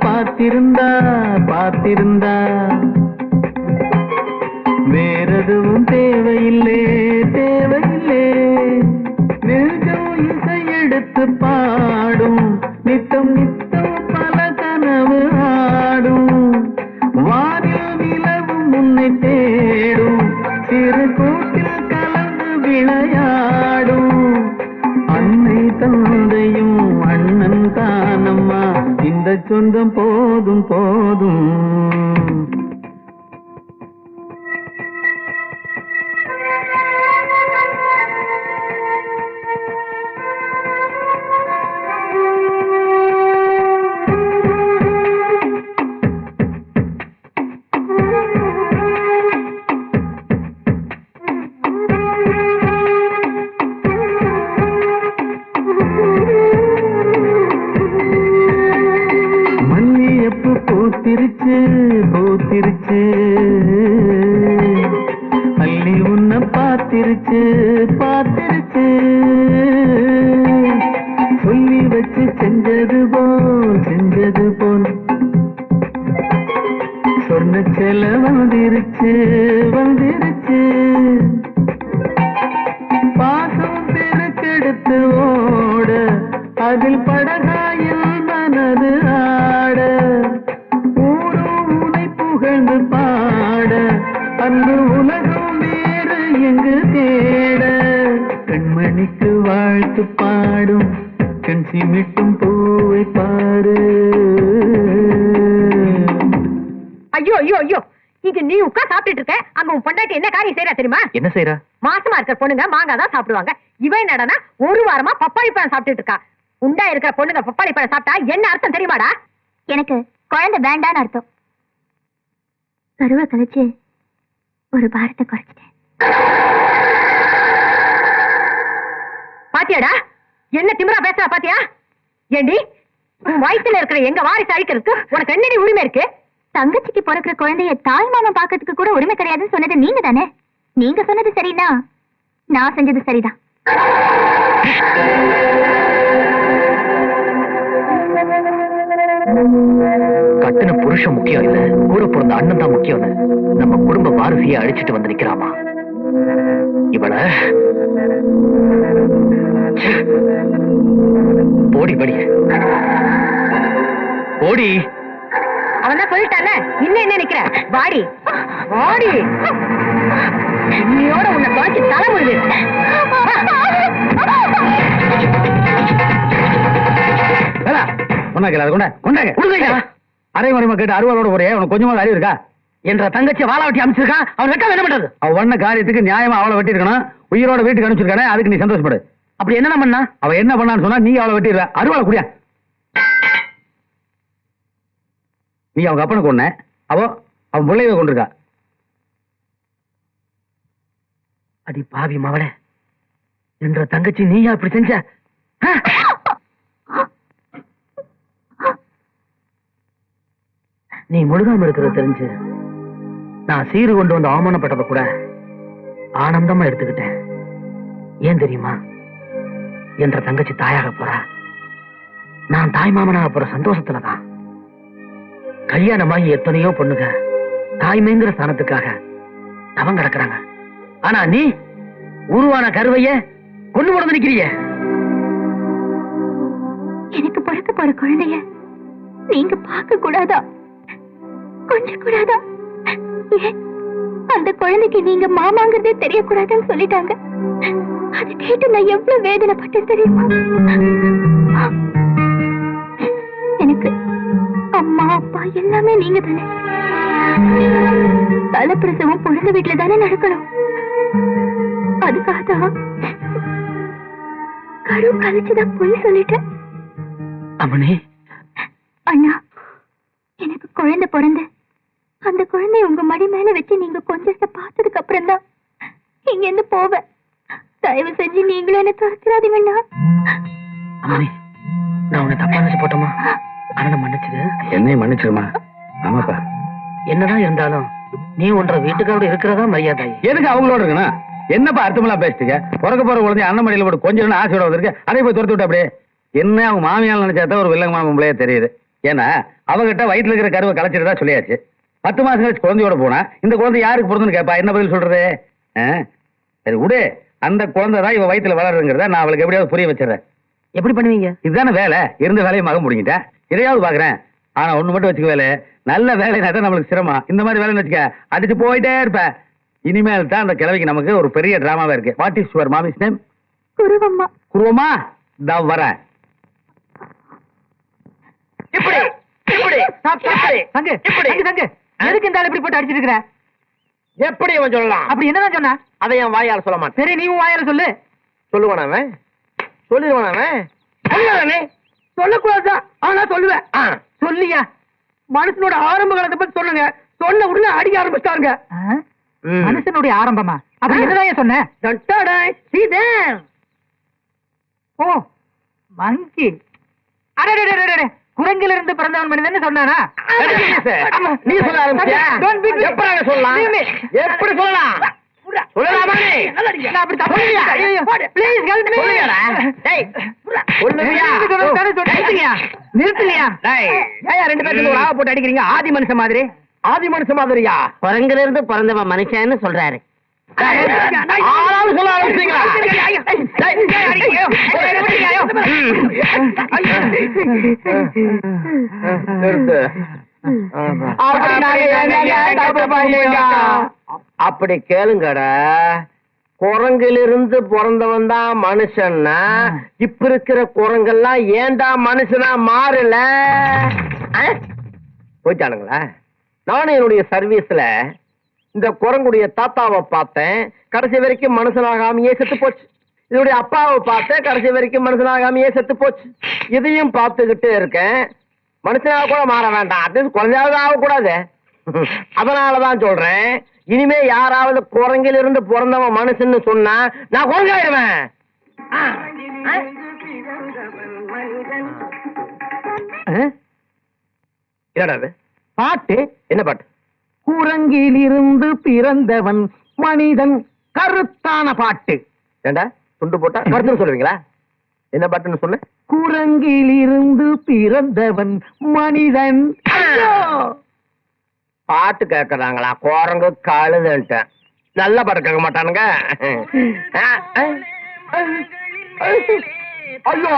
பார்த்திருந்தா பார்த்திருந்தா வேறெதுவும் தேவையில்லை தேவையில்லை. நெஞ்சம் இசை எடுத்து பாடும், நித்தம் நித்தம் பல கனவு ஆடும். வானில் நிலவும் உன்னை தேடும், சிறு கூட்டில் கலந்து விளையாடும். அன்னை தந்தையும் அண்ணன் தானம்மா, இந்த சொந்தம் போதும் போதும். பூத்திருச்சு பூத்திருச்சு, அள்ளி உன்னை பார்த்திருச்சு பார்த்திருச்சு. சொல்லி வச்சு செஞ்சது போல் சொன்ன செல வந்துருச்சு வந்துருச்சு. பாசம் பெருக்கெடுத்து ஓட, அதில் படகாயில் மனது ஆட. புகழ்ந்து பாட, அன்பு உலகம் வேறு எங்கு தேட. கண்மணிக்கு வாழ்த்து பாடும் கண் சிமிட்டும் பூவை பாரு. ஐயோ ஐயோ ஐயோ, இங்க நீ உட்கா சாப்பிட்டு இருக்க, அங்க உன் பொண்டாட்டி என்ன காரியம் செய்யறா தெரியுமா? என்ன செய்யறா? மாசமா இருக்கிற பொண்ணுங்க மாங்காய் தான் சாப்பிடுவாங்க. இவன் என்னடனா ஒரு வாரமா பப்பாளி பழம் சாப்பிட்டு இருக்கா. உண்டா இருக்கிற பொண்ணுங்க பப்பாளி பழம் சாப்பிட்டா என்ன அர்த்தம் தெரியுமாடா? எனக்கு குழந்தை வேண்டான்னு அர்த்தம். கருவை கழிச்சு ஒரு பாரத்தை குறைச்சிட்டேன். பாத்தியாடா என்ன திமிரா பேசுறா? பாத்தியா? ஏண்டி உன் வயித்துல இருக்கிற எங்க வாரிசு அழிக்கிறதுக்கு உனக்கு என்னடி உரிமை இருக்கு? தங்கச்சிக்கு பிறக்கிற குழந்தைய தாய் மாமன் பாக்கிறதுக்கு கூட உரிமை கிடையாதுன்னு சொன்னது நீங்க தானே. நீங்க சொன்னது சரினா நான் செஞ்சது சரிதான். கட்டின புருஷன் முக்கியம் இல்ல, கூட பிறந்த அண்ணன் தான் முக்கியம். நம்ம குடும்ப வாரிசையை அழிச்சிட்டு வந்து நிக்கிறாமா இவள. போடி படி போடி. அவன் தான் சொல்லிட்டால, இன்னும் என்ன நிக்கிற? வாடி வாடி, இன்னையோட உன்னை தொலைச்சு தலை முழுது. அரை மறைமா கேட்டு அருவாளோட ஒரே உனக்கு கொஞ்சமா அறிவு இருக்கா? என்ற தங்கச்சி வாழ வெட்டி அமைச்சிருக்கான், அவன் வெட்ட என்ன பண்றது? அவ பண்ண காரியத்துக்கு நியாயமா அவளை வெட்டி இருக்கணும். உயிரோட வீட்டுக்கு அனுப்பிச்சிருக்கானே, அதுக்கு நீ சந்தோஷப்படு. அப்படி என்ன பண்ணா? அவ என்ன பண்ணான்னு சொன்னா நீ அவளை வெட்டிடுற. அருவாளை குடியா. நீ அவங்க அப்பனை கொன்ன, அவன் பிள்ளைய கொண்டிருக்கா. அடி பாவி மவளே, என்ற தங்கச்சி நீயா இப்படி செஞ்ச? நீ முழுகாம இருக்கிறத தெரிஞ்சு நான் சீரு கொண்டு வந்து அவமானப்பட்டதை கூட ஆனந்தமா எடுத்துக்கிட்டேன். ஏன் தெரியுமா? என்ற தங்கச்சி தாயாக போறா, நான் தாய் மாமனாக போற சந்தோஷத்துலதான். கல்யாணமாகி எத்தனையோ பொண்ணுங்க தாய்மைங்கிற ஸ்தானத்துக்காக தவம் கிடக்குறாங்க. ஆனா நீ உருவான கருவைய கொண்டு போறது நிக்கிறிய? எனக்கு பிறக்க போற குழந்தைய நீங்க பார்க்க கூடாதா? கொஞ்சம் கூடாதா? ஏன் அந்த குழந்தைக்கு நீங்க மாமாங்கிறதே தெரியக்கூடாதுன்னு சொல்லிட்டாங்க. அது கேட்டு நான் எவ்வளவு வேதனைப்பட்டேன் தெரியுமா? எனக்கு அம்மா அப்பா எல்லாமே நீங்க தானே. தலைப்பிரசவம் பொழுது வீட்டுல தானே நடக்கணும். அதுக்காக தான் கரு கழிச்சுதான் போய் சொல்லிட்டேன். அம்மனே, அண்ணா, எனக்கு குழந்தை பிறந்து அந்த குழந்தைய உங்க மடி மேல வச்சு நீங்க கொஞ்சத்தை பார்த்ததுக்கு அப்புறம் தான் இங்க இருந்து போவேன். தயவு செஞ்சு நீங்களும் என்ன துரத்துறாதீங்கண்ணா. அம்மனே, நான் உன்னை தப்பா நினைச்சு போட்டோமா? அண்ணனை மன்னிச்சிரு. என்னையும் மன்னிச்சிருமா. ஆமாப்பா. என்னதான் இருந்தாலும் நீ ஒன்ற வீட்டுக்காரோட இருக்கிறதா மரியாதை. எதுக்கு அவங்களோட இருக்கணும்? என்னப்பா அர்த்தமெல்லாம் பேசிட்டீங்க? பிறக்க போற குழந்தை அண்ணன் மடியில போட்டு கொஞ்சம் ஆசையோட வந்திருக்கு, அதை போய் துரத்து விட்டு அப்படியே. என்ன அவங்க மாமியால் நினைச்சாதான் ஒரு வில்லங்கமான பொம்பளையா தெரியுது. ஏன்னா அவகிட்ட வயிற்றுல இருக்கிற கருவை கலைச்சிட்டு சொல்லியாச்சு. 10 மாசம் கழிச்சு குழந்தையோட போனா இந்த குழந்தை யாருக்கு பிறந்தன்னு கேட்பா, என்ன பதில் சொல்றது? சரி விடு, அந்த குழந்தை தான் இவ வயிற்றுல வளருங்கிறத நான் அவளுக்கு எப்படியாவது புரிய வச்சிடறேன். எப்படி பண்ணுவீங்க? இதுதானே வேலை. இருந்த வேலையை மகன் முடிங்கிட்டேன், இதையாவது பாக்குறேன். ஆனா ஒண்ணு மட்டும் வச்சுக்க, வேலை நல்ல வேலைனா தான் நம்மளுக்கு சிரமம். இந்த மாதிரி வேலைன்னு வச்சுக்க அடிச்சு போயிட்டே இருப்பேன். இனிமேல் தான் அந்த கிழவிக்கு நமக்கு ஒரு பெரிய டிராமாவே இருக்கு. What is your mummy's name? Guruvamma. குருவமா? தான் வரேன். இப்படி இப்படி தங்கு, தங்கு, தங்கு. எதுக்கு இந்த ஆள் இப்படி போட்டு அடிச்சிட்டு இருக்கிற? எப்படி அவன் சொல்லலாம்? அப்படி என்னதான் சொன்னா? அதை என் வாயால் சொல்ல மாட்டேன். சரி, நீ வாயால சொல்லு. சொல்லுவான் அவன், சொல்லிடுவான் அவன். சொல்லக்கூடாதுதான், ஆனா சொல்லுவேன். சொல்லியா? மனுஷனோட ஆரம்ப காலத்தை பத்தி சொல்லுங்க. சொன்ன உடனே அடிக்க ஆரம்பிச்சிட்டாங்க. மனுஷனுடைய ஆரம்பமா? அப்படி என்னதான் சொன்ன? ஓ, மங்கி. அடடடடடட, குரங்கிலிருந்து பிறந்தவன் மனிதன் சொன்னானா? நீ சொல்ல ஆரம்பிச்சியா? எப்படி சொல்லலாம்? எப்படி சொல்லலாம்? சொல்லலாமா நீ? நான் அப்படி தப்பு இல்லையா? Please help me. சொல்லுங்கடா. டேய், சொல்லுவியா? நிறுத்துலையா? ஏன் ரெண்டு பேருக்கு ஒரு ஆவ போட்டு அடிக்கிறீங்க? ஆதி மனுஷன் மாதிரி. ஆதி மனுஷன் மாதிரியா? குரங்குல இருந்து பிறந்தவன் மனுஷன்னு சொல்றாரு. ஆளாவது சொல்ல ஆரம்பிச்சீங்களா? அப்படி கேளுங்கடா. குரங்கிலிருந்து பிறந்தவன் தான் மனுஷன்னா இப்ப இருக்கிற குரங்கெல்லாம் ஏண்டா மனுஷனா மாறல? போயிட்டானுங்களா? நானும் என்னுடைய சர்வீஸ்ல இந்த குரங்குடைய தாத்தாவை பார்த்தேன், கடைசி வரைக்கும் மனுஷனாகாமையே செத்து போச்சு. இதனுடைய அப்பாவை பார்த்தேன், கடைசி வரைக்கும் மனுஷனாகாமையே செத்து போச்சு. இதையும் பார்த்துக்கிட்டே இருக்கேன். மனுஷனாக கூட மாற வேண்டாம், அட்லீஸ்ட் குழந்தையாவது ஆகக்கூடாது. அதனாலதான் சொல்றேன், இனிமே யாராவது குரங்கில் இருந்து பிறந்தவன் மனுஷன்னு சொன்னா நான் குரங்காயிருவேன். என்னடா பாட்டு? என்ன பாட்டு? குரங்கிலிருந்து பிறந்தவன் மனிதன், கருத்தான பாட்டு. ஏண்டா துண்டு போட்டா கருத்துன்னு சொல்லுவீங்களா? என்ன பாட்டுன்னு சொல்லு. குரங்கிலிருந்து பிறந்தவன் மனிதன். பாட்டு கேட்கறாங்களா? குரங்கு கழுதுன்ட்டு நல்ல பாட்டு கேட்க மாட்டானுங்க. ஐயோ,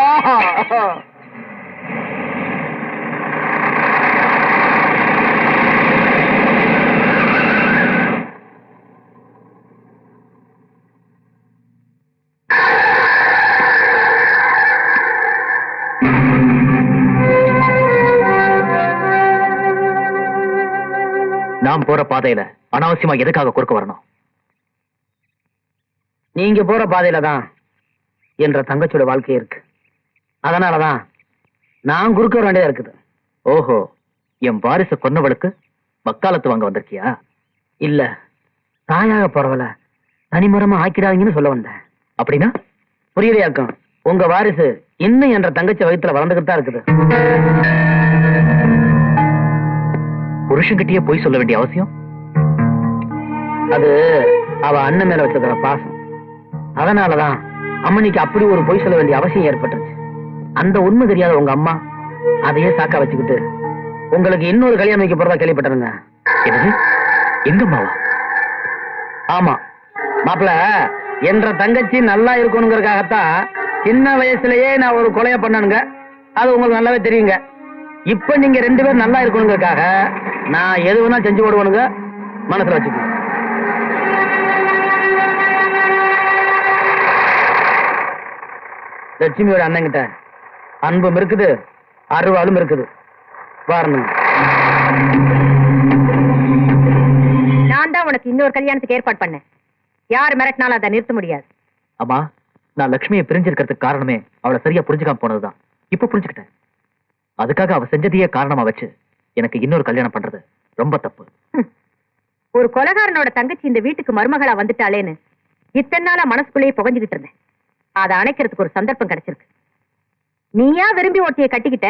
நாம் போற பாதையில அனாவசியமா எதுக்காக குறுக்க வரணும்? நீங்க போற பாதையில தான் என்ற தங்கச்சியோட வாழ்க்கை இருக்கு. அதனாலதான் நான் குறுக்க வர வேண்டியதா இருக்குது. ஓஹோ, என் வாரிசு கொன்னவளுக்கு வக்காலத்து வாங்க வந்திருக்கியா? இல்ல, தாயாக பரவல தனிமரமா ஆக்கிடாதீங்கன்னு சொல்ல வந்தேன். அப்படின்னா புரியலையாக்கும். உங்க வாரிசு இன்னும் என்ற தங்கச்சி வயித்துல வளர்ந்துகிட்டு தான் இருக்குது. புருஷன்கிட்டயே போய் சொல்ல வேண்டிய அவசியம்? அது அவ அண்ணன் மேல வச்சிருக்கிற பாசம். அதனாலதான் அம்மனிக்கு அப்படி ஒரு பொய் சொல்ல வேண்டிய அவசியம் ஏற்பட்டுச்சு. அந்த உண்மை தெரியாத உங்க அம்மா அதையே சாக்கா வச்சுக்கிட்டு உங்களுக்கு இன்னொரு கல்யாணம் வைக்க போறதா கேள்விப்பட்டிருங்க. என்னது? எங்க அம்மாவா? ஆமா, மாப்பிள்ள என்ற தங்கச்சி நல்லா இருக்கணுங்கிறதுக்காகத்தான் சின்ன வயசுலயே நான் ஒரு கொலையை பண்ணணுங்க. அது உங்களுக்கு நல்லாவே தெரியுங்க. இப்ப நீங்க 2 பேரும் நல்லா இருக்கணுங்கிறதுக்காக நான் எது வேணா செஞ்சு போடுவேனுங்க. மனசுல வச்சுக்கோங்க. லட்சுமியோட அண்ணங்கிட்ட அன்பும் இருக்குது, அருவாலும் இருக்குது. வாரணுங்க. நான் தான் உனக்கு இன்னொரு கல்யாணத்துக்கு ஏற்பாடு பண்ணேன். யார் மிரட்டினாலும் அதை நிறுத்த முடியாது. அம்மா, நான் லட்சுமியை பிரிஞ்சிருக்கிறதுக்கு காரணமே அவளை சரியா புரிஞ்சுக்காம போனதுதான். இப்ப புரிஞ்சுக்கிட்டேன். அதுக்காக அவ செஞ்சதையே காரணமா வச்சு எனக்கு இன்னொரு கல்யாணம் பண்றது ரொம்ப தப்பு. ஒரு கொலைகாரனோட தங்கச்சி இந்த வீட்டுக்கு மருமகளா வந்துட்டாளேன்னு இத்தனை நாளா மனசுக்குள்ளேயே புகஞ்சுகிட்டு இருந்தேன். அதை அணைக்கிறதுக்கு ஒரு சந்தர்ப்பம் கிடைச்சிருக்கு. நீயா விரும்பி ஒட்டிய கட்டிக்கிட்ட,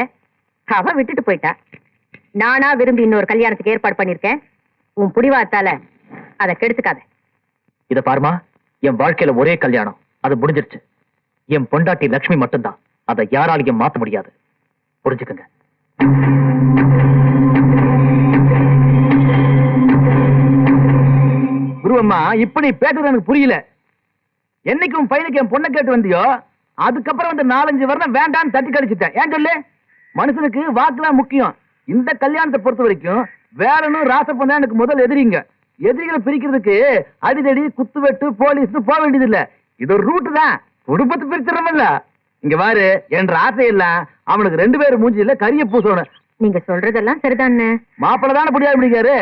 அவ விட்டுட்டு போயிட்டா. நானா விரும்பி இன்னொரு கல்யாணத்துக்கு ஏற்பாடு பண்ணிருக்கேன். உன் புடிவாத்தால அதை கெடுத்துக்காத. இத பாருமா, என் வாழ்க்கையில ஒரே கல்யாணம், அது முடிஞ்சிருச்சு. என் பொண்டாட்டி லட்சுமி மட்டும்தான். அதை யாராலையும் மாத்த முடியாது. புரிஞ்சுக்கங்க. குருவம்மா, இப்ப நீ பேசுறது எனக்கு புரியல. என்னைக்கு உன் பையனுக்கு என் பொண்ணை கேட்டு வந்தியோ, அதுக்கப்புறம் வந்து 4-5 வருடம் வேண்டான்னு தட்டி கழிச்சுட்டேன். ஏன் சொல்லு? மனுஷனுக்கு வாக்குதான் முக்கியம். இந்த கல்யாணத்தை பொறுத்த வரைக்கும் வேலனும் ராசப்பன் தான் எனக்கு முதல் எதிரிங்க. எதிரிகளை பிரிக்கிறதுக்கு அடிதடி, குத்துவெட்டு, போலீஸ் போக வேண்டியது இல்ல. இது ஒரு ரூட்டு தான். குடும்பத்தை பிரிச்சிடறமல்ல. இங்க பாரு, என்ற ஆசையெல்லாம் அவனுக்கு 2 பேரும் மூஞ்சில கரிய பூசணும். நீங்க சொல்றதெல்லாம் சரிதானே. மாப்பிள்ள தானே முடியாது முடிக்காரு,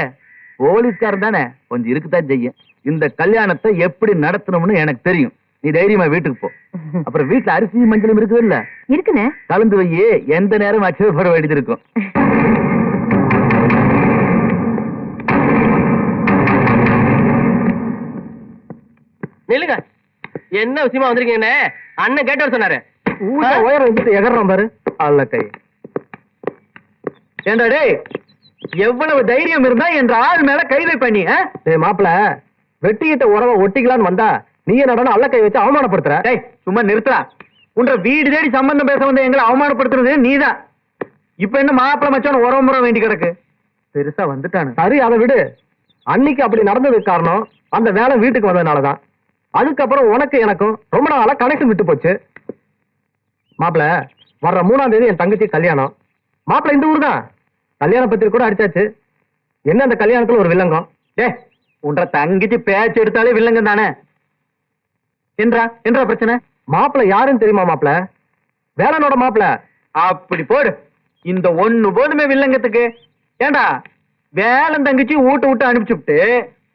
போலீஸ்காரன் தானே, கொஞ்சம் இருக்குதான் செய்யும். இந்த கல்யாணத்தை எப்படி நடத்தணும்னு எனக்கு தெரியும். நீ தைரியமா வீட்டுக்கு போ. அப்புறம் வீட்டுல அரிசி மஞ்சளும் இருக்குது இல்ல, இருக்குண்ணே. கலந்து வையே. எந்த நேரம் அச்சுவப்பட வேண்டியது இருக்கும். நில்லுங்க. என்ன விஷயமா வந்திருக்கீங்கன்னு அண்ணன் கேட்டு சொன்னாரு. உயரம் வச்சுட்டு எகறான் பாரு. அல்ல கை. ஏண்டா டேய், எவ்வளவு தைரியம் இருந்தா என்ற ஆள் மேல கை வைப்பண்ணி? மாப்பிள, வெட்டிக்கிட்ட உறவை ஒட்டிக்கலான்னு வந்தா நீ என்னடா அல்ல கை வச்சு அவமானப்படுத்துற? டேய் சும்மா நிறுத்துறா. உன்ற வீடு தேடி சம்பந்தம் பேச வந்து எங்களை அவமானப்படுத்துறது நீதான். இப்ப என்ன மாப்பிள மச்சான் உறவு முறை வேண்டி கிடக்கு? பெருசா வந்துட்டானு. சரி, அதை விடு. அன்னைக்கு அப்படி நடந்ததுக்கு காரணம் அந்த வேலை வீட்டுக்கு வந்ததுனாலதான். அதுக்கப்புறம் உனக்கு எனக்கும் ரொம்ப நாளா கனெக்ஷன் விட்டு போச்சு. மாப்பிள, வர்ற 3ஆம் தேதி என் தங்கச்சி கல்யாணம். மாப்பிள இந்த ஊர் தான். கல்யாண பத்திரிக்கை கூட அடிச்சாச்சு. என்ன அந்த கல்யாணத்துல ஒரு வில்லங்கம்? டே, உன்ற தங்கச்சி பேச்சு எடுத்தாலே வில்லங்கம் தானே. என்றா பிரச்சனை? மாப்பிள யாருன்னு தெரியுமா? மாப்பிள வேலனோட மாப்பிள. அப்படி போடு. இந்த ஒண்ணு போதுமே வில்லங்கத்துக்கு. ஏண்டா, வேலன் தங்கச்சி ஊட்ட விட்டு அனுப்பிச்சுட்டு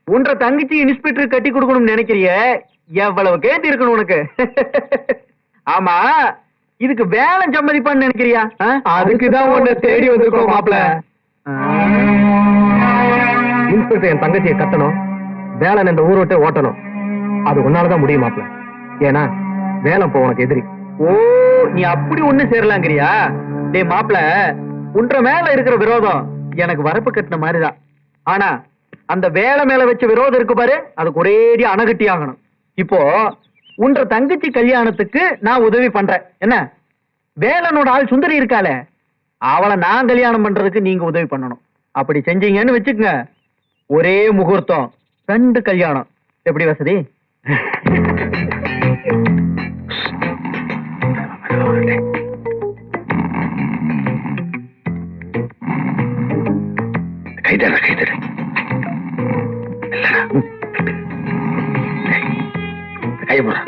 உன்ற தங்கச்சி இன்ஸ்பெக்டர் கட்டி கொடுக்கணும்னு நினைக்கிறிய? எவ்வளவு கேட்டு இருக்கணும் உனக்கு. ஆமா, இதுக்கு வேலன் சம்மதிப்பான்னு நினைக்கிறியா? அதுக்குதான் உன்னை தேடி வந்திருக்கோம் மாப்பிள. இன்ஸ்பெக்டர் என் தங்கச்சியை கட்டணும், வேலன் இந்த ஊரை விட்டு ஓட்டணும். அது உன்னாலதான் முடியும் மாப்பிள. ஏன்னா வேலன் போ உனக்கு எதிரி. ஓ, நீ அப்படி ஒண்ணு சேரலாங்கிறியா? டே மாப்பிள, உன்ற மேல இருக்கிற விரோதம் எனக்கு வரப்பு கட்டின மாதிரிதான். ஆனா அந்த வேலை மேல வச்ச விரோதம் இருக்கு பாரு, அதுக்கு ஒரேடி அணகட்டி ஆகணும். இப்போ உன்ற தங்கச்சி கல்யாணத்துக்கு நான் உதவி பண்றேன். என்ன, வேலனோட ஆள் சுந்தரி இருக்காளே, அவளை நான் கல்யாணம் பண்றதுக்கு நீங்க உதவி பண்ணணும். அப்படி செஞ்சீங்கன்னு வச்சுக்கங்க, ஒரே முகூர்த்தம் 2 கல்யாணம். எப்படி வசதி? கைதட கை போற.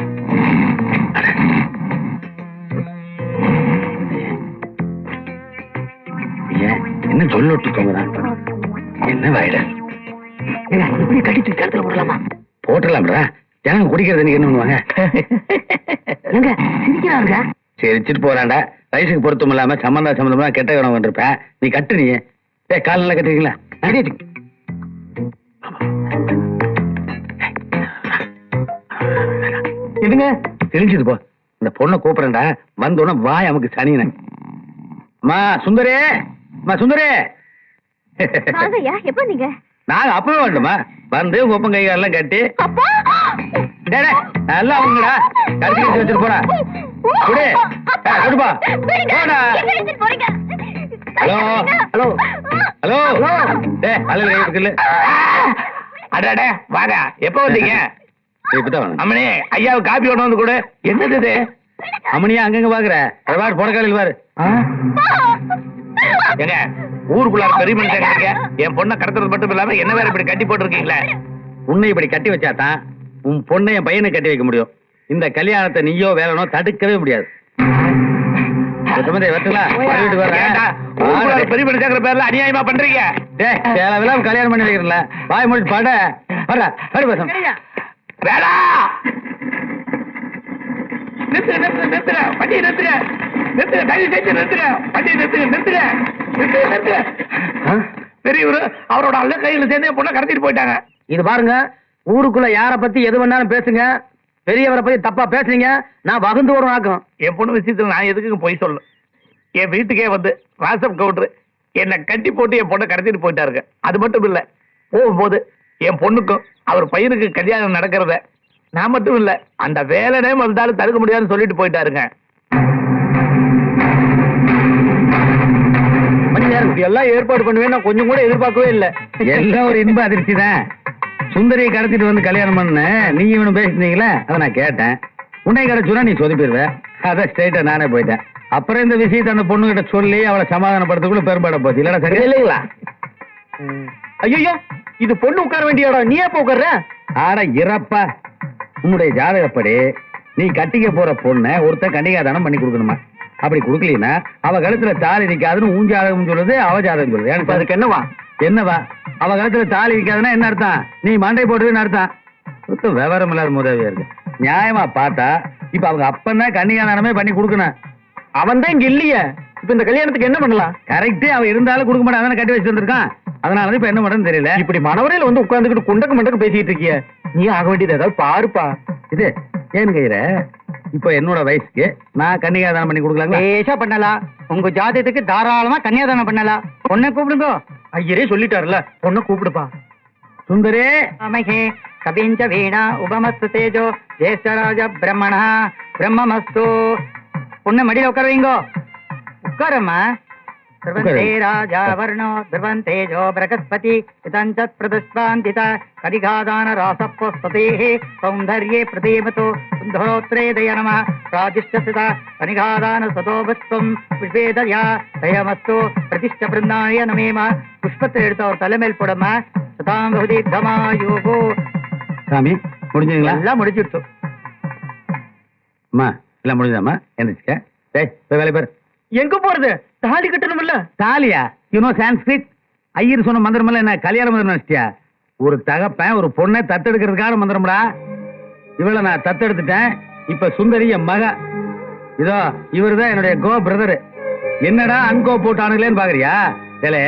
என்ன சொல்லட்டு தோங்குறான்? என்ன வாயிட இப்படி கட்டிட்டு கருத்துல போடலாமா? போட்டலாம்டா. ஜனங்க குடிக்கிறது நீங்க என்ன பண்ணுவாங்க? எங்க சிரிக்கிறாருங்க. சிரிச்சிட்டு போறான்டா. வயசுக்கு பொருத்தம் இல்லாம சம்பந்தமா கெட்ட கணவன் வந்திருப்பேன். நீ கட்டு. நீ கால் நல்லா கட்டுறீங்களா? இதுங்க தெரிஞ்சது போ. இந்த பொண்ணை கூப்பிடுறேன்டா. வந்தோடனே வாய் நமக்கு சனின. மா சுந்தரே, மா சுந்தரே. வாங்கய்யா, எப்ப நீங்க? நாங்க அப்பவே வேண்டுமா வந்து ஒப்பம் கை காலெல்லாம் கட்டி அப்பா! நல்லா அவங்கடா கட்டி கட்டி வச்சுட்டு போறா. குடு, கொடுப்பா போடா. Hello hello hello. டே அழகு இருக்குல்ல. அடடே வாங்க. எப்ப வந்தீங்க? அம்மனே ஐயாவுக்கு காப்பி கொண்டு வந்து கூட என்னது இது? அம்மனியா அங்கங்க பாக்குற புடக்காலில் பாரு. ஏங்க ஊருக்குள்ளார பெரிய மனுஷன் இருக்கீங்க, என் பொண்ணை கடத்துறது மட்டும் இல்லாம என்ன வேற இப்படி கட்டி போட்டுருக்கீங்களே? உன்னை இப்படி கட்டி வச்சாதான் உன் பொண்ணை என் பையனை கட்டி வைக்க முடியும். இந்த கல்யாணத்தை நீயோ வேலனோ தடுக்கவே முடியாது. பெரிய மனுஷங்கிற பேர்ல அநியாயமா பண்றீங்க. கல்யாணம் பண்ணி வைக்கிறல வாய் முடிச்சு பாட வேடா நிறுத்துற நிறுத்துற வண்டியை நிறுத்துற நிறுத்துற தயவு செஞ்சு நிறுத்துற வண்டியை நிறுத்துற நிறுத்துற நிறுத்துற. பெரியவர் அவரோட அல்ல கையில சேர்ந்து என் பொண்ணை கடத்திட்டு போயிட்டாங்க. இது பாருங்க, ஊருக்குள்ள யார பத்தி எது வேணாலும் பேசுங்க, பெரியவரை பத்தி தப்பா பேசுறீங்க நான் வகுந்து ஒரு ஆக்கும். என் பொண்ணு விஷயத்துல நான் எதுக்கு போய் சொல்லணும்? என் வீட்டுக்கே வந்து வாட்ஸ்அப் கவுண்டர் என்னை கட்டி போட்டு என் பொண்ணை கடத்திட்டு போயிட்டாருங்க. அது மட்டும் இல்ல, போகும்போது என் பொண்ணுக்கும் அவர் பையனுக்கு கல்யாணம் நடக்கிறத நான் மட்டும் இல்ல அந்த வேலைனே வந்தாலும் தடுக்க முடியாதுன்னு சொல்லிட்டு போயிட்டாருங்க. எல்லாம் ஏற்பாடு பண்ணுவேன் நான் கொஞ்சம் கூட எதிர்பார்க்கவே இல்லை. எல்லாம் ஒரு இன்ப அதிர்ச்சி தான். சுந்தரியை கடத்திட்டு வந்து கல்யாணம் பண்ண நீ இவனு பேசினீங்களா, அதை நான் கேட்டேன். உன்னை கிடைச்சுனா நீ சொதப்பிடுவ, அதை ஸ்ட்ரைட்டா நானே போயிட்டேன். அப்புறம் இந்த விஷயத்தை அந்த பொண்ணு கிட்ட சொல்லி அவளை சமாதானப்படுத்தக்குள்ள பெரும்பாட போச்சு. இல்லடா சரி இல்லைங்களா? ஐயோ, இது பொண்ணு உட்கார வேண்டிய இடம், நீ எப்ப உட்கார்ற? ஆட இறப்பா, உன்னுடைய ஜாதகப்படி நீ கட்டிக்க போற பொண்ணை ஒருத்தன் கன்னிகாதானம் பண்ணி கொடுக்கணுமா? அப்படி கொடுக்கலீன்னா அவ கழுத்துல தாலி நிக்காதுன்னு உன் ஜாதகம் சொல்லுது, அவ ஜாதகம் சொல்லுது. எனக்கு அதுக்கு என்னவா அவ கழுத்துல தாலி நிக்காதுன்னா என்ன அர்த்தம்? நீ மண்டை போடுவேன்னு அர்த்தம். சுத்தம் விவரம் இல்லாத முறையா இருக்கு. நியாயமா பார்த்தா இப்ப அவங்க அப்பந்தான் கன்னிகாதானமே பண்ணி கொடுக்கணும். அவன் தான் இங்க இல்லையே, இப்ப இந்த கல்யாணத்துக்கு என்ன பண்ணலாம்? கரெக்ட், அவன் இருந்தாலும் கொடுக்க மாட்டான், அதான கட்டி வச்சு வந்திருக்கான். அதனால இப்ப என்ன பண்றதுன்னு தெரியல. இப்படி மனவரையில வந்து உட்கார்ந்துக்கிட்டு குண்டக்கு மண்டக்கு பேசிட்டு இருக்கிய, நீ ஆக வேண்டியது ஏதாவது பாருப்பா. இது ஏன்னு கையிற, இப்ப என்னோட வயசுக்கு நான் கன்னிகாதானம் பண்ணி கொடுக்கலாங்களா? ஏஷா பண்ணலாம், உங்க ஜாதகத்துக்கு தாராளமா கன்னியாதானம் பண்ணலாம். பொண்ணை கூப்பிடுங்க. ஐயரே சொல்லிட்டாருல, பொண்ணை கூப்பிடுப்பா. சுந்தரே அமகே கபிஞ்ச வீணா உபமஸ்து தேஜோ ஜேஷ்டராஜ பிரம்மண பிரம்மமஸ்து. பொண்ணு மடியில உட்கார வைங்கோ. உட்காரம்மா. ध्रुवन्ते राजा वर्णो ध्रुवन्तेजो बृहस्पति इतञ्च प्रदुष्पान्तिता कनिघादानरासप्पस्पतेः सौन्दर्ये प्रतीमतो सुन्दरोत्रे दय नमः प्रादिष्टसिता कनिघादानसतोभस्त्वं पुष्पेदया दयमस्तु प्रतिष्ठ बृन्दाय नमेम. पुष्पத்தை எடுத்து அவர் தலைமையில் போடமா. சதாம் பகுதி தமாயோகோ. சாமி முடிஞ்சீங்களா? எல்லாம் முடிஞ்சிடுச்சு. அம்மா எல்லாம் முடிஞ்சாமா? எந்திரிச்சுக்க. டேய் போய் வேலை பாரு. எங்க போறது? தாலி கட்டணும் இல்ல? தாலியா? You know Sanskrit? ஐயர் சொன்ன மந்திரம் எல்லாம் என்ன கல்யாண மந்திரம் நினைச்சிட்டியா? ஒரு தகப்பன் ஒரு பொண்ணை தத்தெடுக்கிறதுக்கான மந்திரம்டா. இவளை நான் தத்தெடுத்துட்டேன். இப்ப சுந்தரி என் மக. இதோ இவருதான் என்னுடைய கோ பிரதர். என்னடா அன்கோ போட்டானுங்களேன்னு பாக்குறியா? ஏலே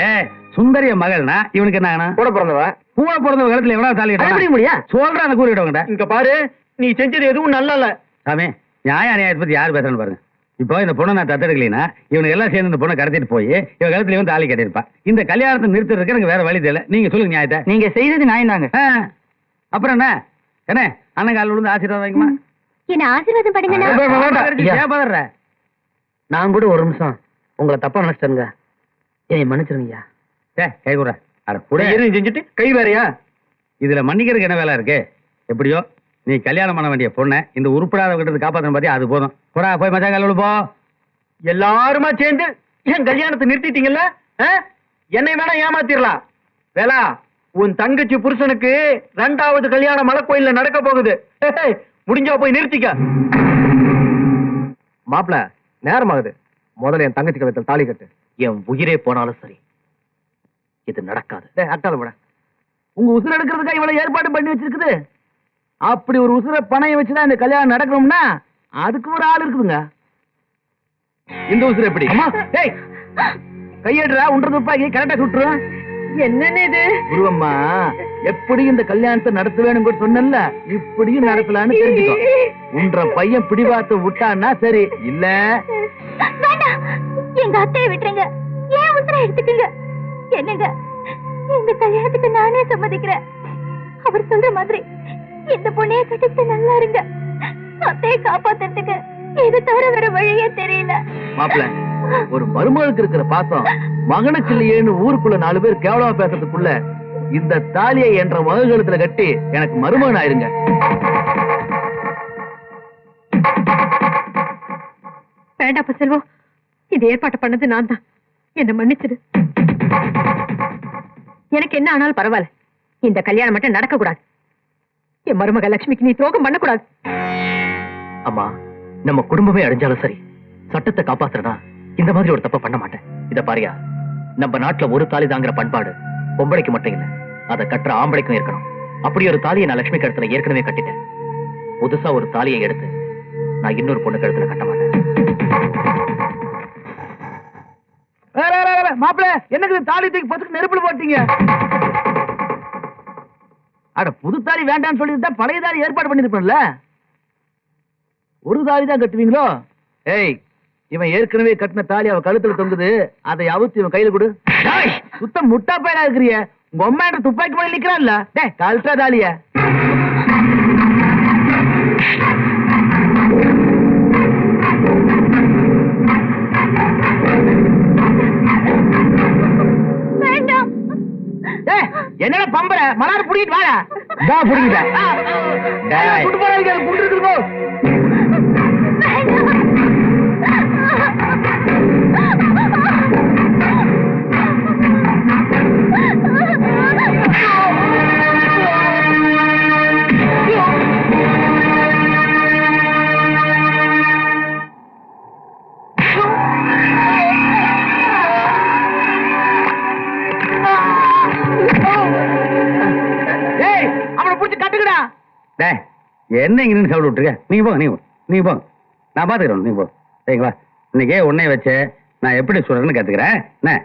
சுந்தரி என் மகள்னா இவனுக்கு என்ன கூட பிறந்தவ? கூட பிறந்தவ காலத்துல எவ்வளவு தாலி கட்ட முடியா? சொல்ற அந்த கூறிடுவாங்கடா. இங்க பாரு, நீ செஞ்சது எதுவும் நல்லா இல்ல. சாமி நியாய அநியாயத்தை பத்தி யாரு பேசுறேன்னு பாருங்க. இப்போ இந்த பொண்ணை நான் தத்தெடுக்கலைன்னா இவனுக்கு எல்லாம் சேர்ந்து இந்த பொண்ணை கடத்திட்டு போய் இவன் கழுத்துல இவன் தாலி கட்டியிருப்பான். இந்த கல்யாணத்தை நிறுத்துறதுக்கு எனக்கு வேற வழி தெரியல. நீங்க சொல்லுங்க நியாயத்தை. நீங்க செய்தது நியாயம் தாங்க. அப்புறம் என்ன என்ன அண்ணன் கால் விழுந்து ஆசீர்வாதம் வைக்குமா? என்ன ஆசீர்வாதம் பண்ணுங்க. நான் கூட ஒரு நிமிஷம் உங்களை தப்பா நினைச்சிட்டேங்க, என்னை மன்னிச்சிருங்கய்யா. கை கூட அட கூட செஞ்சுட்டு கை வேறையா? இதுல மன்னிக்கிறதுக்கு என்ன வேலை இருக்கு? எப்படியோ நீ கல்யாணம் பண்ண வேண்டிய பொண்ணை இந்த உருப்படாத கிட்ட காப்பாற்றணும் பாத்தியா, அது போதும். போடா போய் மச்சான் கால் போ. எல்லாருமா சேர்ந்து என் கல்யாணத்தை நிறுத்திட்டீங்கல்ல? என்னை வேணா ஏமாத்திரலாம். வேலா, உன் தங்கச்சி புருஷனுக்கு 2வது கல்யாணம் மலை கோயில்ல நடக்க போகுது. முடிஞ்சா போய் நிறுத்திக்க. மாப்பிள நேரமாகுது, முதல்ல என் தங்கச்சி கழுத்தில் தாலி கட்டு. என் உயிரே போனாலும் சரி, இது நடக்காது. அட்டாத விட, உங்க உசுர எடுக்கிறதுக்காக இவ்வளவு ஏற்பாடு பண்ணி வச்சிருக்குது. அப்படி ஒரு உசுர பணைய வச்சுதான் இந்த கல்யாணம் நடக்கணும்னா அதுக்கு ஒரு ஆள் இருக்குதுங்க. இந்த உசுர எப்படி? கையெடுறா உன்றது துப்பாக்கி கரெக்டா சுட்டுரும். என்னன்னு இது? குருவம்மா எப்படி இந்த கல்யாணத்தை நடத்துவேன்னு கூட சொன்னல, இப்படியும் நடத்தலான்னு தெரிஞ்சுக்கோ. உன்ற பையன் பிடிவாத்த விட்டான்னா சரி, இல்ல வேண்டாம், எங்க அத்தையை விட்டுருங்க. ஏன் உசுர எடுத்துக்கீங்க? என்னங்க, இந்த கல்யாணத்துக்கு நானே சம்மதிக்கிறேன். அவர் சொல்ற மாதிரி இந்த பொண்ணைய கட்டிட்டு நல்லா இருங்க. அத்தையை காப்பாத்துறதுக்கு இது தவிர வேற வழியே தெரியல. மாப்பிள, ஒரு மருமகளுக்கு இருக்கிற பாசம் மகனுக்கு இல்லையேன்னு ஊருக்குள்ள 4 பேர் கேவலமா பேசுறதுக்குள்ள இந்த தாலியை என்ற வகுகளத்துல கட்டி எனக்கு மருமகன் ஆயிருங்க. வேண்டாப்பா செல்வம், இது ஏற்பாடு பண்ணது நான் தான். என்ன மன்னிச்சிடு. எனக்கு என்ன ஆனாலும் பரவாயில்ல, இந்த கல்யாணம் மட்டும் நடக்க கூடாது. என் மருமக லட்சுமிக்கு நீ துரோகம் பண்ணக்கூடாது. அம்மா, நம்ம குடும்பமே அழிஞ்சாலும் சரி, சட்டத்தை காப்பாத்துறனா இந்த மாதிரி ஒரு தப்ப பண்ண மாட்டேன். இத பாரியா, நம்ம நாட்டுல ஒரு தாலி தாங்கிற பண்பாடு பொம்பளைக்கு மட்டும் இல்ல, அதை கட்டுற ஆம்பளைக்கும் இருக்கணும். அப்படி ஒரு தாலியை நான் லட்சுமி கழுத்துல ஏற்கனவே கட்டிட்டேன். புதுசா ஒரு தாலியை எடுத்து நான் இன்னொரு பொண்ணு கழுத்துல கட்ட மாட்டேன். மாப்பிள்ள, எனக்கு தாலி தூக்கி பத்துக்கு நெருப்புல போட்டீங்க. அட, புது தாலி வேண்டாம்னு சொல்லியிருந்தா பழைய தாலி ஏற்பாடு பண்ணிருப்பேன்ல. ஒரு தாலி தான் கட்டுவீங்களோ? ஏய், இவன் ஏற்கனவே கட்டின தாலி அவ கழுத்துல தொங்குது, அதை அவுத்து இவன் கையில கொடு. சுத்தம் முட்டா பையனா இருக்கிறிய. உங்க அம்மா என்ற துப்பாக்கி போய் நிக்கிறான்ல. டேய், கழுத்தா தாலிய. என்னடா பம்பர மலார புடிக்கிட்டு வாடா. தான் புடிக்கிட்டேன். குண்டு போறாங்க, குண்டு இருக்குங்கோ. என்ன இங்க நின்று சாப்பிட்டு விட்டுருக்க? நீங்க போங்க, நீங்க போங்க, நான் பாத்துக்கிறேன். நீங்க போங்க, சரிங்களா? இன்னைக்கே உன்னை வச்சு நான் எப்படி சொல்றேன்னு கத்துக்கிறேன். என்ன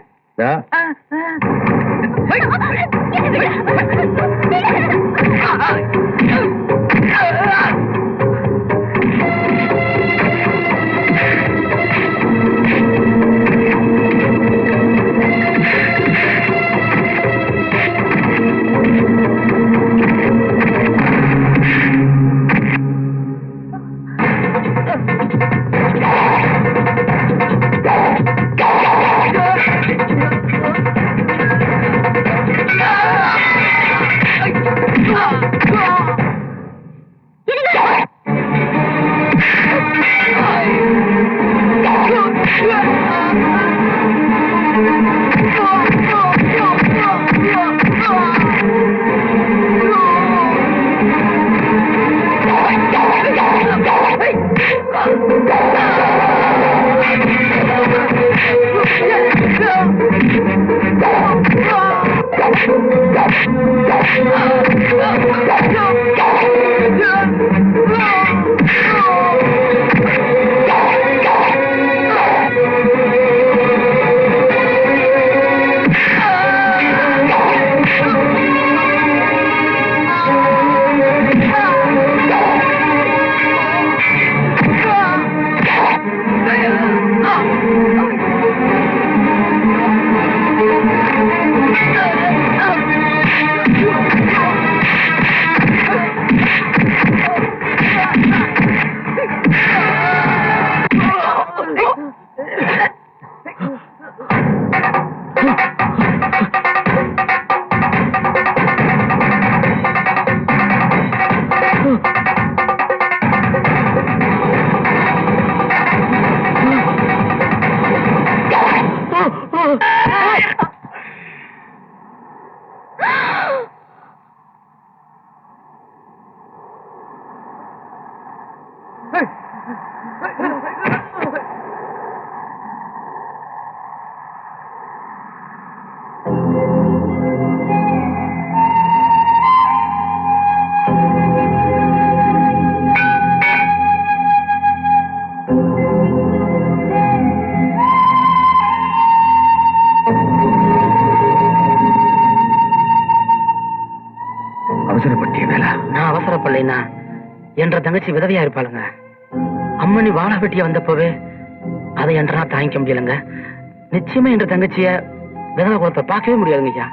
என்ற தங்கச்சி விதவையா இருப்பாளுங்க. அம்மனி வாழ வெட்டிய வந்தப்பவே அதை என்றா தாங்கிக்க முடியலங்க. நிச்சயமா என்ற தங்கச்சிய விதவை குலத்தை பார்க்கவே முடியாதுங்க ஐயா.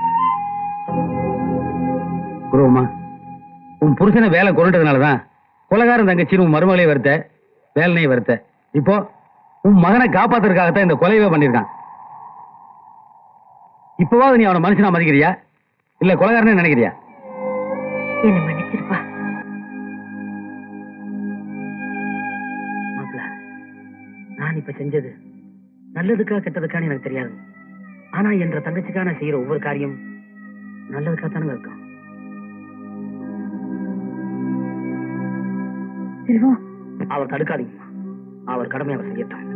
குருவம்மா, உன் புருஷனை வேலை கொண்டுட்டதுனாலதான் கொலைகாரன் தங்கச்சின்னு உன் மருமகளையும் வருத்த, வேலைனையும் வருத்த. இப்போ உன் மகனை காப்பாத்துறதுக்காகத்தான் இந்த கொலையவே பண்ணிருக்கான். இப்பவாவது நீ அவனை மனுஷனா மதிக்கிறியா? இல்ல கொலைகாரன்னு நினைக்கிறியா? என்ன மன்னிச்சிருப்பா. மாப்பிள்ள, நான் இப்ப செஞ்சது நல்லதுக்கா கெட்டதுக்கான்னு எனக்கு தெரியாது. ஆனா என்ற தங்கச்சிக்கான செய்யற ஒவ்வொரு காரியம் நல்லதுக்காகத்தானுங்க இருக்கும். செல்வம், அவர் தடுக்காதீங்க. அவர் கடமை அவர் செய்யட்டும்.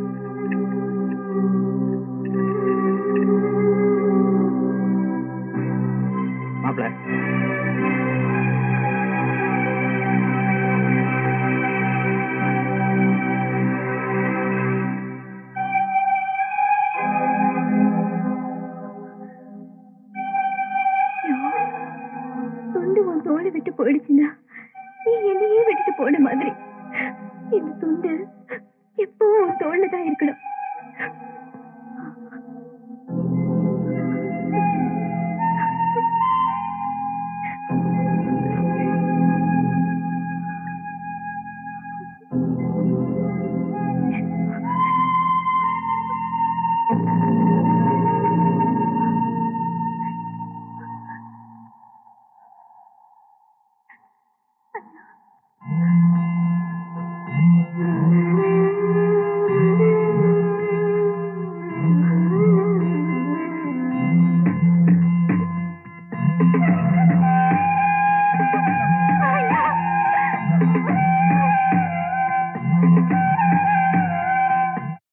மாப்பிள்ள, துண்டு உன் தோலை விட்டு போயிடுச்சுன்னா நீ என்னையே விட்டுட்டு போன மாதிரி இந்த துண்டு எப்பவும் உன் தோல்ல தான் இருக்கணும்.